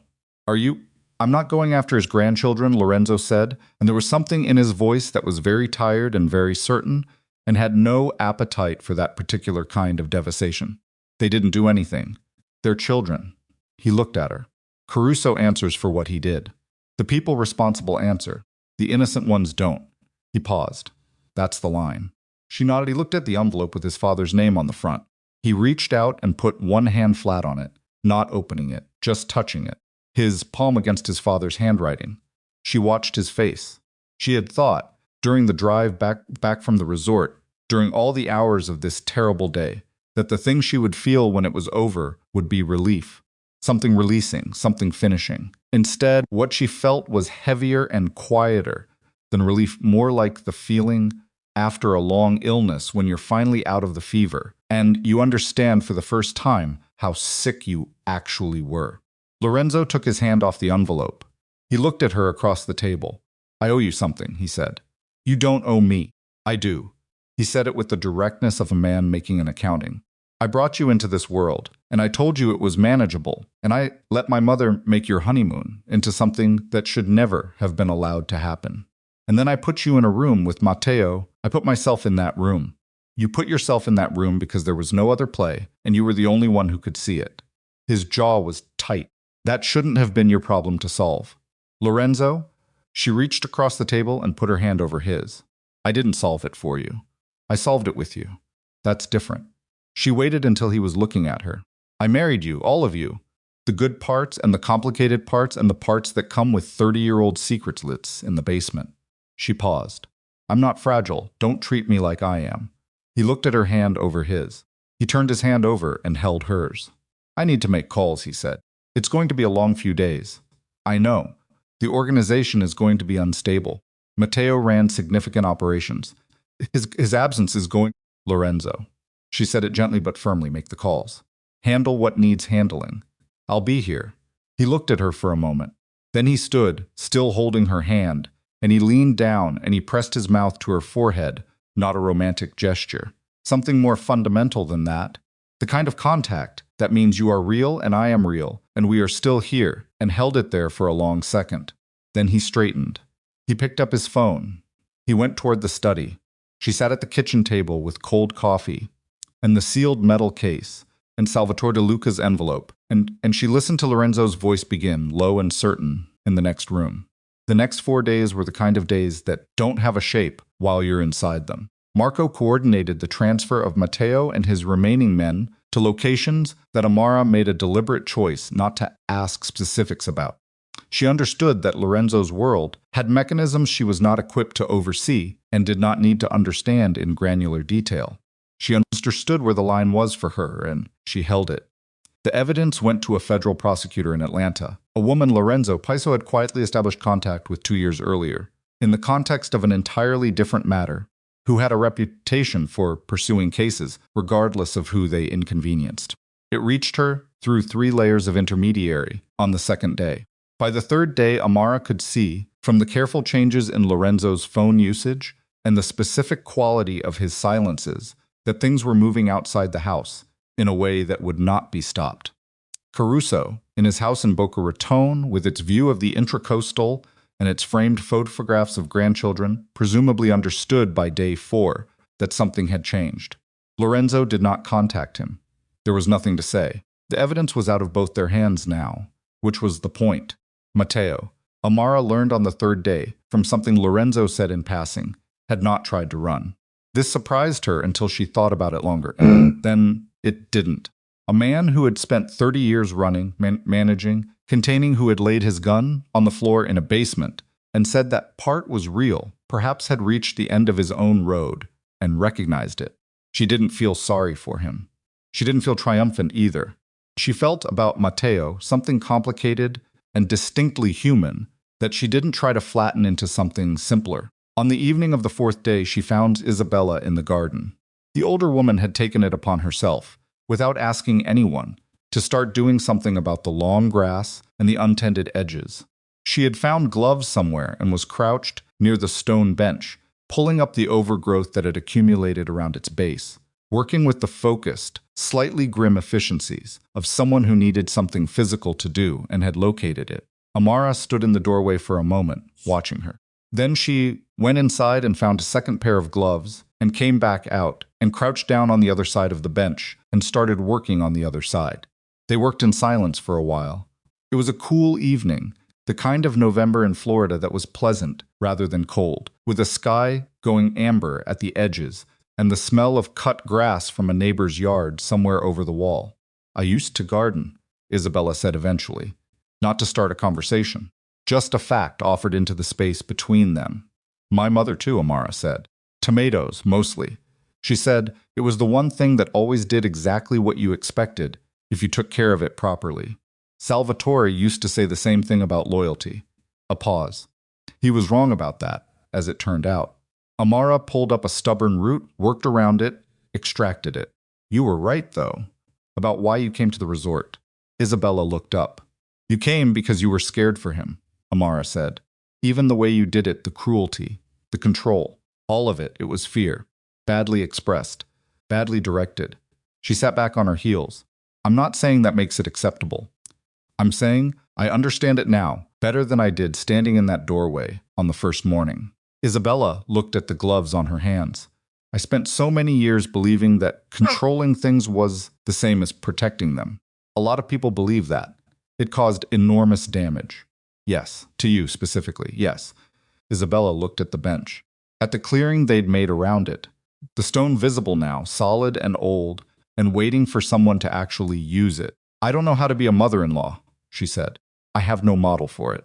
I'm not going after his grandchildren, Lorenzo said, and there was something in his voice that was very tired and very certain, and had no appetite for that particular kind of devastation. They didn't do anything. They're children. He looked at her. Caruso answers for what he did. The people responsible answer. The innocent ones don't. He paused. That's the line. She nodded. He looked at the envelope with his father's name on the front. He reached out and put one hand flat on it, not opening it, just touching it, his palm against his father's handwriting. She watched his face. She had thought, during the drive back from the resort, during all the hours of this terrible day, that the thing she would feel when it was over would be relief, something releasing, something finishing. Instead, what she felt was heavier and quieter than relief, more like the feeling after a long illness when you're finally out of the fever, and you understand for the first time how sick you actually were. Lorenzo took his hand off the envelope. He looked at her across the table. "I owe you something," he said. "You don't owe me. I do." He said it with the directness of a man making an accounting. "I brought you into this world, and I told you it was manageable, and I let my mother make your honeymoon into something that should never have been allowed to happen. And then I put you in a room with Matteo. I put myself in that room. You put yourself in that room because there was no other play, and you were the only one who could see it." His jaw was tight. "That shouldn't have been your problem to solve. Lorenzo," she reached across the table and put her hand over his. "I didn't solve it for you. I solved it with you. That's different." She waited until he was looking at her. "I married you, all of you. The good parts and the complicated parts and the parts that come with 30-year-old secrets in the basement." She paused. "I'm not fragile. Don't treat me like I am." He looked at her hand over his. He turned his hand over and held hers. "I need to make calls," he said. "It's going to be a long few days." "I know. The organization is going to be unstable. Matteo ran significant operations. His absence is going—" "Lorenzo," she said it gently but firmly, "make the calls. Handle what needs handling. I'll be here." He looked at her for a moment. Then he stood, still holding her hand, and he leaned down and he pressed his mouth to her forehead, not a romantic gesture. Something more fundamental than that. The kind of contact that means you are real and I am real, and we are still here, and held it there for a long second. Then he straightened. He picked up his phone. He went toward the study. She sat at the kitchen table with cold coffee, and the sealed metal case, and Salvatore De Luca's envelope, and she listened to Lorenzo's voice begin, low and certain, in the next room. The next 4 days were the kind of days that don't have a shape while you're inside them. Marco coordinated the transfer of Matteo and his remaining men to locations that Amara made a deliberate choice not to ask specifics about. She understood that Lorenzo's world had mechanisms she was not equipped to oversee and did not need to understand in granular detail. She understood where the line was for her, and she held it. The evidence went to a federal prosecutor in Atlanta, a woman Lorenzo Paiso had quietly established contact with 2 years earlier, in the context of an entirely different matter, who had a reputation for pursuing cases, regardless of who they inconvenienced. It reached her through 3 layers of intermediary on the second day. By the third day, Amara could see, from the careful changes in Lorenzo's phone usage and the specific quality of his silences, that things were moving outside the house in a way that would not be stopped. Caruso, in his house in Boca Raton, with its view of the intracoastal and its framed photographs of grandchildren, presumably understood by day 4 that something had changed. Lorenzo did not contact him. There was nothing to say. The evidence was out of both their hands now, which was the point. Matteo, Amara learned on the third day, from something Lorenzo said in passing, had not tried to run. This surprised her until she thought about it longer. Then it didn't. A man who had spent 30 years running, managing, containing, who had laid his gun on the floor in a basement and said that part was real, perhaps had reached the end of his own road and recognized it. She didn't feel sorry for him. She didn't feel triumphant either. She felt about Matteo something complicated and distinctly human that she didn't try to flatten into something simpler. On the evening of the 4th day, she found Isabella in the garden. The older woman had taken it upon herself, without asking anyone, to start doing something about the long grass and the untended edges. She had found gloves somewhere and was crouched near the stone bench, pulling up the overgrowth that had accumulated around its base, working with the focused, slightly grim efficiencies of someone who needed something physical to do and had located it. Amara stood in the doorway for a moment, watching her. Then she went inside and found a second pair of gloves and came back out and crouched down on the other side of the bench and started working on the other side. They worked in silence for a while. It was a cool evening, the kind of November in Florida that was pleasant rather than cold, with a sky going amber at the edges and the smell of cut grass from a neighbor's yard somewhere over the wall. I used to garden, Isabella said eventually. Not to start a conversation. Just a fact offered into the space between them. My mother too, Amara said. Tomatoes, mostly. She said it was the one thing that always did exactly what you expected if you took care of it properly. Salvatore used to say the same thing about loyalty. A pause. He was wrong about that, as it turned out. Amara pulled up a stubborn root, worked around it, extracted it. You were right, though, about why you came to the resort. Isabella looked up. You came because you were scared for him, Amara said. Even the way you did it, the cruelty, the control, all of it, it was fear. Badly expressed, badly directed. She sat back on her heels. I'm not saying that makes it acceptable. I'm saying I understand it now, better than I did standing in that doorway on the first morning. Isabella looked at the gloves on her hands. I spent so many years believing that controlling things was the same as protecting them. A lot of people believe that. It caused enormous damage. Yes, to you specifically, yes. Isabella looked at the bench. At the clearing they'd made around it. The stone visible now, solid and old, and waiting for someone to actually use it. I don't know how to be a mother-in-law, she said. I have no model for it.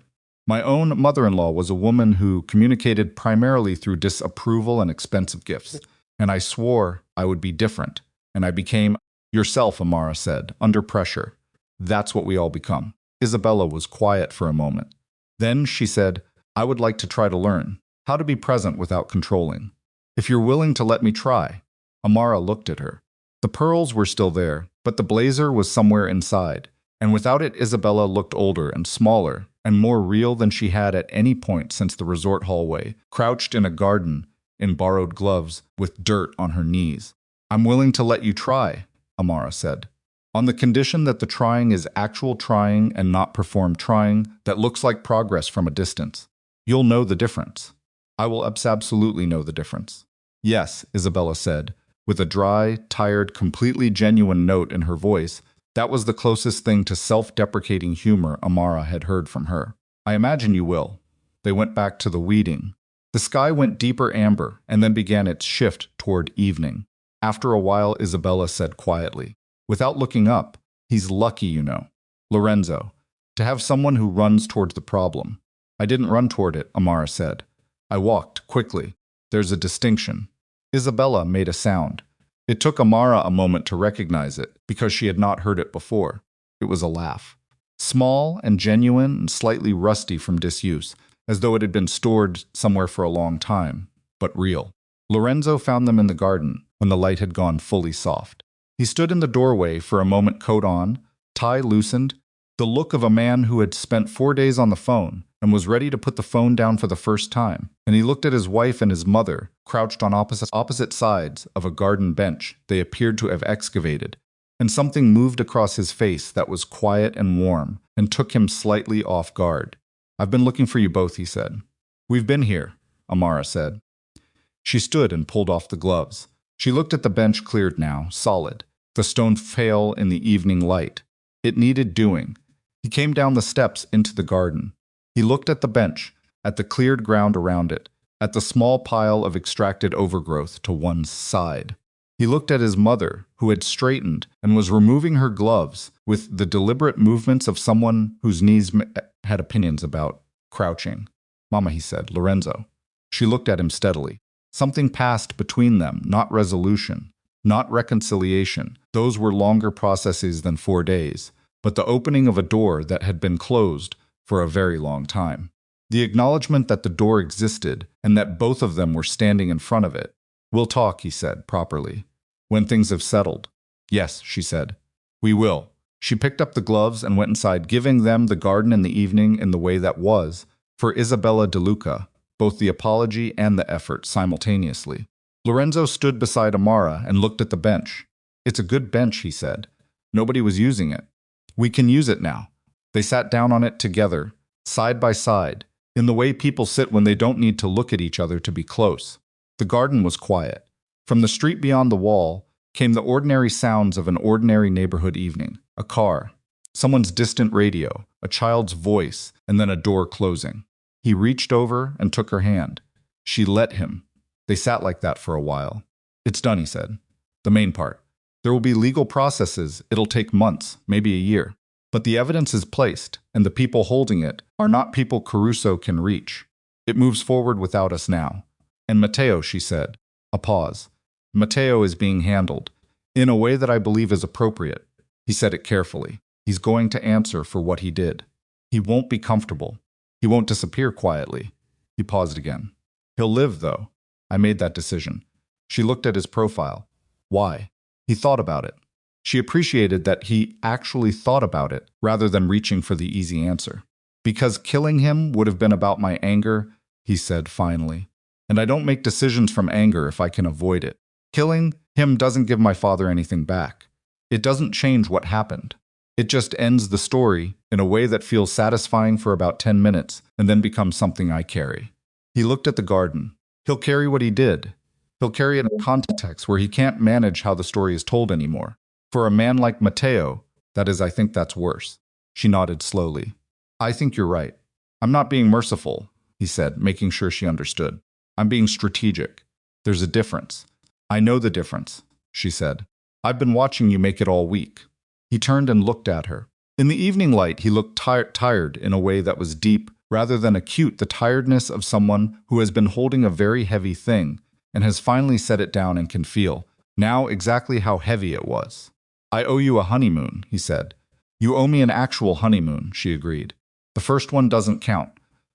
My own mother-in-law was a woman who communicated primarily through disapproval and expensive gifts. And I swore I would be different. And I became yourself, Amara said, under pressure. That's what we all become. Isabella was quiet for a moment. Then she said, I would like to try to learn how to be present without controlling. If you're willing to let me try. Amara looked at her. The pearls were still there, but the blazer was somewhere inside. And without it, Isabella looked older and smaller and more real than she had at any point since the resort hallway, crouched in a garden in borrowed gloves with dirt on her knees. I'm willing to let you try, Amara said, on the condition that the trying is actual trying and not performed trying that looks like progress from a distance. You'll know the difference. I will absolutely know the difference. Yes, Isabella said, with a dry, tired, completely genuine note in her voice. That was the closest thing to self-deprecating humor Amara had heard from her. I imagine you will. They went back to the weeding. The sky went deeper amber and then began its shift toward evening. After a while, Isabella said quietly, without looking up, he's lucky, you know, Lorenzo, to have someone who runs towards the problem. I didn't run toward it, Amara said. I walked quickly. There's a distinction. Isabella made a sound. It took Amara a moment to recognize it because she had not heard it before. It was a laugh. Small and genuine and slightly rusty from disuse, as though it had been stored somewhere for a long time, but real. Lorenzo found them in the garden when the light had gone fully soft. He stood in the doorway for a moment, coat on, tie loosened, the look of a man who had spent 4 days on the phone and was ready to put the phone down for the first time. And he looked at his wife and his mother, crouched on opposite sides of a garden bench they appeared to have excavated. And something moved across his face that was quiet and warm and took him slightly off guard. I've been looking for you both, he said. We've been here, Amara said. She stood and pulled off the gloves. She looked at the bench cleared now, solid, the stone pale in the evening light. It needed doing. He came down the steps into the garden. He looked at the bench, at the cleared ground around it, at the small pile of extracted overgrowth to one side. He looked at his mother, who had straightened and was removing her gloves with the deliberate movements of someone whose knees had opinions about crouching. Mama, he said, Lorenzo. She looked at him steadily. Something passed between them, not resolution, not reconciliation. Those were longer processes than 4 days, but the opening of a door that had been closed for a very long time. The acknowledgement that the door existed and that both of them were standing in front of it. We'll talk, he said, properly. When things have settled. Yes, she said. We will. She picked up the gloves and went inside, giving them the garden in the evening in the way that was, for Isabella De Luca, both the apology and the effort simultaneously. Lorenzo stood beside Amara and looked at the bench. It's a good bench, he said. Nobody was using it. We can use it now. They sat down on it together, side by side, in the way people sit when they don't need to look at each other to be close. The garden was quiet. From the street beyond the wall came the ordinary sounds of an ordinary neighborhood evening. A car, someone's distant radio, a child's voice, and then a door closing. He reached over and took her hand. She let him. They sat like that for a while. It's done, he said. The main part. There will be legal processes. It'll take months, maybe a year. But the evidence is placed, and the people holding it are not people Caruso can reach. It moves forward without us now. And Matteo, she said. A pause. Matteo is being handled in a way that I believe is appropriate. He said it carefully. He's going to answer for what he did. He won't be comfortable. He won't disappear quietly. He paused again. He'll live, though. I made that decision. She looked at his profile. Why? He thought about it. She appreciated that he actually thought about it rather than reaching for the easy answer. Because killing him would have been about my anger, he said finally. And I don't make decisions from anger if I can avoid it. Killing him doesn't give my father anything back. It doesn't change what happened. It just ends the story in a way that feels satisfying for about 10 minutes and then becomes something I carry. He looked at the garden. He'll carry what he did. He'll carry it in a context where he can't manage how the story is told anymore. For a man like Matteo, that is, I think that's worse. She nodded slowly. I think you're right. I'm not being merciful, he said, making sure she understood. I'm being strategic. There's a difference. I know the difference, she said. I've been watching you make it all week. He turned and looked at her. In the evening light, he looked tired in a way that was deep, rather than acute, the tiredness of someone who has been holding a very heavy thing and has finally set it down and can feel, now, exactly how heavy it was. I owe you a honeymoon, he said. You owe me an actual honeymoon, she agreed. The first one doesn't count.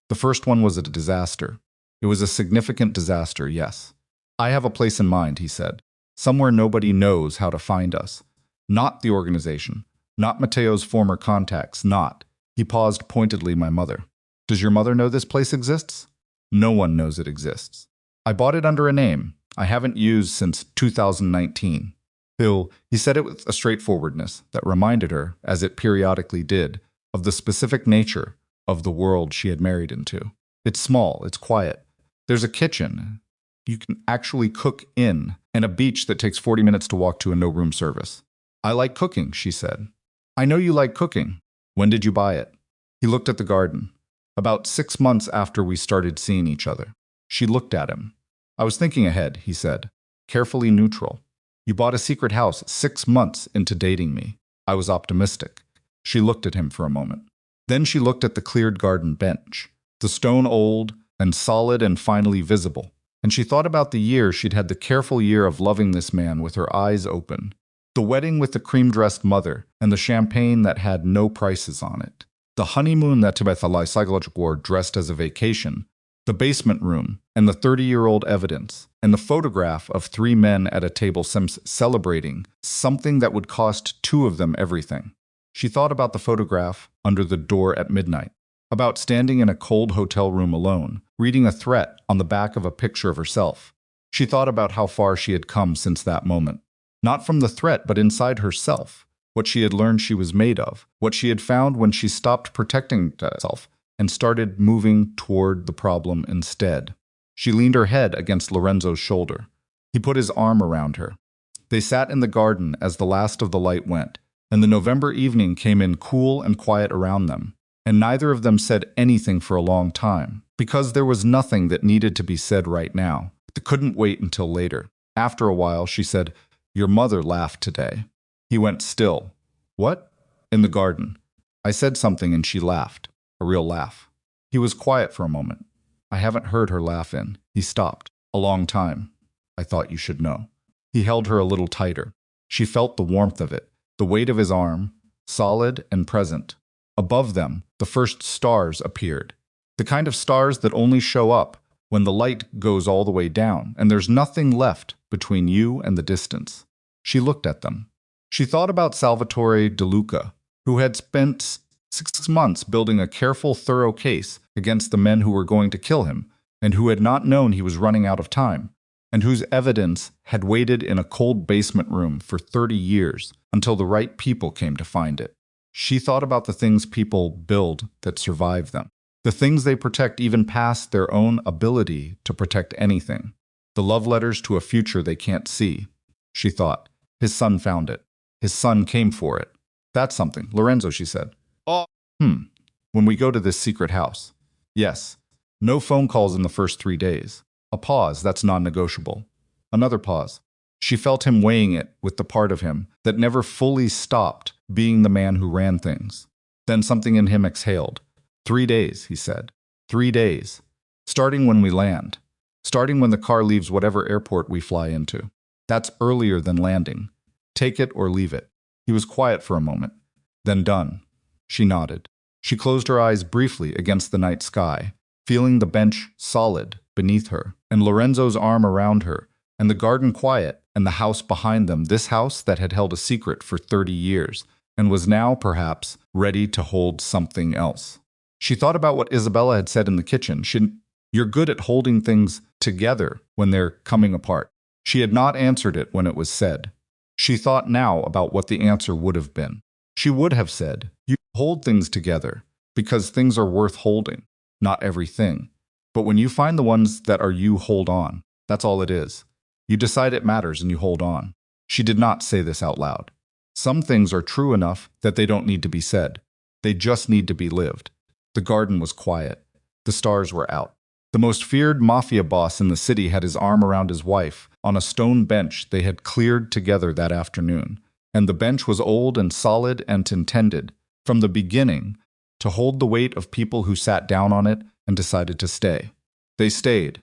The first one was a disaster. It was a significant disaster, yes. I have a place in mind, he said. Somewhere nobody knows how to find us. Not the organization. Not Matteo's former contacts. Not. He paused pointedly, my mother. Does your mother know this place exists? No one knows it exists. I bought it under a name I haven't used since 2019. He said it with a straightforwardness that reminded her, as it periodically did, of the specific nature of the world she had married into. It's small, it's quiet. There's a kitchen you can actually cook in, and a beach that takes 40 minutes to walk to and no room service. I like cooking, she said. I know you like cooking. When did you buy it? He looked at the garden. About 6 months after we started seeing each other. She looked at him. I was thinking ahead, he said, carefully neutral. You bought a secret house 6 months into dating me. I was optimistic. She looked at him for a moment. Then she looked at the cleared garden bench, the stone old and solid and finally visible. And she thought about the year she'd had, the careful year of loving this man with her eyes open. The wedding with the cream-dressed mother and the champagne that had no prices on it. The honeymoon that Tibethalai psychological wore dressed as a vacation. The basement room and the 30-year-old evidence and the photograph of 3 men at a table celebrating something that would cost 2 of them everything. She thought about the photograph under the door at midnight, about standing in a cold hotel room alone, reading a threat on the back of a picture of herself. She thought about how far she had come since that moment, not from the threat but inside herself, what she had learned she was made of, what she had found when she stopped protecting herself and started moving toward the problem instead. She leaned her head against Lorenzo's shoulder. He put his arm around her. They sat in the garden as the last of the light went, and the November evening came in cool and quiet around them, and neither of them said anything for a long time, because there was nothing that needed to be said right now. It couldn't wait until later. After a while, she said, Your mother laughed today. He went still. What? In the garden. I said something and she laughed. A real laugh. He was quiet for a moment. I haven't heard her laugh in. He stopped. A long time. I thought you should know. He held her a little tighter. She felt the warmth of it, the weight of his arm, solid and present. Above them, the first stars appeared. The kind of stars that only show up when the light goes all the way down, and there's nothing left between you and the distance. She looked at them. She thought about Salvatore De Luca, who had spent 6 months building a careful, thorough case against the men who were going to kill him, and who had not known he was running out of time, and whose evidence had waited in a cold basement room for 30 years until the right people came to find it. She thought about the things people build that survive them, the things they protect even past their own ability to protect anything, the love letters to a future they can't see. She thought, his son found it. His son came for it. That's something. Lorenzo, she said. Oh. When we go to this secret house. Yes. No phone calls in the first 3 days. A pause, that's non-negotiable. Another pause. She felt him weighing it with the part of him that never fully stopped being the man who ran things. Then something in him exhaled. 3 days, he said. 3 days. Starting when we land. Starting when the car leaves whatever airport we fly into. That's earlier than landing. Take it or leave it. He was quiet for a moment. Then done. She nodded. She closed her eyes briefly against the night sky, feeling the bench solid beneath her, and Lorenzo's arm around her, and the garden quiet, and the house behind them, this house that had held a secret for 30 years, and was now, perhaps, ready to hold something else. She thought about what Isabella had said in the kitchen. You're good at holding things together when they're coming apart. She had not answered it when it was said. She thought now about what the answer would have been. She would have said, you hold things together because things are worth holding, not everything. But when you find the ones that are you, hold on. That's all it is. You decide it matters and you hold on. She did not say this out loud. Some things are true enough that they don't need to be said. They just need to be lived. The garden was quiet. The stars were out. The most feared mafia boss in the city had his arm around his wife on a stone bench they had cleared together that afternoon. And the bench was old and solid and intended, from the beginning, to hold the weight of people who sat down on it and decided to stay. They stayed,